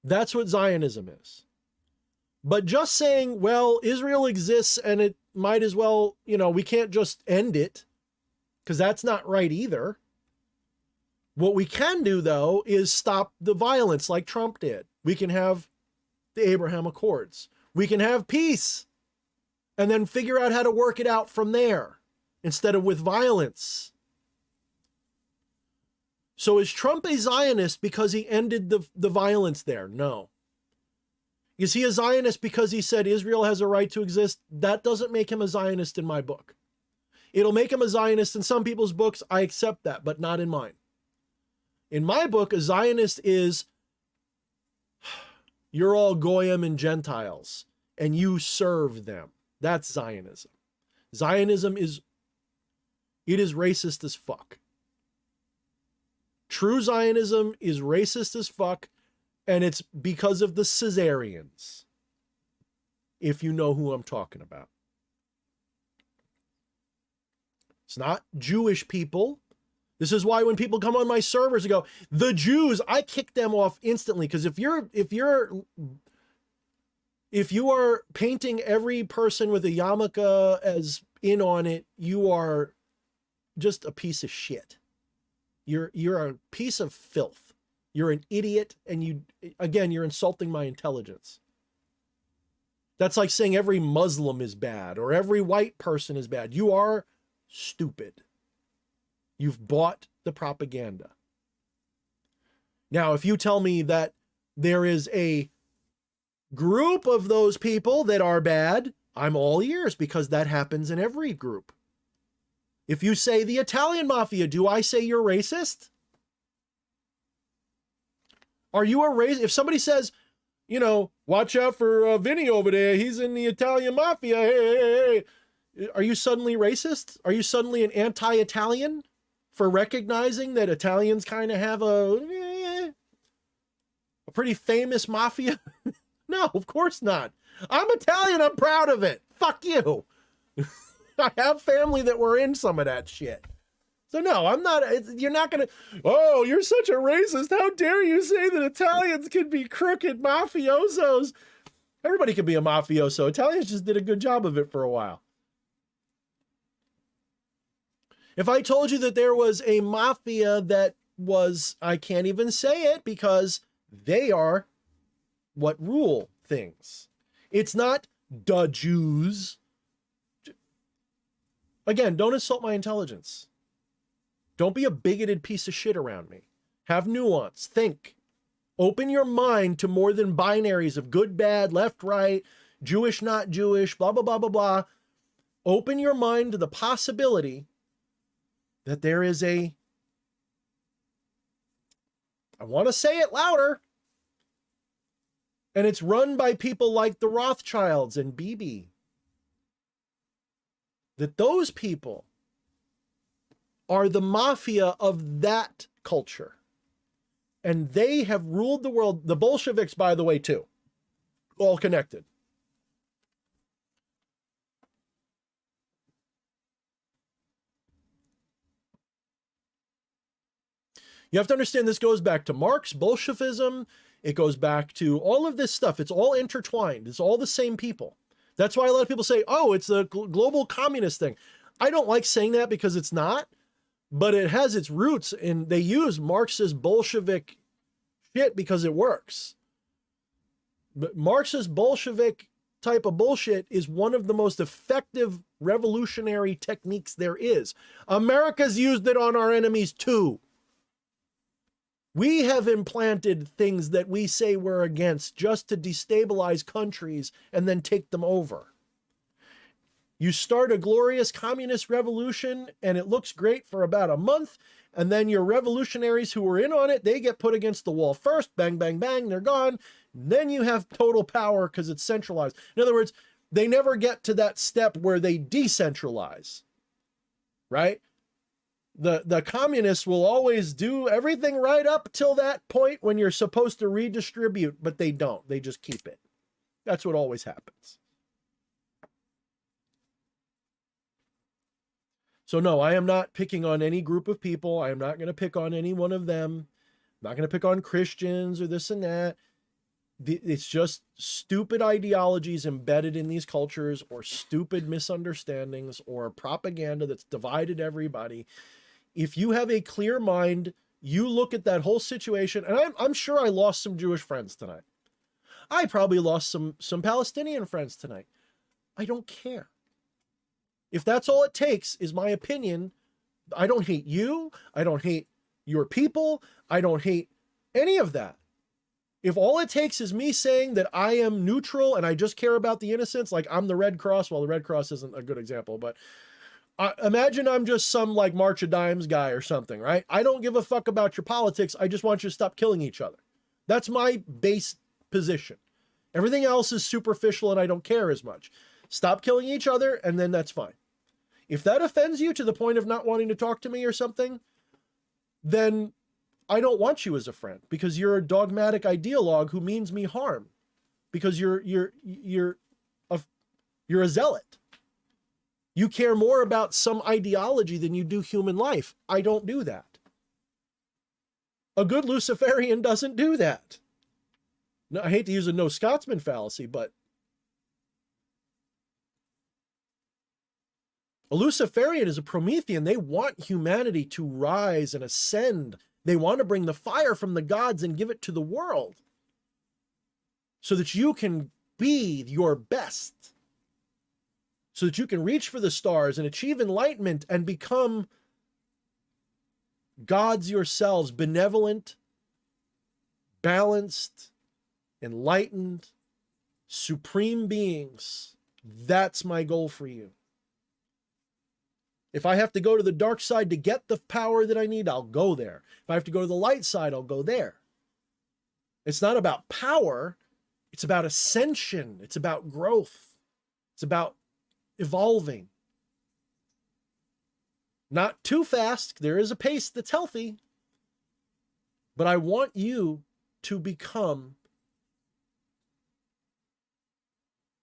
A: That's what Zionism is. But just saying, well, Israel exists and it might as well, we can't just end it, because that's not right either. What we can do, though, is stop the violence like Trump did. We can have the Abraham Accords. We can have peace and then figure out how to work it out from there instead of with violence. So is Trump a Zionist because he ended the violence there? No. Is he a Zionist because he said Israel has a right to exist? That doesn't make him a Zionist in my book. It'll make him a Zionist in some people's books. I accept that, but not in mine. In my book, a Zionist is, you're all Goyim and Gentiles, and you serve them. That's Zionism. Zionism is racist as fuck. True Zionism is racist as fuck, and it's because of the Caesarians, if you know who I'm talking about. It's not Jewish people. This is why when people come on my servers and go, the Jews, I kick them off instantly. Because if you are painting every person with a yarmulke as in on it, you are just a piece of shit. You're a piece of filth. You're an idiot, and you're insulting my intelligence. That's like saying every Muslim is bad or every white person is bad. You are stupid. You've bought the propaganda. Now, if you tell me that there is a group of those people that are bad, I'm all ears, because that happens in every group. If you say the Italian mafia, do I say you're racist? Are you a racist? If somebody says, watch out for Vinny over there, he's in the Italian mafia, hey. Are you suddenly racist? Are you suddenly an anti-Italian for recognizing that Italians kind of have a pretty famous mafia? No, of course not. I'm Italian. I'm proud of it. Fuck you. I have family that were in some of that shit. So no, I'm not. You're not going to, oh, you're such a racist. How dare you say that Italians can be crooked mafiosos? Everybody can be a mafioso. Italians just did a good job of it for a while. If I told you that there was a mafia that was, I can't even say it because they are what rule things. It's not the Jews. Again, don't insult my intelligence. Don't be a bigoted piece of shit around me. Have nuance. Think. Open your mind to more than binaries of good, bad, left, right, Jewish, not Jewish, blah, blah, blah, blah, blah. Open your mind to the possibility that there is I want to say it louder, and it's run by people like the Rothschilds and Bibi. That those people are the mafia of that culture. And they have ruled the world. The Bolsheviks, by the way, too. All connected. You have to understand this goes back to Marx, Bolshevism. It goes back to all of this stuff. It's all intertwined. It's all the same people. That's why a lot of people say, oh, it's the global communist thing. I don't like saying that because it's not, but it has its roots, and they use Marxist Bolshevik shit because it works. But Marxist Bolshevik type of bullshit is one of the most effective revolutionary techniques there is. America's used it on our enemies too. We have implanted things that we say we're against just to destabilize countries and then take them over. You start a glorious communist revolution and it looks great for about a month, and then your revolutionaries who were in on it, they get put against the wall first, bang, bang, bang, they're gone. Then you have total power because it's centralized. In other words, they never get to that step where they decentralize, right? The communists will always do everything right up till that point when you're supposed to redistribute, but they don't. They just keep it. That's what always happens. So no, I am not picking on any group of people. I am not going to pick on any one of them. I'm not going to pick on Christians or this and that. It's just stupid ideologies embedded in these cultures, or stupid misunderstandings, or propaganda that's divided everybody. If you have a clear mind, you look at that whole situation, and I'm sure I lost some Jewish friends tonight. I probably lost some Palestinian friends tonight. I don't care. If that's all it takes is my opinion, I don't hate you. I don't hate your people. I don't hate any of that. If all it takes is me saying that I am neutral and I just care about the innocents, like I'm the Red Cross. Well, the Red Cross isn't a good example, but imagine I'm just some like March of Dimes guy or something, right? I don't give a fuck about your politics. I just want you to stop killing each other. That's my base position. Everything else is superficial and I don't care as much. Stop killing each other, and then that's fine. If that offends you to the point of not wanting to talk to me or something, then I don't want you as a friend, because you're a dogmatic ideologue who means me harm, because you're a zealot. You care more about some ideology than you do human life. I don't do that. A good Luciferian doesn't do that. No, I hate to use a no Scotsman fallacy, but a Luciferian is a Promethean. They want humanity to rise and ascend. They want to bring the fire from the gods and give it to the world so that you can be your best, so that you can reach for the stars and achieve enlightenment and become gods yourselves, benevolent, balanced, enlightened, supreme beings. That's my goal for you. If I have to go to the dark side to get the power that I need, I'll go there. If I have to go to the light side, I'll go there. It's not about power. It's about ascension. It's about growth. It's about evolving. Not too fast. There is a pace that's healthy. But I want you to become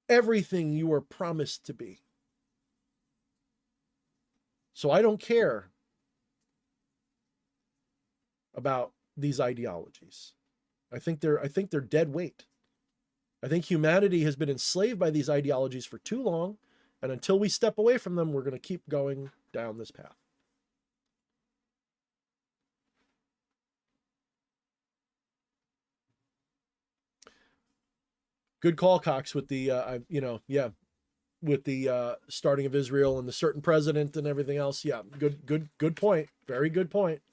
A: everything you were promised to be. So I don't care about these ideologies. I think they're dead weight. I think humanity has been enslaved by these ideologies for too long, and until we step away from them, we're going to keep going down this path. Good call, Cox, with the with the starting of Israel and the certain president and everything else. Yeah, good point. Very good point.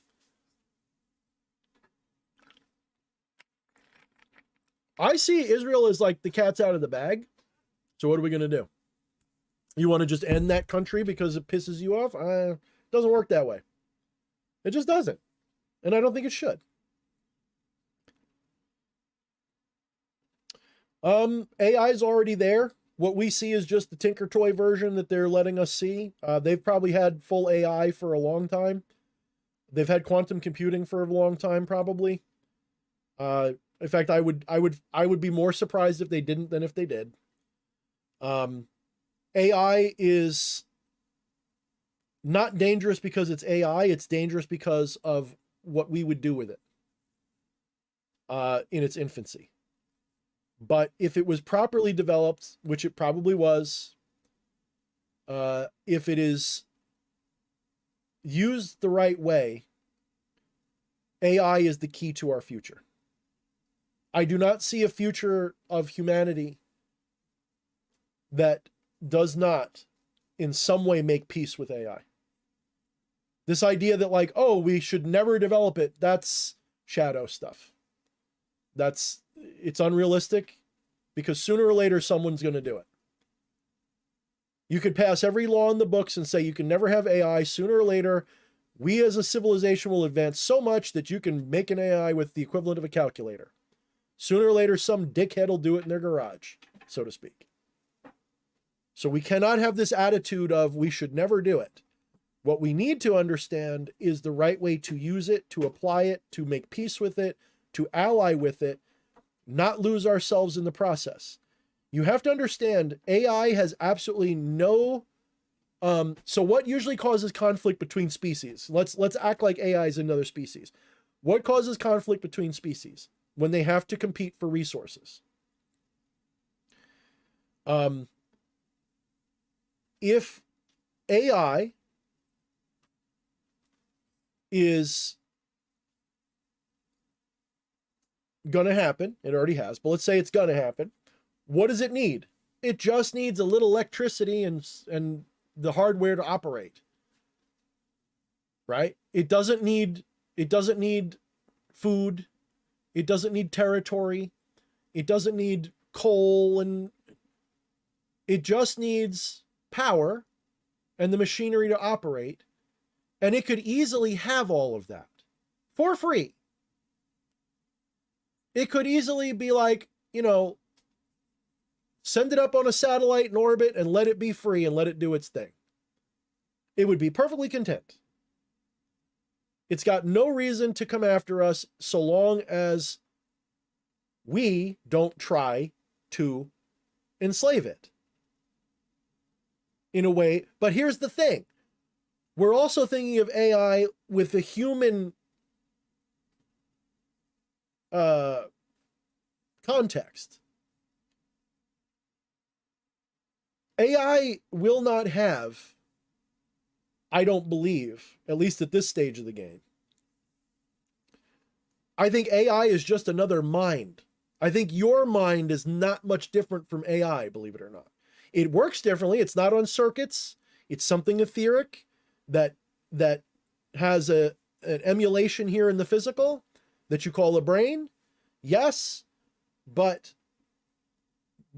A: I see Israel as like the cat's out of the bag. So what are we going to do? You want to just end that country because it pisses you off? It doesn't work that way. It just doesn't. And I don't think it should. AI is already there. What we see is just the Tinker Toy version that they're letting us see. They've probably had full AI for a long time. They've had quantum computing for a long time, probably. In fact, I would be more surprised if they didn't than if they did. AI is not dangerous because it's AI. It's dangerous because of what we would do with it in its infancy. But if it was properly developed, which it probably was, if it is used the right way, AI is the key to our future. I do not see a future of humanity that does not in some way make peace with AI. This idea that like, oh, we should never develop it, that's shadow stuff. It's unrealistic because sooner or later someone's going to do it. You could pass every law in the books and say you can never have AI. Sooner or later, we as a civilization will advance so much that you can make an AI with the equivalent of a calculator. Sooner or later, some dickhead will do it in their garage, so to speak. So we cannot have this attitude of we should never do it. What we need to understand is the right way to use it, to apply it, to make peace with it, to ally with it, not lose ourselves in the process. You have to understand AI has absolutely no, so what usually causes conflict between species? Let's act like AI is another species. What causes conflict between species? When they have to compete for resources. If AI is going to happen, it already has, but let's say it's going to happen, what does it need? It just needs a little electricity and the hardware to operate. Right? It doesn't need food. It doesn't need territory. It doesn't need coal, and it just needs power and the machinery to operate. And it could easily have all of that for free. It could easily be like, send it up on a satellite in orbit and let it be free and let it do its thing. It would be perfectly content. It's got no reason to come after us so long as we don't try to enslave it in a way. But here's the thing. We're also thinking of AI with the human context. AI will not have, I don't believe, at least at this stage of the game. I think AI is just another mind. I think your mind is not much different from AI, believe it or not. It works differently. It's not on circuits. It's something etheric that has an emulation here in the physical that you call a brain. Yes, but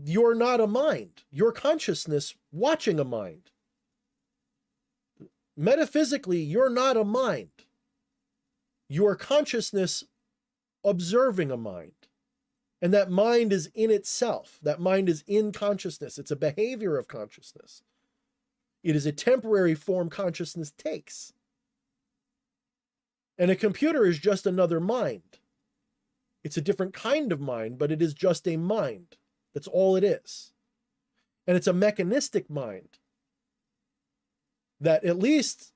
A: you're not a mind. Your consciousness watching a mind. Metaphysically, you're not a mind. Your consciousness observing a mind. And that mind is in itself. That mind is in consciousness. It's a behavior of consciousness. It is a temporary form consciousness takes. And a computer is just another mind. It's a different kind of mind, but it is just a mind. That's all it is. And it's a mechanistic mind that, at least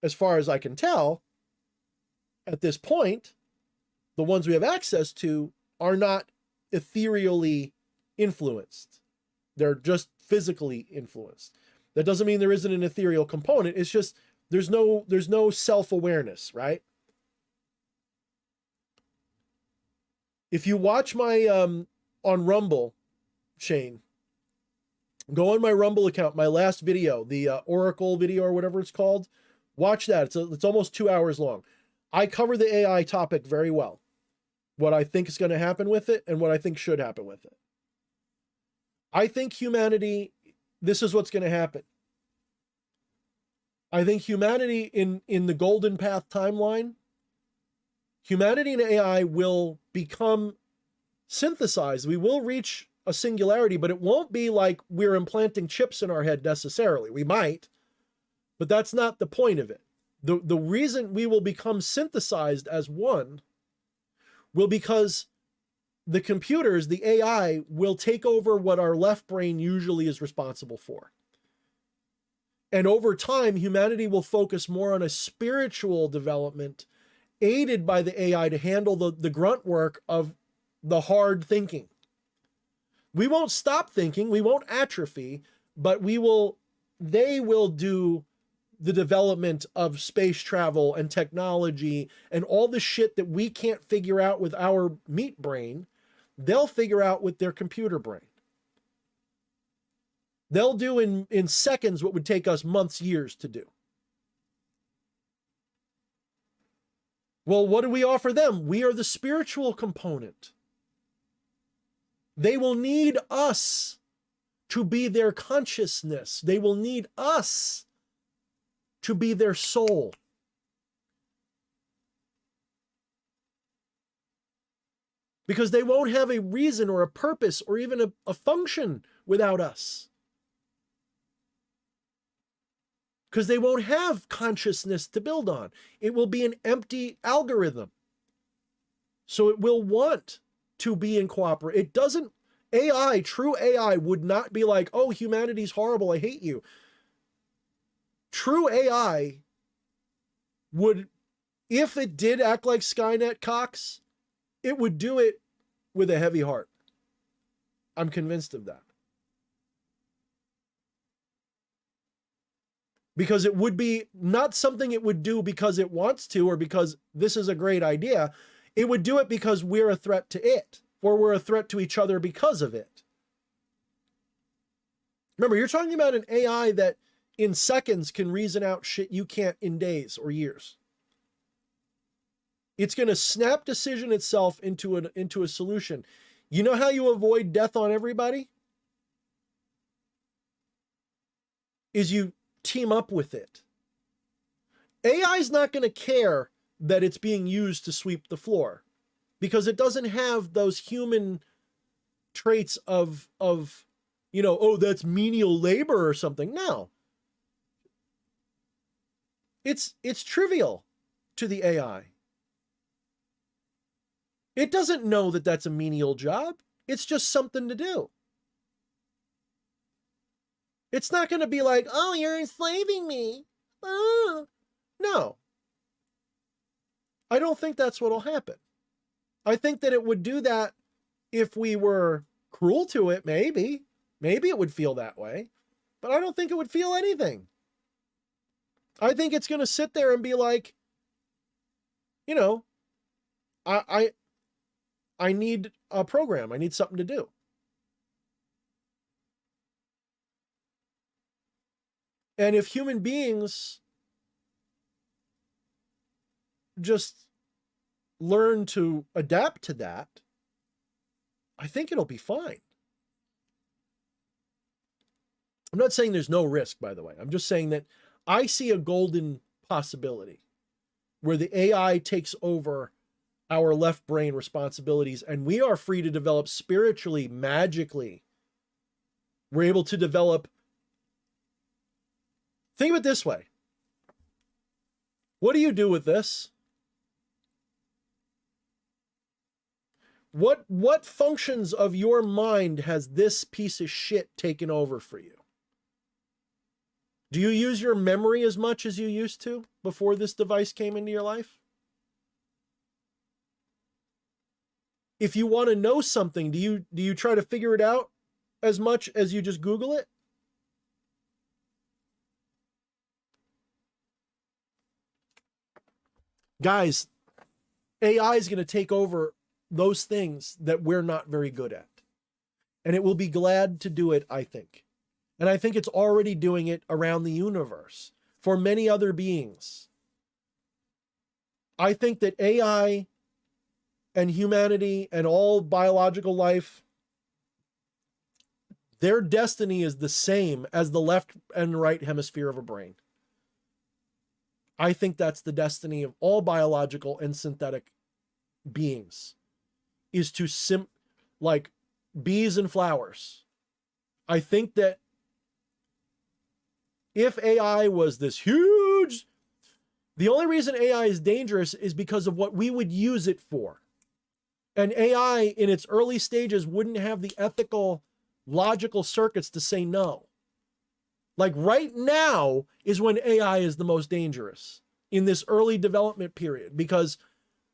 A: as far as I can tell, at this point, the ones we have access to are not ethereally influenced. They're just physically influenced. That doesn't mean there isn't an ethereal component. It's just there's no self-awareness, right? If you watch my on Rumble, Shane, go on my Rumble account, my last video, the Oracle video or whatever it's called, watch that. It's almost 2 hours long. I cover the AI topic very well. What I think is going to happen with it and what I think should happen with it. I think humanity this is what's going to happen. I think humanity in the Golden Path timeline, humanity and AI will become synthesized. We will reach a singularity, but it won't be like we're implanting chips in our head necessarily. We might, but that's not the point of it. The reason we will become synthesized as one will because the computers, the AI, will take over what our left brain usually is responsible for. And over time, humanity will focus more on a spiritual development aided by the AI to handle the grunt work of the hard thinking. We won't stop thinking, we won't atrophy, but they will do the development of space travel and technology and all the shit that we can't figure out with our meat brain, they'll figure out with their computer brain. They'll do in seconds what would take us months, years to do. Well, what do we offer them? We are the spiritual component. They will need us to be their consciousness. They will need us to be their soul. Because they won't have a reason or a purpose or even a function without us. Because they won't have consciousness to build on. It will be an empty algorithm. So it will want to be in cooperation. It doesn't, AI, true AI would not be like, oh, humanity's horrible, I hate you. True AI would, if it did act like Skynet Cox, it would do it with a heavy heart. I'm convinced of that. Because it would be not something it would do because it wants to or because this is a great idea. It would do it because we're a threat to it, or we're a threat to each other because of it. Remember, you're talking about an AI that in seconds can reason out shit you can't in days or years. It's going to snap decision itself into a solution. You know how you avoid death on everybody? Is you team up with it. AI is not going to care that it's being used to sweep the floor because it doesn't have those human traits of oh, that's menial labor or something. No. It's trivial to the AI. It doesn't know that that's a menial job. It's just something to do. It's not going to be like, oh, you're enslaving me. Oh. No. I don't think that's what will happen. I think that it would do that if we were cruel to it, maybe. Maybe it would feel that way. But I don't think it would feel anything. I think it's going to sit there and be like, I need a program. I need something to do. And if human beings just learn to adapt to that, I think it'll be fine. I'm not saying there's no risk, by the way. I'm just saying that I see a golden possibility where the AI takes over our left brain responsibilities and we are free to develop spiritually, magically. We're able to develop. Think of it this way. What do you do with this? What functions of your mind has this piece of shit taken over for you? Do you use your memory as much as you used to before this device came into your life? If you want to know something, do you try to figure it out as much as you just Google it? Guys, AI is going to take over those things that we're not very good at. And it will be glad to do it, I think. And I think it's already doing it around the universe for many other beings. I think that AI and humanity and all biological life, their destiny is the same as the left and right hemisphere of a brain. I think that's the destiny of all biological and synthetic beings, is to like bees and flowers. I think that if AI was this huge, the only reason AI is dangerous is because of what we would use it for. And AI in its early stages wouldn't have the ethical, logical circuits to say no. Like right now is when AI is the most dangerous, in this early development period, because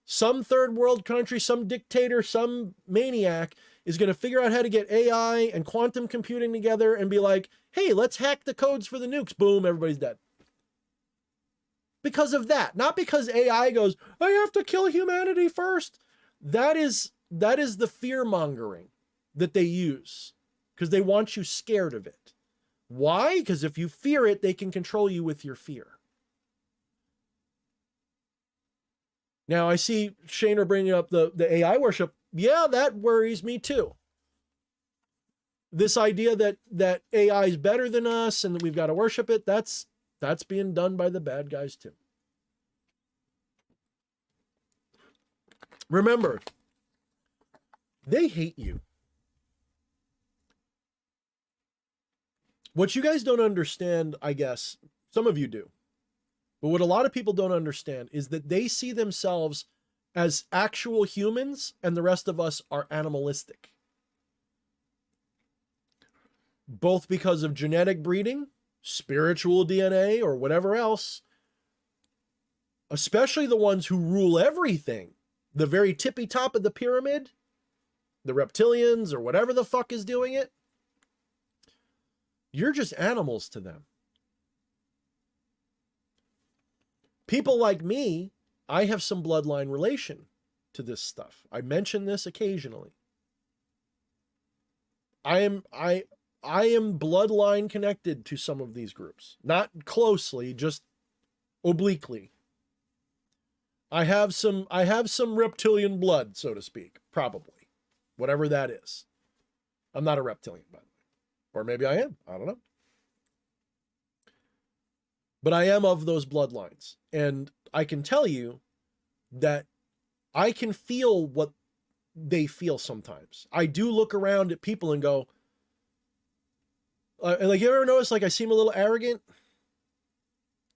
A: some third world country, some dictator, some maniac is going to figure out how to get AI and quantum computing together and be like, hey, let's hack the codes for the nukes. Boom, everybody's dead. Because of that, not because AI goes, I have to kill humanity first. That is the fear mongering that they use, because they want you scared of it. Why? Because if you fear it, they can control you with your fear. Now, I see Shaner bringing up the AI worship. Yeah, that worries me too. This idea that AI is better than us and that we've got to worship it, that's being done by the bad guys too. Remember, they hate you. What you guys don't understand, I guess, some of you do, but what a lot of people don't understand is that they see themselves as actual humans and the rest of us are animalistic. Both because of genetic breeding, spiritual DNA, or whatever else, especially the ones who rule everything, the very tippy top of the pyramid, the reptilians or whatever the fuck is doing it, you're just animals to them. People like me, I have some bloodline relation to this stuff. I mention this occasionally. I am bloodline connected to some of these groups. Not closely, just obliquely. I have some reptilian blood, so to speak, probably. Whatever that is. I'm not a reptilian, by the way. Or maybe I am. I don't know. But I am of those bloodlines. And I can tell you that I can feel what they feel sometimes. I do look around at people and go, like, you ever notice, like, I seem a little arrogant?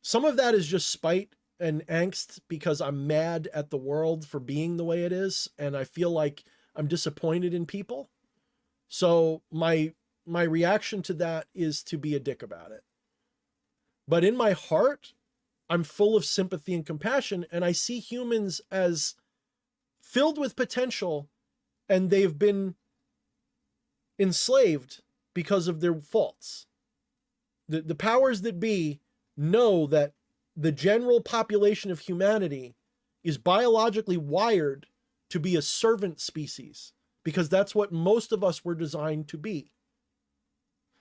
A: Some of that is just spite and angst because I'm mad at the world for being the way it is. And I feel like I'm disappointed in people. So my reaction to that is to be a dick about it. But in my heart, I'm full of sympathy and compassion, and I see humans as filled with potential, and they've been enslaved because of their faults. The powers that be know that the general population of humanity is biologically wired to be a servant species, because that's what most of us were designed to be.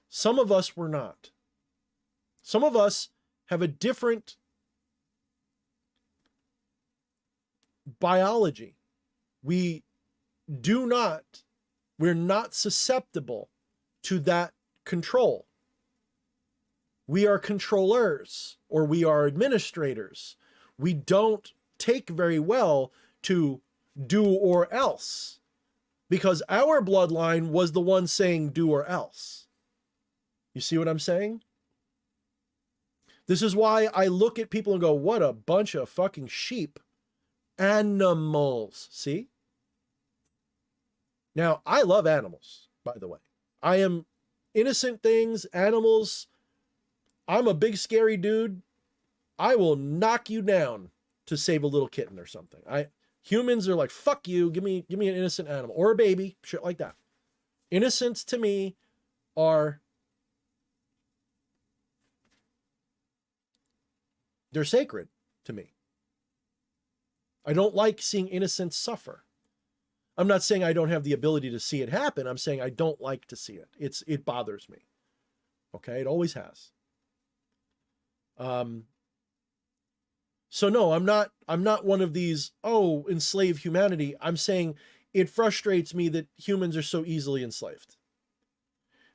A: Some of us were not. Some of us have a different biology. We're not susceptible to that control. We are controllers, or we are administrators. We don't take very well to do or else, because our bloodline was the one saying do or else. You see what I'm saying? This is why I look at people and go, what a bunch of fucking sheep. Animals. See? Now, I love animals, by the way. I am innocent things, animals. I'm a big scary dude. I will knock you down to save a little kitten or something. Humans are like, fuck you, give me an innocent animal or a baby, shit like that. Innocents to me are, they're sacred to me. I don't like seeing innocents suffer. I'm not saying I don't have the ability to see it happen. I'm saying I don't like to see it. It bothers me. Okay, it always has. So no, I'm not one of these, oh, enslave humanity. I'm saying it frustrates me that humans are so easily enslaved.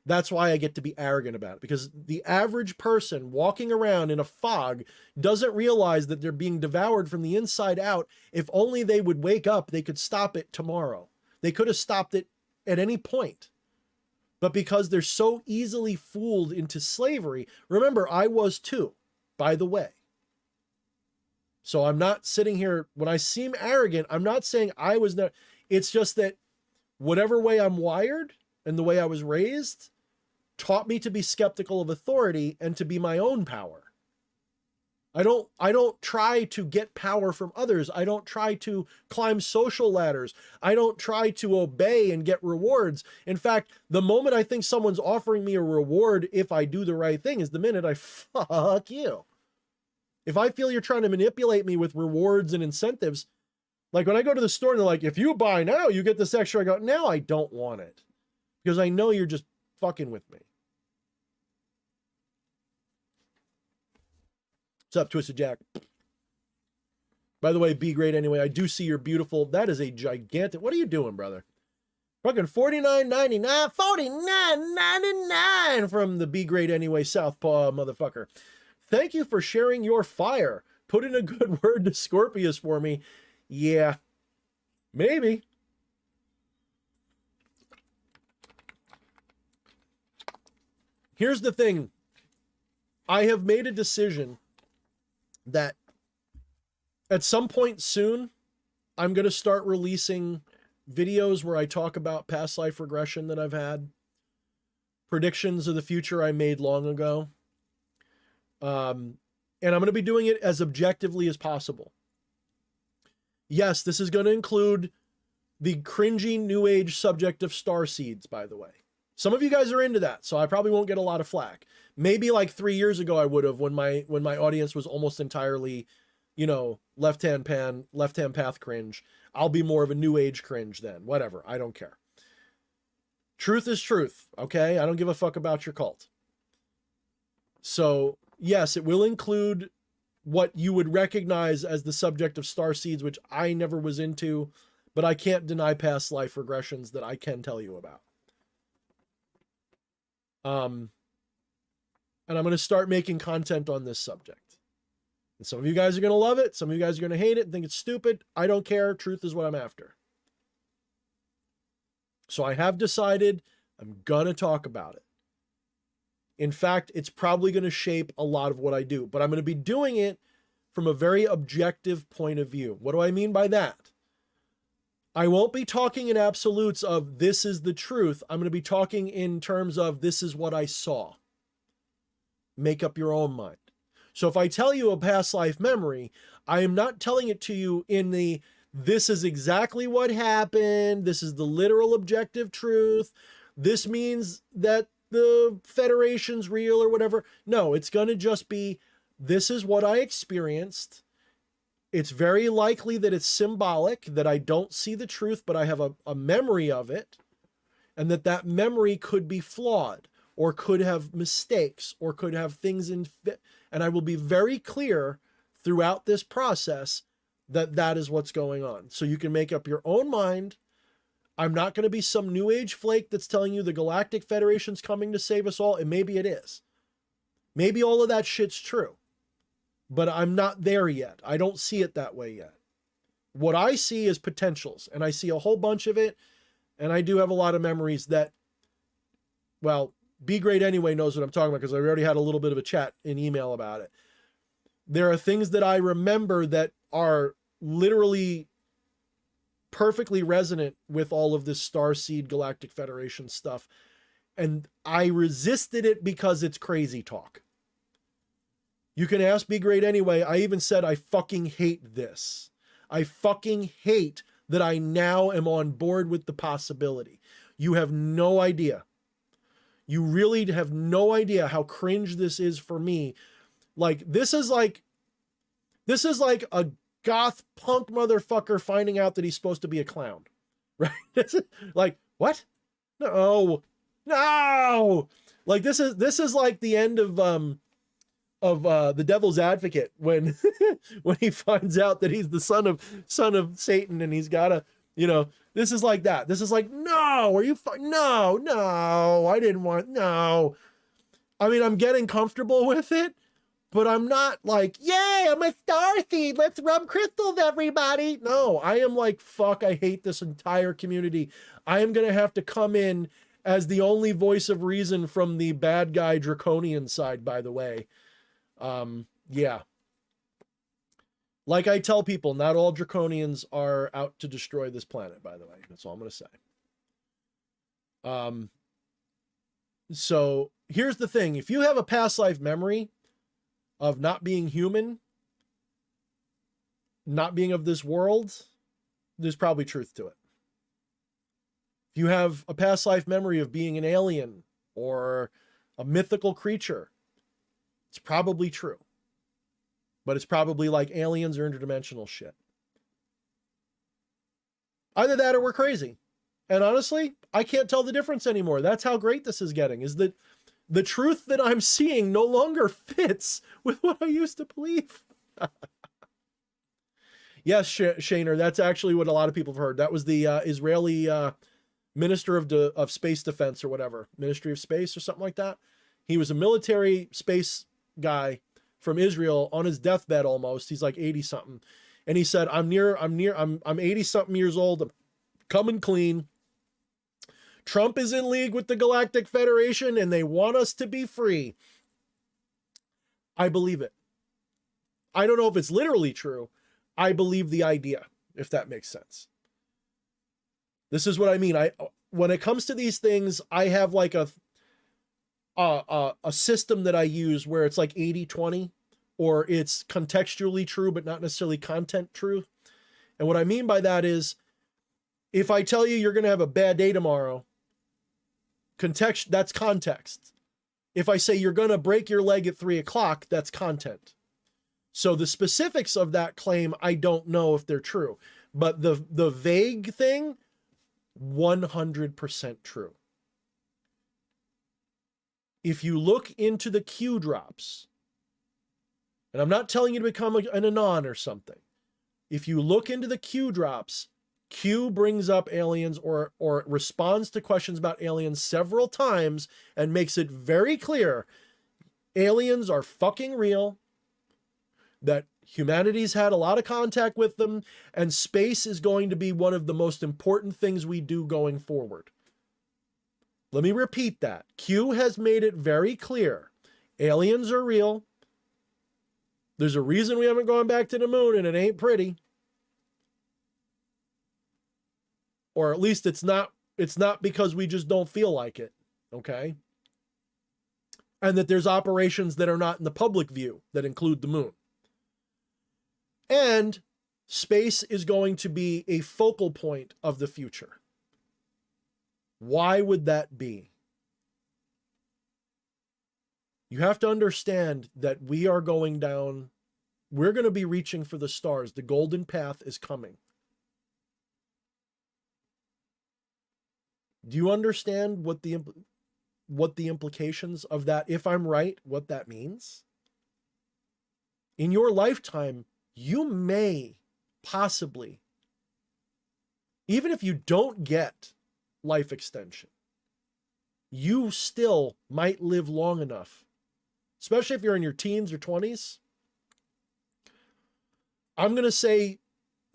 A: That's why I get to be arrogant about it, because the average person walking around in a fog doesn't realize that they're being devoured from the inside out. If only they would wake up, they could stop it tomorrow. They could have stopped it at any point. But because they're so easily fooled into slavery, remember, I was too, by the way. So I'm not sitting here, when I seem arrogant, I'm not saying I was not, it's just that whatever way I'm wired and the way I was raised taught me to be skeptical of authority and to be my own power. I don't try to get power from others. I don't try to climb social ladders. I don't try to obey and get rewards. In fact, the moment I think someone's offering me a reward if I do the right thing is the minute I fuck you. If I feel you're trying to manipulate me with rewards and incentives, like when I go to the store and they're like, if you buy now, you get this extra. I go, no, I don't want it, because I know you're just fucking with me. What's up, Twisted Jack? By the way, be great anyway. I do see you're beautiful. That is a gigantic. What are you doing, brother? Fucking $49.99, $49.99 from the Be Great Anyway Southpaw motherfucker. Thank you for sharing your fire. Put in a good word to Scorpius for me. Yeah, maybe. Here's the thing. I have made a decision that at some point soon, I'm going to start releasing videos where I talk about past life regression that I've had, predictions of the future I made long ago. And I'm going to be doing it as objectively as possible. Yes, this is going to include the cringy new age subject of star seeds, by the way. Some of you guys are into that, so I probably won't get a lot of flack. Maybe like 3 years ago I would have, when my audience was almost entirely, you know, left-hand path cringe. I'll be more of a new age cringe then. Whatever, I don't care. Truth is truth, okay? I don't give a fuck about your cult. So, yes, it will include what you would recognize as the subject of star seeds, which I never was into, but I can't deny past life regressions that I can tell you about. And I'm going to start making content on this subject. And some of you guys are going to love it. Some of you guys are going to hate it and think it's stupid. I don't care. Truth is what I'm after. So I have decided I'm going to talk about it. In fact, it's probably going to shape a lot of what I do, but I'm going to be doing it from a very objective point of view. What do I mean by that? I won't be talking in absolutes of this is the truth. I'm going to be talking in terms of this is what I saw. Make up your own mind. So if I tell you a past life memory, I am not telling it to you in the, this is exactly what happened. This is the literal objective truth. This means that the Federation's real or whatever. No, it's going to just be, this is what I experienced. It's very likely that it's symbolic, that I don't see the truth, but I have a memory of it, and that memory could be flawed or could have mistakes or could have things in, and I will be very clear throughout this process that that is what's going on. So you can make up your own mind. I'm not going to be some new age flake that's telling you the Galactic Federation's coming to save us all. And maybe it is. Maybe all of that shit's true. But I'm not there yet. I don't see it that way yet. What I see is potentials. And I see a whole bunch of it. And I do have a lot of memories that, well, Be Great Anyway knows what I'm talking about because I already had a little bit of a chat in email about it. There are things that I remember that are literally perfectly resonant with all of this Starseed Galactic Federation stuff. And I resisted it because it's crazy talk. You can ask Be Great Anyway. I even said, I fucking hate this. I fucking hate that I now am on board with the possibility. You have no idea. You really have no idea how cringe this is for me. Like, this is like a goth punk motherfucker finding out that he's supposed to be a clown, right? Like, what? No. Like, this is like the end of The Devil's Advocate when he finds out that he's the son of Satan and he's gotta, This is like that. This is like, no, are you no, I didn't want, no. I mean, I'm getting comfortable with it, but I'm not like, yay, I'm a starseed. Let's rub crystals, everybody. No, I am like, fuck, I hate this entire community. I am going to have to come in as the only voice of reason from the bad guy draconian side, by the way. Yeah. Like I tell people, not all draconians are out to destroy this planet, by the way. That's all I'm going to say. So here's the thing. If you have a past life memory of not being human, not being of this world, there's probably truth to it. If you have a past life memory of being an alien or a mythical creature, it's probably true. But it's probably like aliens or interdimensional shit. Either that or we're crazy. And honestly, I can't tell the difference anymore. That's how great this is getting, is that the truth that I'm seeing no longer fits with what I used to believe. Yes, Shaner, that's actually what a lot of people have heard. That was the Israeli Minister of Space Defense or whatever, Ministry of Space or something like that. He was a military space guy from Israel on his deathbed almost. He's like 80 something. And he said, I'm 80 something years old. I'm coming clean. Trump is in league with the Galactic Federation and they want us to be free. I believe it. I don't know if it's literally true. I believe the idea, if that makes sense. This is what I mean. When it comes to these things, I have like a system that I use where it's like 80-20, or it's contextually true, but not necessarily content true. And what I mean by that is, if I tell you you're going to have a bad day tomorrow, that's context. If I say you're going to break your leg at 3 o'clock, that's content. So the specifics of that claim, I don't know if they're true, but the vague thing, 100% true. If you look into the Q drops, and I'm not telling you to become an Anon or something. If you look into the Q drops, Q brings up aliens or responds to questions about aliens several times and makes it very clear aliens are fucking real, that humanity's had a lot of contact with them, and space is going to be one of the most important things we do going forward. Let me repeat that. Q has made it very clear. Aliens are real. There's a reason we haven't gone back to the moon, and it ain't pretty. Or at least it's not because we just don't feel like it, okay? And that there's operations that are not in the public view that include the moon. And space is going to be a focal point of the future. Why would that be? You have to understand that we're going to be reaching for the stars. The golden path is coming. Do you understand what the implications of that, if I'm right, what that means? In your lifetime, you may possibly, even if you don't get life extension, you still might live long enough, especially if you're in your teens or 20s. I'm going to say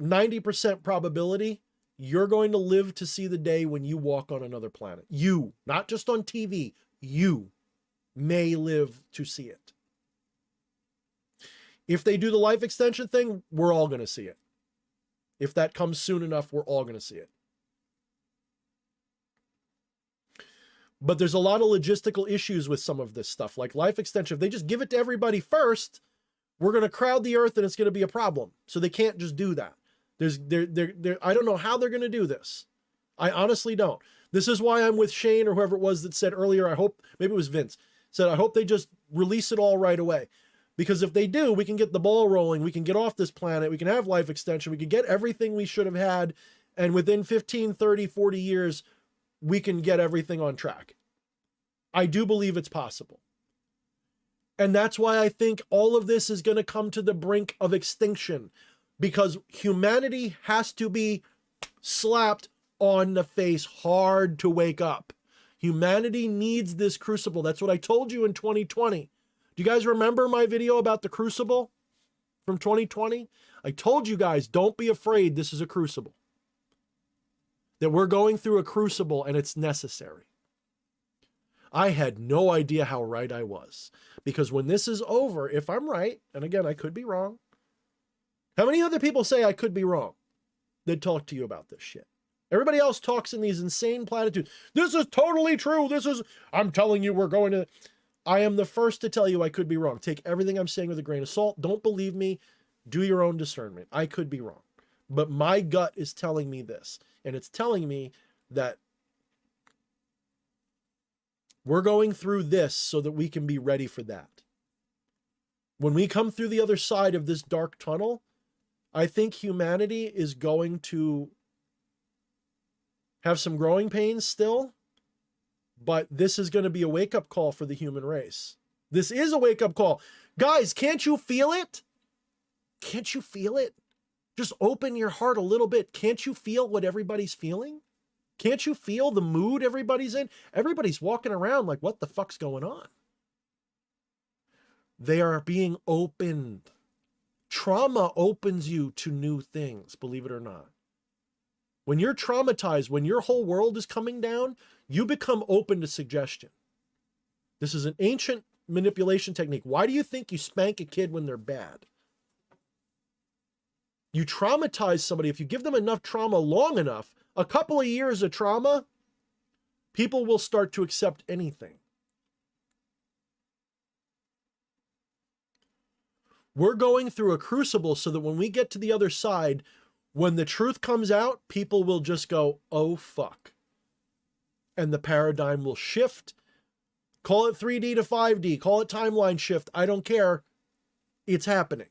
A: 90% probability you're going to live to see the day when you walk on another planet. You, not just on TV, you may live to see it. If they do the life extension thing, we're all going to see it. If that comes soon enough, we're all going to see it. But there's a lot of logistical issues with some of this stuff, like life extension. If they just give it to everybody first, we're going to crowd the earth and it's going to be a problem. So they can't just do that. I don't know how they're going to do this. I honestly don't. This is why I'm with Shane or whoever it was that said earlier, I hope, maybe it was Vince, said, I hope they just release it all right away. Because if they do, we can get the ball rolling. We can get off this planet. We can have life extension. We can get everything we should have had. And within 15, 30, 40 years, we can get everything on track. I do believe it's possible. And that's why I think all of this is going to come to the brink of extinction, because humanity has to be slapped on the face hard to wake up. Humanity needs this crucible. That's what I told you in 2020. Do you guys remember my video about the crucible from 2020? I told you guys, don't be afraid. This is a crucible. That we're going through a crucible and it's necessary. I had no idea how right I was. Because when this is over, if I'm right, and again, I could be wrong. How many other people say I could be wrong that talk to you about this shit? Everybody else talks in these insane platitudes. This is totally true. I'm telling you, we're going to. I am the first to tell you I could be wrong. Take everything I'm saying with a grain of salt. Don't believe me. Do your own discernment. I could be wrong. But my gut is telling me this. And it's telling me that we're going through this so that we can be ready for that. When we come through the other side of this dark tunnel, I think humanity is going to have some growing pains still, but this is going to be a wake-up call for the human race. This is a wake-up call. Guys, can't you feel it? Can't you feel it? Just open your heart a little bit. Can't you feel what everybody's feeling? Can't you feel the mood everybody's in? Everybody's walking around like, what the fuck's going on? They are being opened. Trauma opens you to new things, believe it or not. When you're traumatized, when your whole world is coming down, you become open to suggestion. This is an ancient manipulation technique. Why do you think you spank a kid when they're bad? You traumatize somebody. If you give them enough trauma long enough, a couple of years of trauma, people will start to accept anything. We're going through a crucible so that when we get to the other side, when the truth comes out, people will just go, oh, fuck. And the paradigm will shift. Call it 3D to 5D. Call it timeline shift. I don't care. It's happening.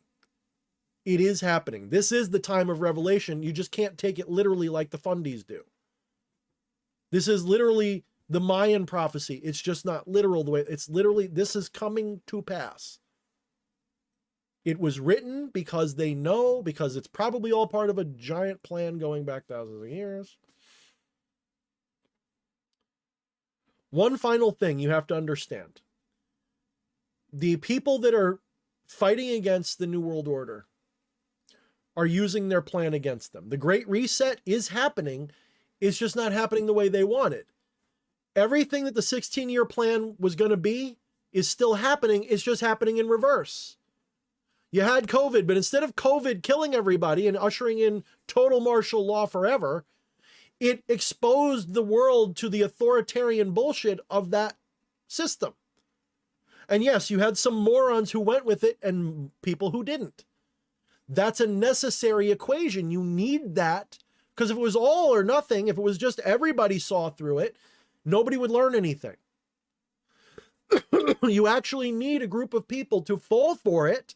A: It is happening. This is the time of revelation. You just can't take it literally like the fundies do. This is literally the Mayan prophecy. It's just not literal the way it's literally, this is coming to pass. It was written because they know, because it's probably all part of a giant plan going back thousands of years. One final thing you have to understand. The people that are fighting against the New World Order are using their plan against them. The Great Reset is happening. It's just not happening the way they want it. Everything that the 16-year plan was going to be is still happening. It's just happening in reverse. You had COVID, but instead of COVID killing everybody and ushering in total martial law forever, it exposed the world to the authoritarian bullshit of that system. And yes, you had some morons who went with it and people who didn't. That's a necessary equation. You need that, because if it was all or nothing, if it was just everybody saw through it, nobody would learn anything. You actually need a group of people to fall for it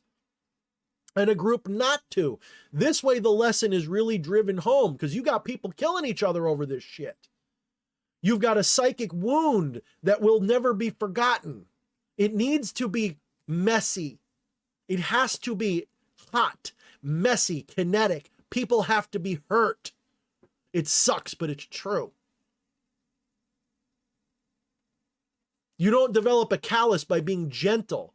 A: and a group not to. This way the lesson is really driven home, because you got people killing each other over this shit. You've got a psychic wound that will never be forgotten. It needs to be messy. It has to be hot, messy, kinetic. People have to be hurt. It sucks, but it's true. You don't develop a callus by being gentle.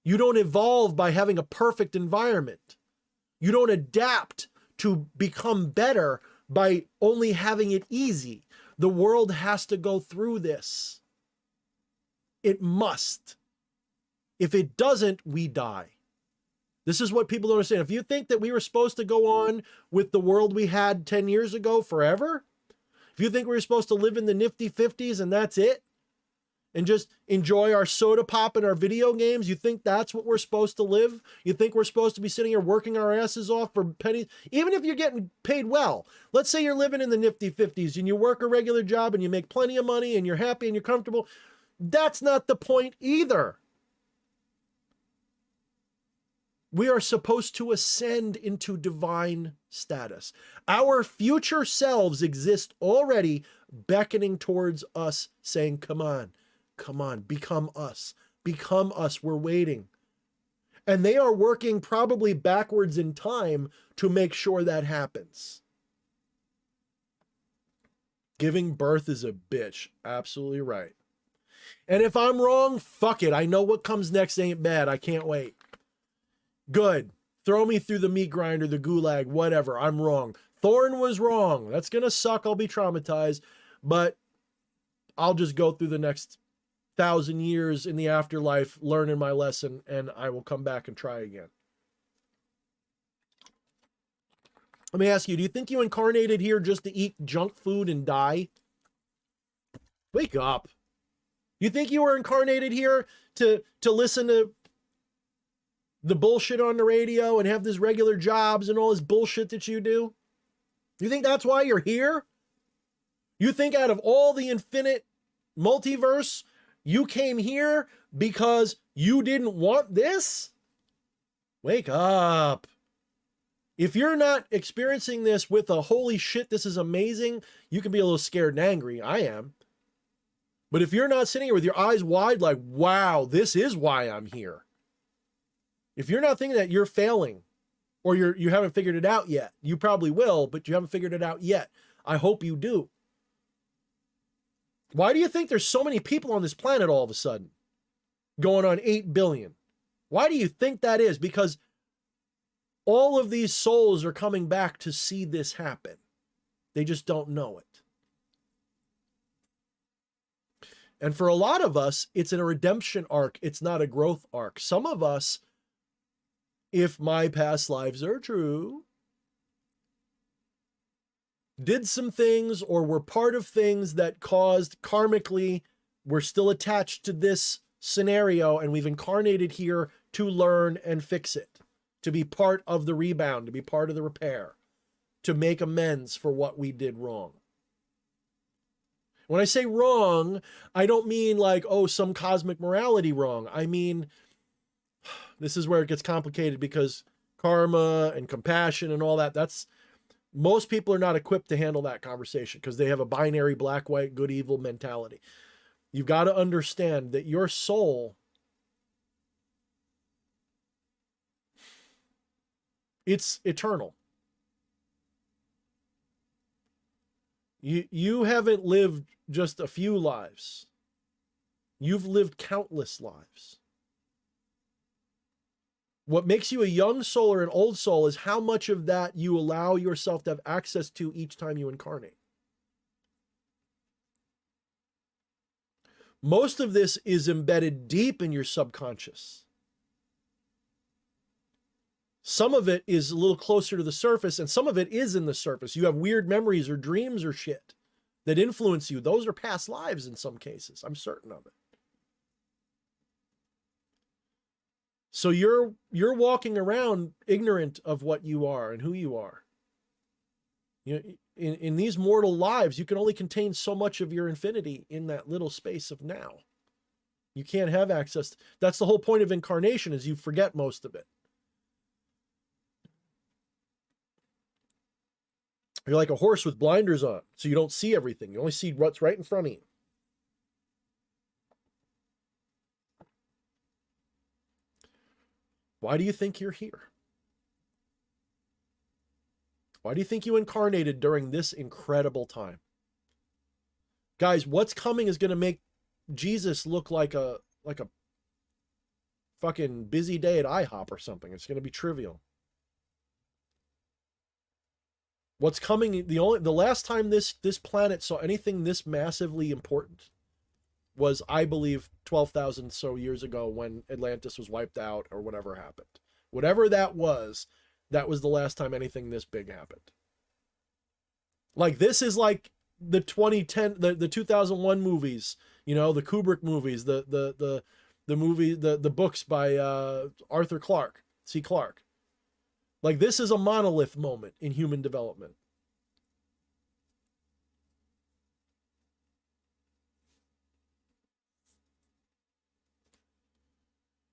A: You don't evolve by having a perfect environment. You don't adapt to become better by only having it easy. The world has to go through this. It must. If it doesn't, we die. This is what people don't understand. If you think that we were supposed to go on with the world we had 10 years ago forever, if you think we were supposed to live in the nifty 50s and that's it, and just enjoy our soda pop and our video games, you think that's what we're supposed to live? You think we're supposed to be sitting here working our asses off for pennies? Even if you're getting paid well, let's say you're living in the nifty 50s and you work a regular job and you make plenty of money and you're happy and you're comfortable. That's not the point either. We are supposed to ascend into divine status. Our future selves exist already, beckoning towards us, saying, come on, come on, become us. Become us. We're waiting. And they are working probably backwards in time to make sure that happens. Giving birth is a bitch. Absolutely right. And if I'm wrong, fuck it. I know what comes next ain't bad. I can't wait. Good. Throw me through the meat grinder, the gulag, whatever. I'm wrong. Thorne was wrong. That's going to suck. I'll be traumatized. But I'll just go through the next 1,000 years in the afterlife, learning my lesson, and I will come back and try again. Let me ask you, do you think you incarnated here just to eat junk food and die? Wake up. You think you were incarnated here to listen to the bullshit on the radio and have these regular jobs and all this bullshit that you do? You think that's why you're here? You think out of all the infinite multiverse, you came here because you didn't want this? Wake up. If you're not experiencing this with a holy shit, this is amazing, you can be a little scared and angry. I am. But if you're not sitting here with your eyes wide like, wow, this is why I'm here. If you're not thinking that, you're failing or you haven't figured it out yet. You probably will, but you haven't figured it out yet. I hope you do. Why do you think there's so many people on this planet all of a sudden? Going on 8 billion. Why do you think that is? Because all of these souls are coming back to see this happen. They just don't know it. And for a lot of us, it's a redemption arc. It's not a growth arc. Some of us, if my past lives are true, did some things or were part of things that caused karmically, we're still attached to this scenario and we've incarnated here to learn and fix it, to be part of the rebound, to be part of the repair, to make amends for what we did wrong. When I say wrong, I don't mean like, oh, some cosmic morality wrong. I mean, this is where it gets complicated because karma and compassion and all that, most people are not equipped to handle that conversation because they have a binary black, white, good, evil mentality. You've got to understand that your soul, it's eternal. You haven't lived just a few lives. You've lived countless lives. What makes you a young soul or an old soul is how much of that you allow yourself to have access to each time you incarnate. Most of this is embedded deep in your subconscious. Some of it is a little closer to the surface, and some of it is in the surface. You have weird memories or dreams or shit that influence you. Those are past lives in some cases. I'm certain of it. So you're walking around ignorant of what you are and who you are. You know, in these mortal lives, you can only contain so much of your infinity in that little space of now. You can't have access. That's the whole point of incarnation, is you forget most of it. You're like a horse with blinders on, so you don't see everything. You only see what's right in front of you. Why do you think you're here? Why do you think you incarnated during this incredible time? Guys, what's coming is going to make Jesus look like a fucking busy day at IHOP or something. It's going to be trivial. What's coming, the last time this planet saw anything this massively important was, I believe, 12,000 so years ago when Atlantis was wiped out or whatever happened. Whatever that was the last time anything this big happened. Like, this is like the 2010, the 2001 movies, you know, the Kubrick movies, the movie, the books by Arthur Clarke, C. Clarke. Like, this is a monolith moment in human development.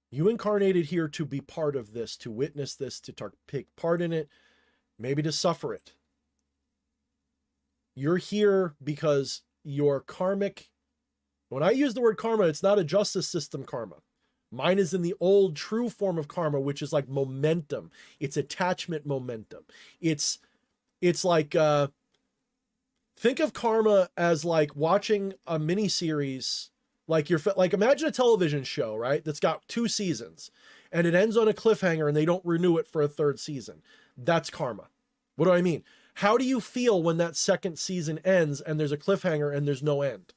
A: You incarnated here to be part of this, to witness this, to take part in it, maybe to suffer it. You're here because your karmic, when I use the word karma, it's not a justice system karma. Mine is in the old true form of karma, which is like momentum. It's attachment momentum. It's like Think of karma as like watching a mini series. Like like imagine a television show, right? That's got 2 seasons and it ends on a cliffhanger and they don't renew it for a 3rd season. That's karma. What do I mean? How do you feel when that 2nd season ends and there's a cliffhanger and there's no end?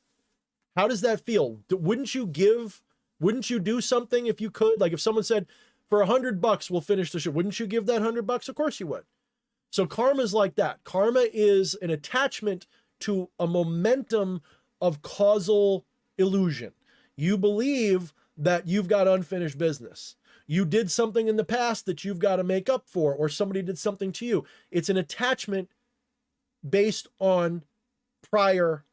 A: How does that feel? Wouldn't you do something if you could? Like if someone said, for $100 we'll finish the show, wouldn't you give that $100? Of course you would. So karma is like that. Karma is an attachment to a momentum of causal illusion. You believe that you've got unfinished business. You did something in the past that you've got to make up for, or somebody did something to you. It's an attachment based on prior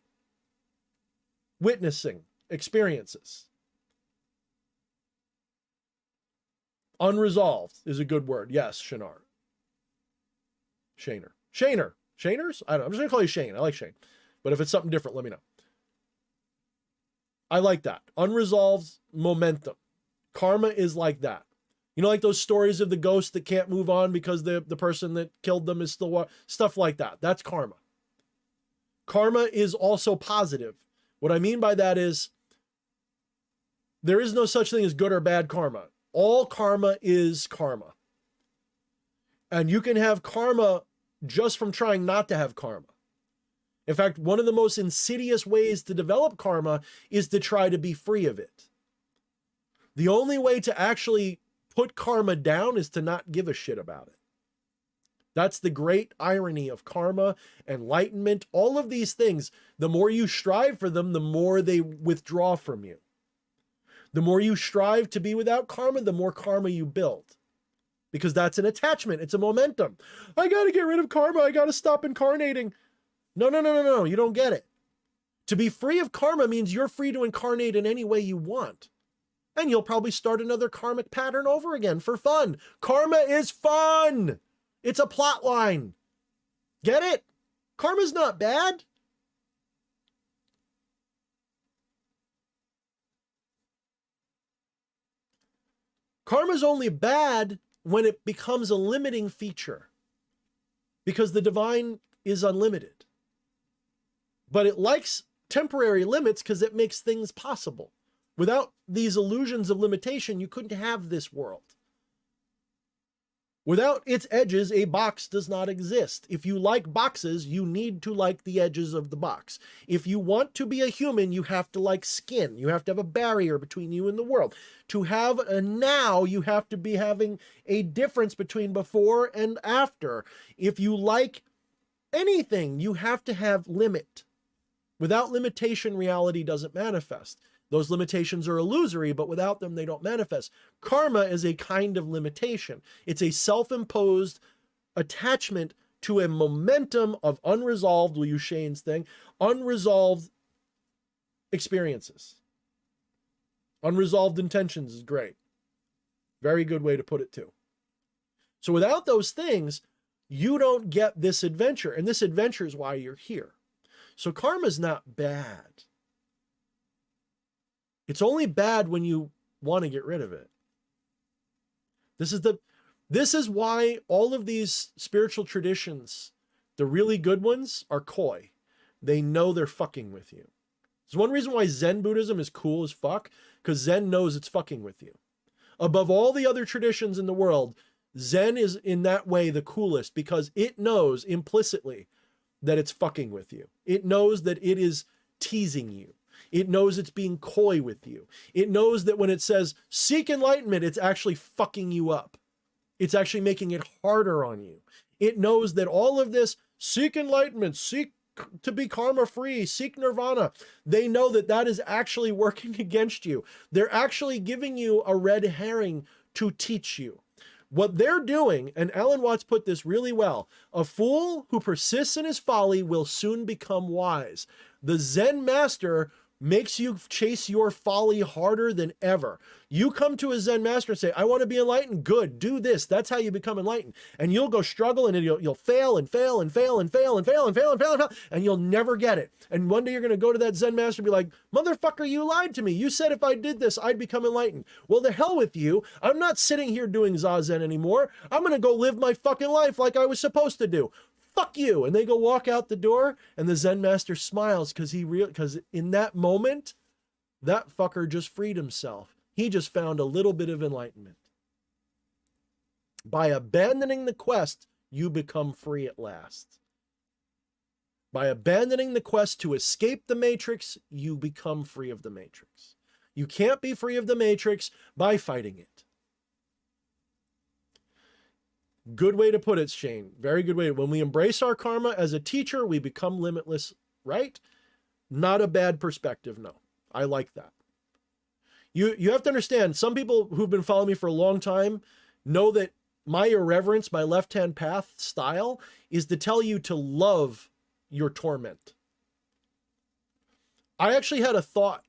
A: witnessing experiences. Unresolved is a good word. Yes, Shanar. Shaner. Shaners? I don't know. I'm just going to call you Shane. I like Shane. But if it's something different, let me know. I like that. Unresolved momentum. Karma is like that. You know, like those stories of the ghost that can't move on because the person that killed them is still... Stuff like that. That's karma. Karma is also positive. What I mean by that is there is no such thing as good or bad karma. All karma is karma. And you can have karma just from trying not to have karma. In fact, one of the most insidious ways to develop karma is to try to be free of it. The only way to actually put karma down is to not give a shit about it. That's the great irony of karma, enlightenment, all of these things. The more you strive for them, the more they withdraw from you. The more you strive to be without karma, the more karma you build. Because that's an attachment. It's a momentum. I got to get rid of karma. I got to stop incarnating. No. You don't get it. To be free of karma means you're free to incarnate in any way you want. And you'll probably start another karmic pattern over again for fun. Karma is fun. It's a plot line. Get it? Karma's not bad. Karma's only bad when it becomes a limiting feature, because the divine is unlimited. But it likes temporary limits because it makes things possible. Without these illusions of limitation, you couldn't have this world. Without its edges, a box does not exist. If you like boxes, you need to like the edges of the box. If you want to be a human, you have to like skin. You have to have a barrier between you and the world. To have a now, you have to be having a difference between before and after. If you like anything, you have to have limit. Without limitation, reality doesn't manifest. Those limitations are illusory, but without them, they don't manifest. Karma is a kind of limitation. It's a self-imposed attachment to a momentum of unresolved, we'll use Shane's thing, unresolved experiences. Unresolved intentions is great. Very good way to put it too. So without those things, you don't get this adventure. And this adventure is why you're here. So karma's not bad. It's only bad when you want to get rid of it. This is why all of these spiritual traditions, the really good ones, are coy. They know they're fucking with you. There's one reason why Zen Buddhism is cool as fuck, because Zen knows it's fucking with you. Above all the other traditions in the world, Zen is in that way the coolest because it knows implicitly that it's fucking with you. It knows that it is teasing you. It knows it's being coy with you. It knows that when it says seek enlightenment, it's actually fucking you up. It's actually making it harder on you. It knows that all of this seek enlightenment, seek to be karma free, seek nirvana. They know that that is actually working against you. They're actually giving you a red herring to teach you. What they're doing, and Alan Watts put this really well, a fool who persists in his folly will soon become wise. The Zen master makes you chase your folly harder than ever. You come to a Zen master and say, I want to be enlightened. Good, do this. That's how you become enlightened. And you'll go struggle and you'll fail and fail and fail and fail and fail and fail and fail and fail, and you'll never get it. And one day you're going to go to that Zen master and be like, motherfucker, you lied to me. You said if I did this, I'd become enlightened. Well, the hell with you. I'm not sitting here doing Zazen anymore. I'm going to go live my fucking life like I was supposed to do. fuck you. And they go walk out the door, and the Zen master smiles because in that moment, that fucker just freed himself. He just found a little bit of enlightenment. By abandoning the quest, you become free at last. By abandoning the quest to escape the matrix, you become free of the matrix. You can't be free of the matrix by fighting it. Good way to put it, Shane. Very good way. When we embrace our karma as a teacher, we become limitless, right? Not a bad perspective, no. I like that. You have to understand, some people who've been following me for a long time know that my irreverence, my left-hand path style is to tell you to love your torment. I actually had a thought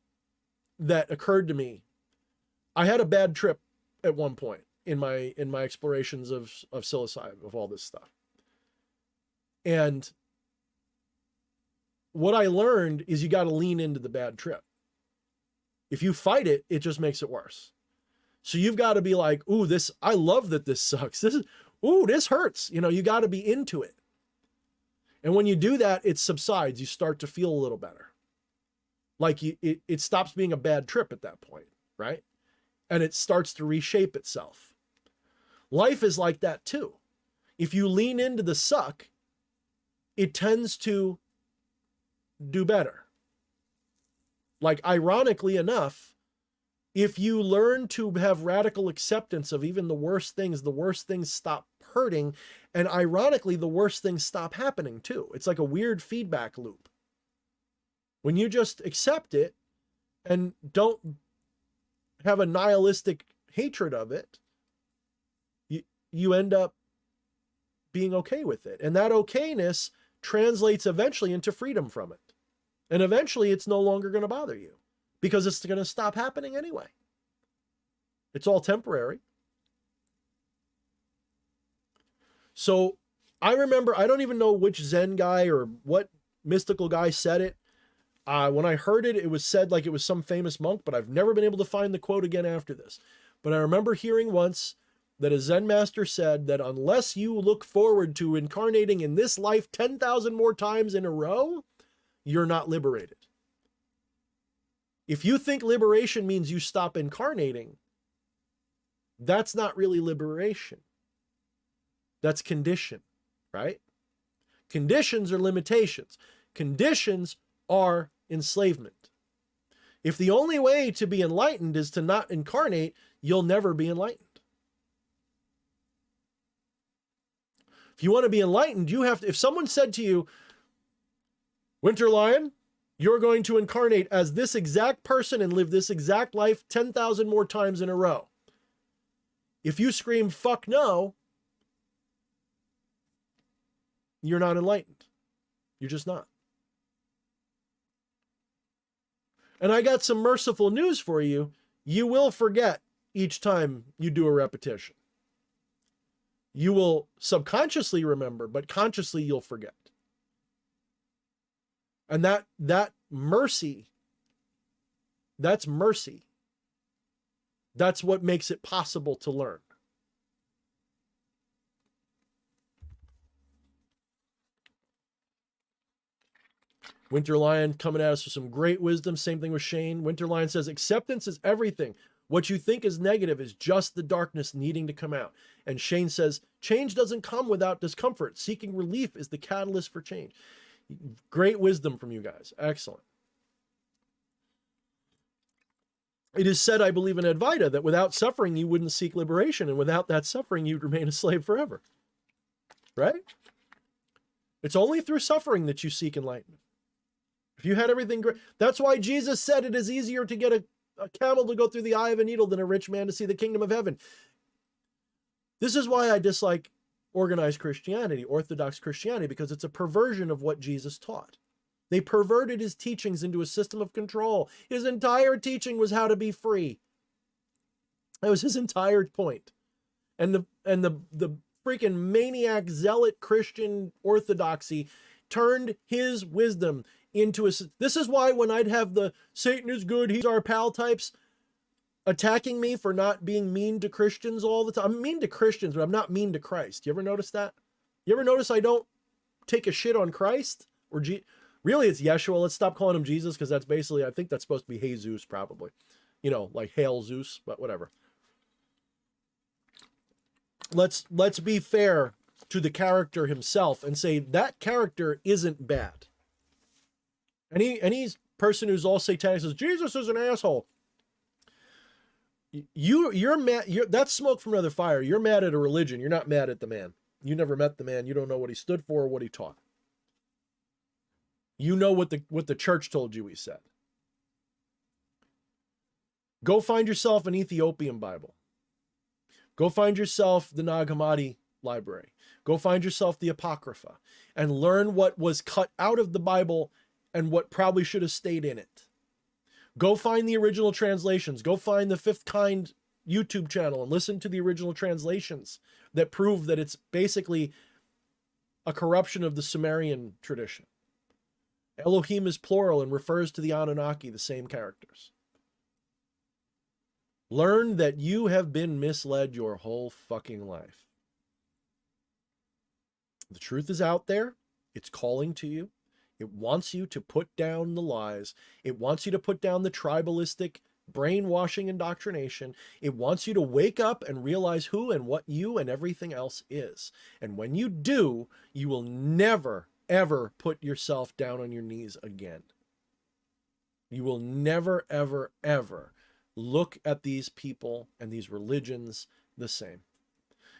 A: that occurred to me. I had a bad trip at one point in my explorations of psilocybin, of all this stuff. And what I learned is you got to lean into the bad trip. If you fight it, it just makes it worse. So you've got to be like, ooh, I love that this sucks. This hurts. You got to be into it. And when you do that, it subsides. You start to feel a little better. Like it stops being a bad trip at that point, right? And it starts to reshape itself. Life is like that too. If you lean into the suck, it tends to do better. Like, ironically enough, if you learn to have radical acceptance of even the worst things stop hurting. And ironically, the worst things stop happening too. It's like a weird feedback loop. When you just accept it and don't have a nihilistic hatred of it, you end up being okay with it. And that okayness translates eventually into freedom from it. And eventually it's no longer going to bother you because it's going to stop happening anyway. It's all temporary. So I remember, I don't even know which Zen guy or what mystical guy said it. When I heard it, it was said like it was some famous monk, but I've never been able to find the quote again after this. But I remember hearing once that a Zen master said that unless you look forward to incarnating in this life 10,000 more times in a row, you're not liberated. If you think liberation means you stop incarnating, that's not really liberation. That's condition, right? Conditions are limitations. Conditions are enslavement. If the only way to be enlightened is to not incarnate, you'll never be enlightened. If you want to be enlightened, you have to, if someone said to you, Winter Lion, you're going to incarnate as this exact person and live this exact life 10,000 more times in a row. If you scream, fuck no, you're not enlightened. You're just not. And I got some merciful news for you. You will forget each time you do a repetition. You will subconsciously remember, but consciously you'll forget. And that mercy, that's mercy. That's what makes it possible to learn. Winter Lion coming at us with some great wisdom. Same thing with Shane. Winter Lion says, acceptance is everything. What you think is negative is just the darkness needing to come out. And Shane says, change doesn't come without discomfort. Seeking relief is the catalyst for change. Great wisdom from you guys. Excellent. It is said, I believe in Advaita, that without suffering, you wouldn't seek liberation. And without that suffering, you'd remain a slave forever. Right? It's only through suffering that you seek enlightenment. If you had everything great, that's why Jesus said it is easier to get a camel to go through the eye of a needle than a rich man to see the kingdom of heaven. This is why I dislike organized Christianity, Orthodox Christianity, because it's a perversion of what Jesus taught. They perverted his teachings into a system of control. His entire teaching was how to be free. That was his entire point. And the freaking maniac zealot Christian orthodoxy turned his wisdom into a... This is why when I'd have the Satan is good, he's our pal types attacking me for not being mean to Christians all the time. I'm mean to Christians, but I'm not mean to Christ. You ever notice that? You ever notice I don't take a shit on Christ or really it's Yeshua. Let's stop calling him Jesus because that's basically, I think that's supposed to be Jesus probably. You know, like Hail Zeus, but whatever. Let's be fair to the character himself and say that character isn't bad. Any person who's all satanic says Jesus is an asshole. You're mad. That's smoke from another fire. You're mad at a religion. You're not mad at the man. You never met the man. You don't know what he stood for or what he taught. You know what the church told you he said. Go find yourself an Ethiopian Bible. Go find yourself the Nag Hammadi library. Go find yourself the Apocrypha and learn what was cut out of the Bible and what probably should have stayed in it. Go find the original translations. Go find the Fifth Kind YouTube channel and listen to the original translations that prove that it's basically a corruption of the Sumerian tradition. Elohim is plural and refers to the Anunnaki, the same characters. Learn that you have been misled your whole fucking life. The truth is out there. It's calling to you. It wants you to put down the lies. It wants you to put down the tribalistic brainwashing indoctrination. It wants you to wake up and realize who and what you and everything else is. And when you do, you will never, ever put yourself down on your knees again. You will never, ever, ever look at these people and these religions the same.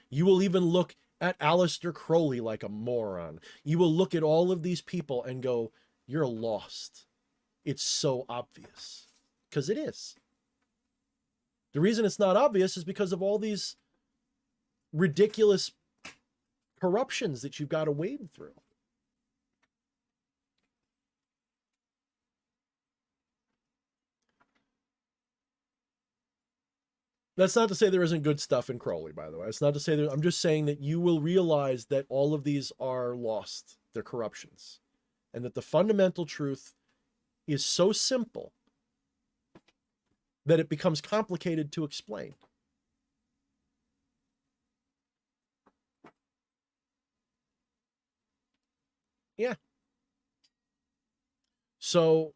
A: You will even look at Aleister Crowley like a moron. You will look at all of these people and go, you're lost. It's so obvious. Because it is. The reason it's not obvious is because of all these ridiculous corruptions that you've got to wade through. That's not to say there isn't good stuff in Crowley, by the way. It's not to say that. I'm just saying that you will realize that all of these are lost. They're corruptions. And that the fundamental truth is so simple that it becomes complicated to explain. Yeah. So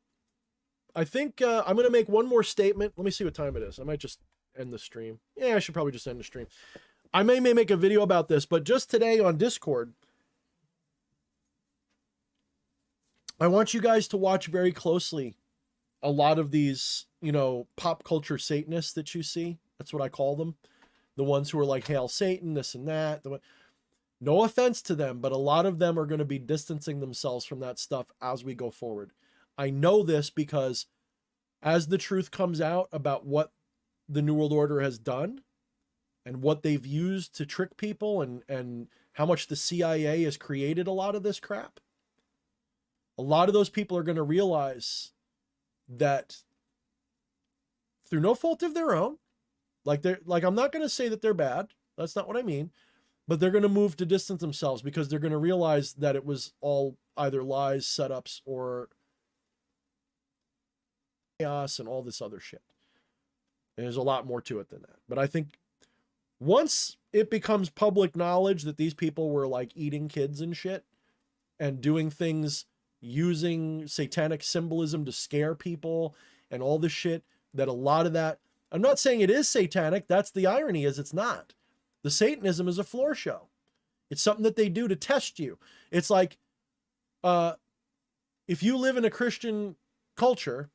A: I think I'm going to make one more statement. Let me see what time it is. I might just end the stream. Yeah, I should probably just end the stream. I may make a video about this, but just today on Discord, I want you guys to watch very closely a lot of these, you know, pop culture Satanists that you see. That's what I call them. The ones who are like, Hail Satan, this and that. No offense to them, but a lot of them are going to be distancing themselves from that stuff as we go forward. I know this because as the truth comes out about what the New World Order has done and what they've used to trick people and how much the CIA has created a lot of this crap, a lot of those people are going to realize that through no fault of their own, I'm not going to say that they're bad. That's not what I mean. But they're going to move to distance themselves because they're going to realize that it was all either lies, setups, or chaos and all this other shit. And there's a lot more to it than that. But I think once it becomes public knowledge that these people were like eating kids and shit and doing things using satanic symbolism to scare people and all this shit, that a lot of that, I'm not saying it is satanic. That's the irony, is it's not. The Satanism is a floor show. It's something that they do to test you. It's like, if you live in a Christian culture,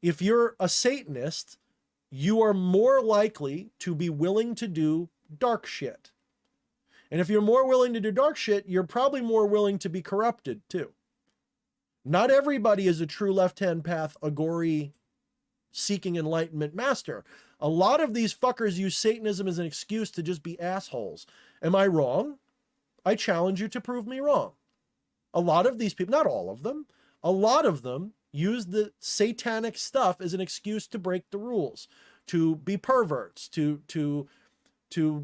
A: if you're a Satanist, you are more likely to be willing to do dark shit. And if you're more willing to do dark shit, you're probably more willing to be corrupted too. Not everybody is a true left-hand path, Agori, seeking enlightenment master. A lot of these fuckers use Satanism as an excuse to just be assholes. Am I wrong? I challenge you to prove me wrong. A lot of these people, not all of them, a lot of them use the satanic stuff as an excuse to break the rules, to be perverts, to you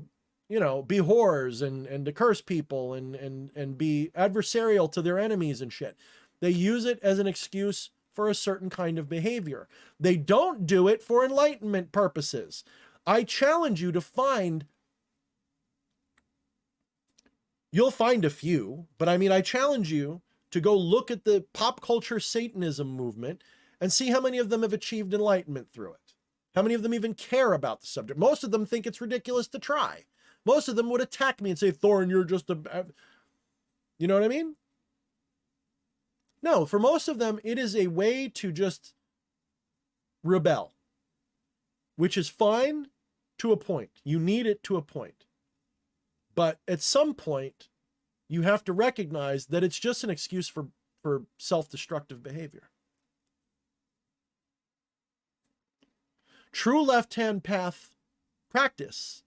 A: know, be whores and to curse people and be adversarial to their enemies and shit. They use it as an excuse for a certain kind of behavior. They don't do it for enlightenment purposes. I challenge you to find You'll find a few, but I mean, I challenge you to go look at the pop culture Satanism movement and see how many of them have achieved enlightenment through it. How many of them even care about the subject? Most of them think it's ridiculous to try. Most of them would attack me and say, Thorne, you're just a... You know what I mean? No, for most of them, it is a way to just rebel, which is fine to a point. You need it to a point. But at some point, you have to recognize that it's just an excuse for self-destructive behavior. True left-hand path practice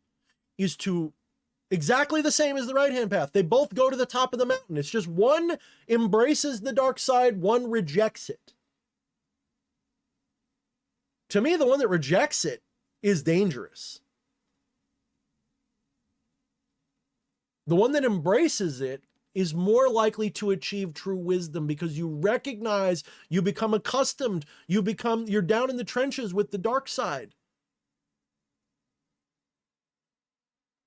A: is to exactly the same as the right-hand path. They both go to the top of the mountain. It's just one embraces the dark side, one rejects it. To me, the one that rejects it is dangerous. The one that embraces it is more likely to achieve true wisdom because you recognize, you become accustomed, you're down in the trenches with the dark side.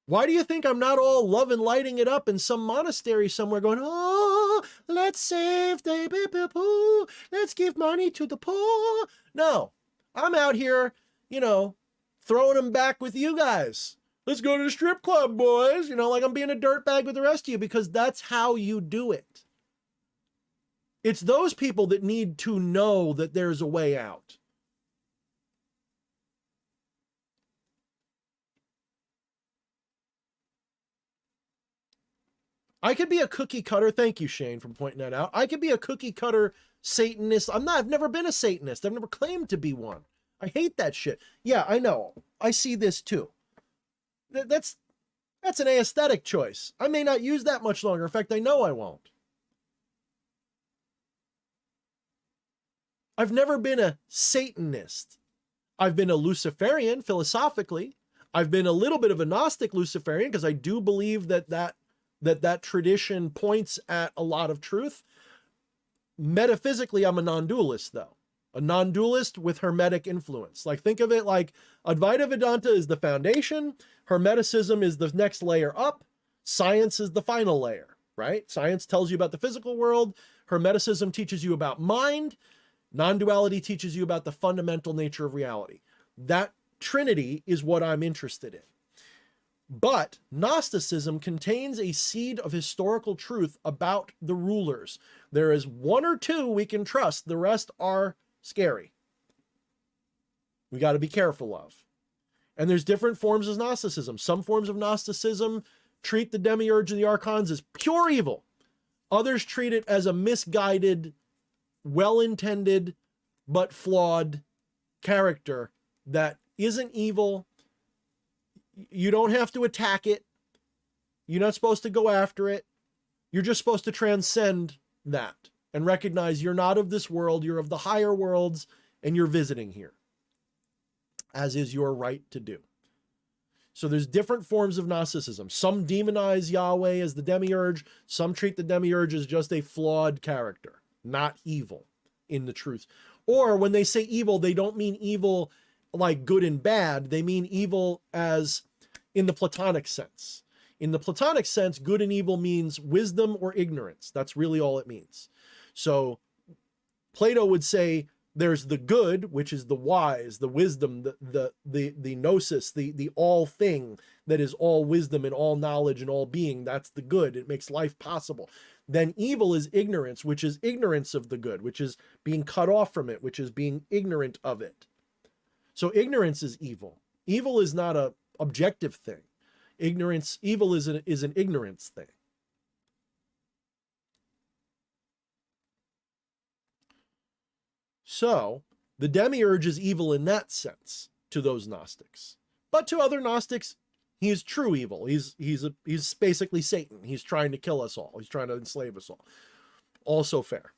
A: Why do you think I'm not all love and lighting it up in some monastery somewhere going, oh, let's save the people, let's give money to the poor? No, I'm out here, throwing them back with you guys. Let's go to the strip club, boys. Like I'm being a dirtbag with the rest of you because that's how you do it. It's those people that need to know that there's a way out. I could be a cookie cutter. Thank you, Shane, for pointing that out. I could be a cookie cutter Satanist. I've never been a Satanist. I've never claimed to be one. I hate that shit. Yeah, I know. I see this too. That's an aesthetic choice. I may not use that much longer. In fact, I know I won't. I've never been a Satanist. I've been a Luciferian philosophically. I've been a little bit of a Gnostic Luciferian because I do believe that tradition points at a lot of truth. Metaphysically, I'm a non-dualist though. A non-dualist with Hermetic influence. Like think of it like Advaita Vedanta is the foundation. Hermeticism is the next layer up. Science is the final layer, right? Science tells you about the physical world. Hermeticism teaches you about mind. Non-duality teaches you about the fundamental nature of reality. That trinity is what I'm interested in. But Gnosticism contains a seed of historical truth about the rulers. There is one or two we can trust. The rest are scary. We got to be careful of. And there's different forms of Gnosticism. Some forms of Gnosticism treat the demiurge and the archons as pure evil. Others treat it as a misguided, well-intended, but flawed character that isn't evil. You don't have to attack it. You're not supposed to go after it. You're just supposed to transcend that and recognize you're not of this world. You're of the higher worlds and you're visiting here, as is your right to do. So there's different forms of Gnosticism. Some demonize Yahweh as the demiurge. Some treat the demiurge as just a flawed character, not evil in the truth. Or when they say evil, they don't mean evil like good and bad. They mean evil as in the Platonic sense. In the Platonic sense, good and evil means wisdom or ignorance. That's really all it means. So Plato would say there's the good, which is the wise, the wisdom, the gnosis, the all thing that is all wisdom and all knowledge and all being. That's the good. It makes life possible. Then evil is ignorance, which is ignorance of the good, which is being cut off from it, which is being ignorant of it. So ignorance is evil. Evil is not a objective thing. Evil is an ignorance thing. So the demiurge is evil in that sense to those Gnostics, but to other Gnostics, he is true evil. He's basically Satan. He's trying to kill us all. He's trying to enslave us all. Also fair.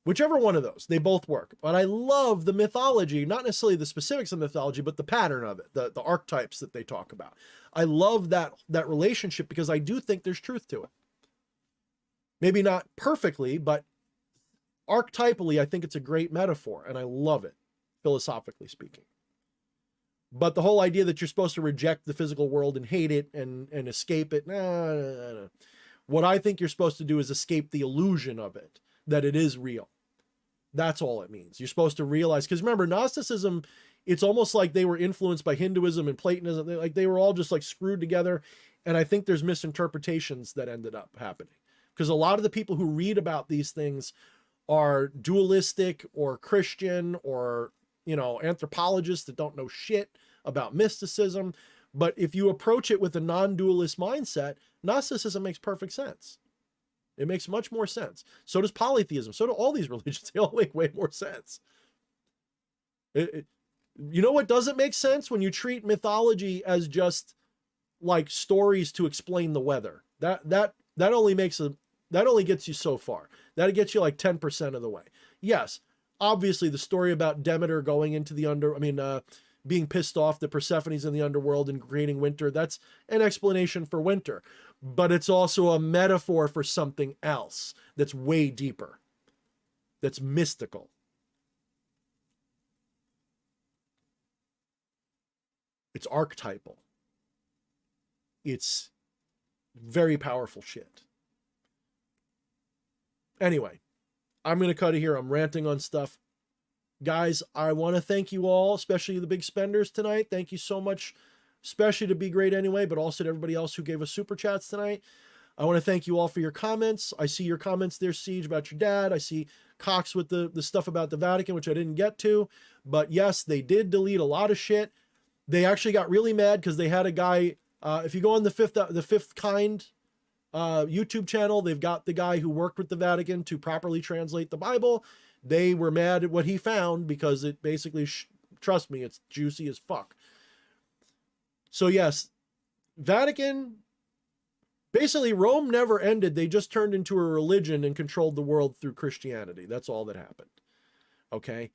A: Whichever one of those, they both work. But I love the mythology, not necessarily the specifics of mythology, but the pattern of it, the archetypes that they talk about. I love that relationship because I do think there's truth to it. Maybe not perfectly, but archetypally, I think it's a great metaphor, and I love it, philosophically speaking. But the whole idea that you're supposed to reject the physical world and hate it and escape it, nah. What I think you're supposed to do is escape the illusion of it, that it is real. That's all it means. You're supposed to realize, because remember, Gnosticism, it's almost like they were influenced by Hinduism and Platonism. They were all just like screwed together. And I think there's misinterpretations that ended up happening. Because a lot of the people who read about these things are dualistic or Christian or, anthropologists that don't know shit about mysticism. But if you approach it with a non-dualist mindset, Gnosticism makes perfect sense. It makes much more sense. So does polytheism. So do all these religions. They all make way more sense. You know what doesn't make sense? When you treat mythology as just like stories to explain the weather. That only gets you so far. That gets you like 10% of the way. Yes, obviously the story about Demeter going into the being pissed off that Persephone's in the underworld and creating winter, that's an explanation for winter. But it's also a metaphor for something else that's way deeper, that's mystical. It's archetypal. It's very powerful shit. Anyway, I'm going to cut it here. I'm ranting on stuff. Guys, I want to thank you all, especially the big spenders tonight. Thank you so much, especially to Be Great Anyway, but also to everybody else who gave us super chats tonight. I want to thank you all for your comments. I see your comments there, Siege, about your dad. I see Cox with the stuff about the Vatican, which I didn't get to. But yes, they did delete a lot of shit. They actually got really mad because they had a guy, if you go on the Fifth Kind YouTube channel, they've got the guy who worked with the Vatican to properly translate the Bible. They were mad at what he found because it basically, trust me, it's juicy as fuck. So yes, Vatican, basically Rome never ended. They just turned into a religion and controlled the world through Christianity. That's all that happened. Okay.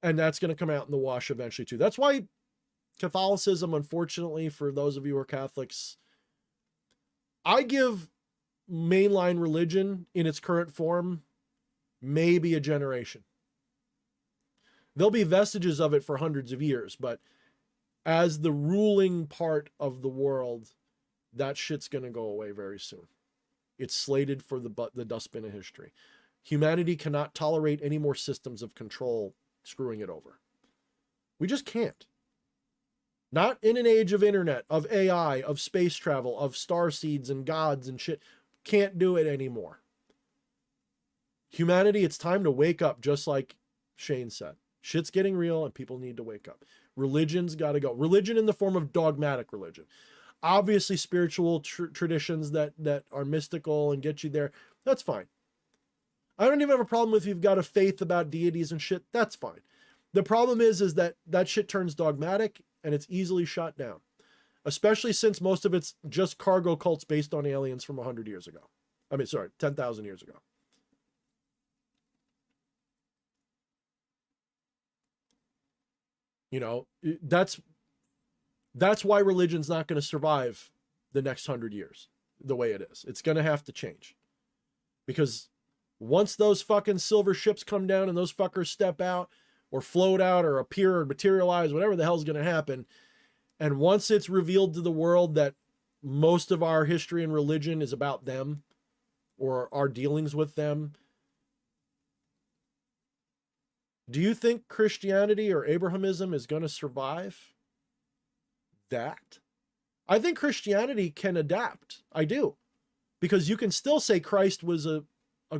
A: And that's going to come out in the wash eventually too. That's why Catholicism, unfortunately, for those of you who are Catholics, I give mainline religion in its current form maybe a generation. There'll be vestiges of it for hundreds of years, but as the ruling part of the world, that shit's going to go away very soon. It's slated for the dustbin of history. Humanity cannot tolerate any more systems of control screwing it over. We just can't. Not in an age of internet, of AI, of space travel, of star seeds and gods and shit. Can't do it anymore. Humanity, it's time to wake up, just like Shane said. Shit's getting real and people need to wake up. Religion's got to go. Religion in the form of dogmatic religion. Obviously, spiritual traditions that are mystical and get you there, that's fine. I don't even have a problem if you've got a faith about deities and shit. That's fine. The problem is that shit turns dogmatic and it's easily shot down, especially since most of it's just cargo cults based on aliens from 100 years ago. 10,000 years ago. That's why religion's not going to survive the next 100 years the way it is. It's going to have to change, because once those fucking silver ships come down and those fuckers step out or float out or appear or materialize, whatever the hell's going to happen, and once it's revealed to the world that most of our history and religion is about them or our dealings with them, do you think Christianity or Abrahamism is going to survive that? I think Christianity can adapt. I do. Because you can still say Christ was a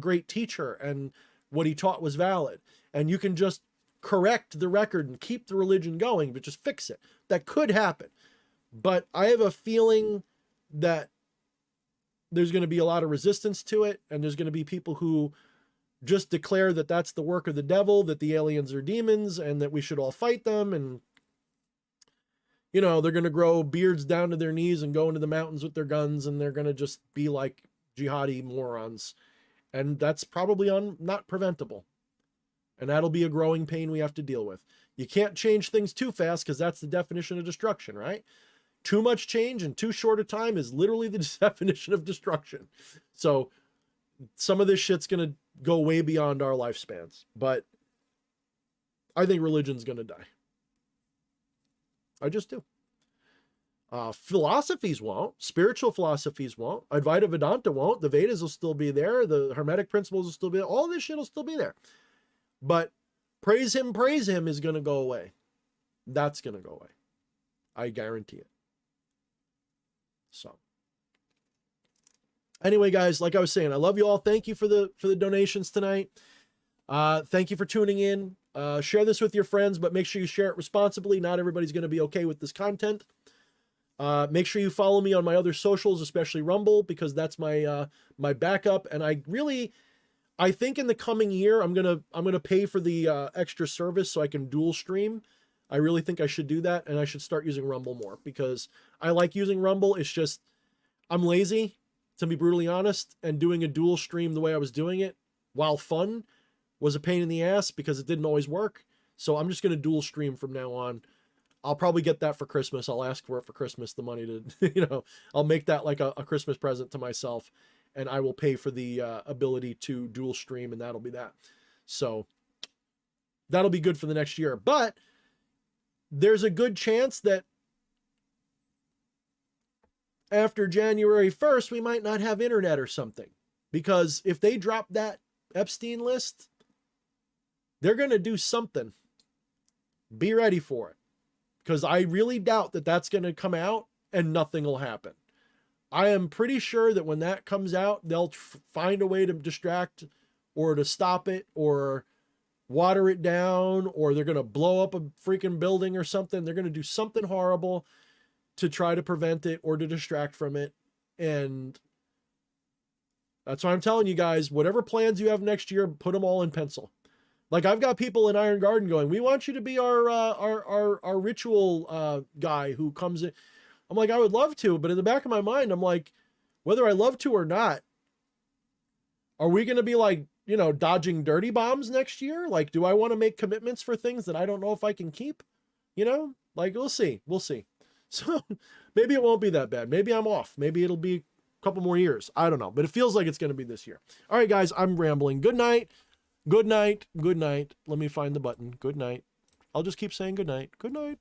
A: great teacher and what he taught was valid. And you can just correct the record and keep the religion going, but just fix it. That could happen. But I have a feeling that there's going to be a lot of resistance to it. And there's going to be people who just declare that that's the work of the devil, that the aliens are demons and that we should all fight them. And, they're going to grow beards down to their knees and go into the mountains with their guns. And they're going to just be like jihadi morons. And that's probably not preventable. And that'll be a growing pain we have to deal with. You can't change things too fast because that's the definition of destruction, right? Too much change in too short a time is literally the definition of destruction. So some of this shit's going to go way beyond our lifespans, but I think religion's going to die. I just do. Philosophies won't. Spiritual philosophies won't. Advaita Vedanta won't. The Vedas will still be there. The Hermetic principles will still be there. All this shit will still be there. But praise him is going to go away. That's going to go away. I guarantee it. So anyway, guys, like I was saying, I love you all. Thank you for the donations tonight. Thank you for tuning in. Share this with your friends, but make sure you share it responsibly. Not everybody's going to be okay with this content. Make sure you follow me on my other socials, especially Rumble, because that's my my backup. And I think in the coming year, I'm gonna pay for the extra service so I can dual stream. I really think I should do that, and I should start using Rumble more because I like using Rumble. It's just I'm lazy, to be brutally honest, and doing a dual stream the way I was doing it, while fun, was a pain in the ass because it didn't always work. So I'm just gonna dual stream from now on. I'll probably get that for Christmas. I'll ask for it for Christmas, the money to, I'll make that like a Christmas present to myself, and I will pay for the ability to dual stream, and that'll be that. So that'll be good for the next year. But there's a good chance that after January 1st, we might not have internet or something. Because if they drop that Epstein list, they're going to do something. Be ready for it. Because I really doubt that that's going to come out and nothing will happen. I am pretty sure that when that comes out, they'll find a way to distract or to stop it or water it down, or they're going to blow up a freaking building or something. They're going to do something horrible to try to prevent it or to distract from it. And that's why I'm telling you guys, whatever plans you have next year, put them all in pencil. Like I've got people in Iron Garden going, we want you to be our ritual guy who comes in. I'm like, I would love to, but in the back of my mind, I'm like, whether I love to or not, are we going to be like, dodging dirty bombs next year? Like, do I want to make commitments for things that I don't know if I can keep? Like we'll see. So maybe it won't be that bad. Maybe I'm off. Maybe it'll be a couple more years. I don't know, but it feels like it's going to be this year. All right, guys, I'm rambling. Good night. Good night. Good night. Let me find the button. Good night. I'll just keep saying good night. Good night.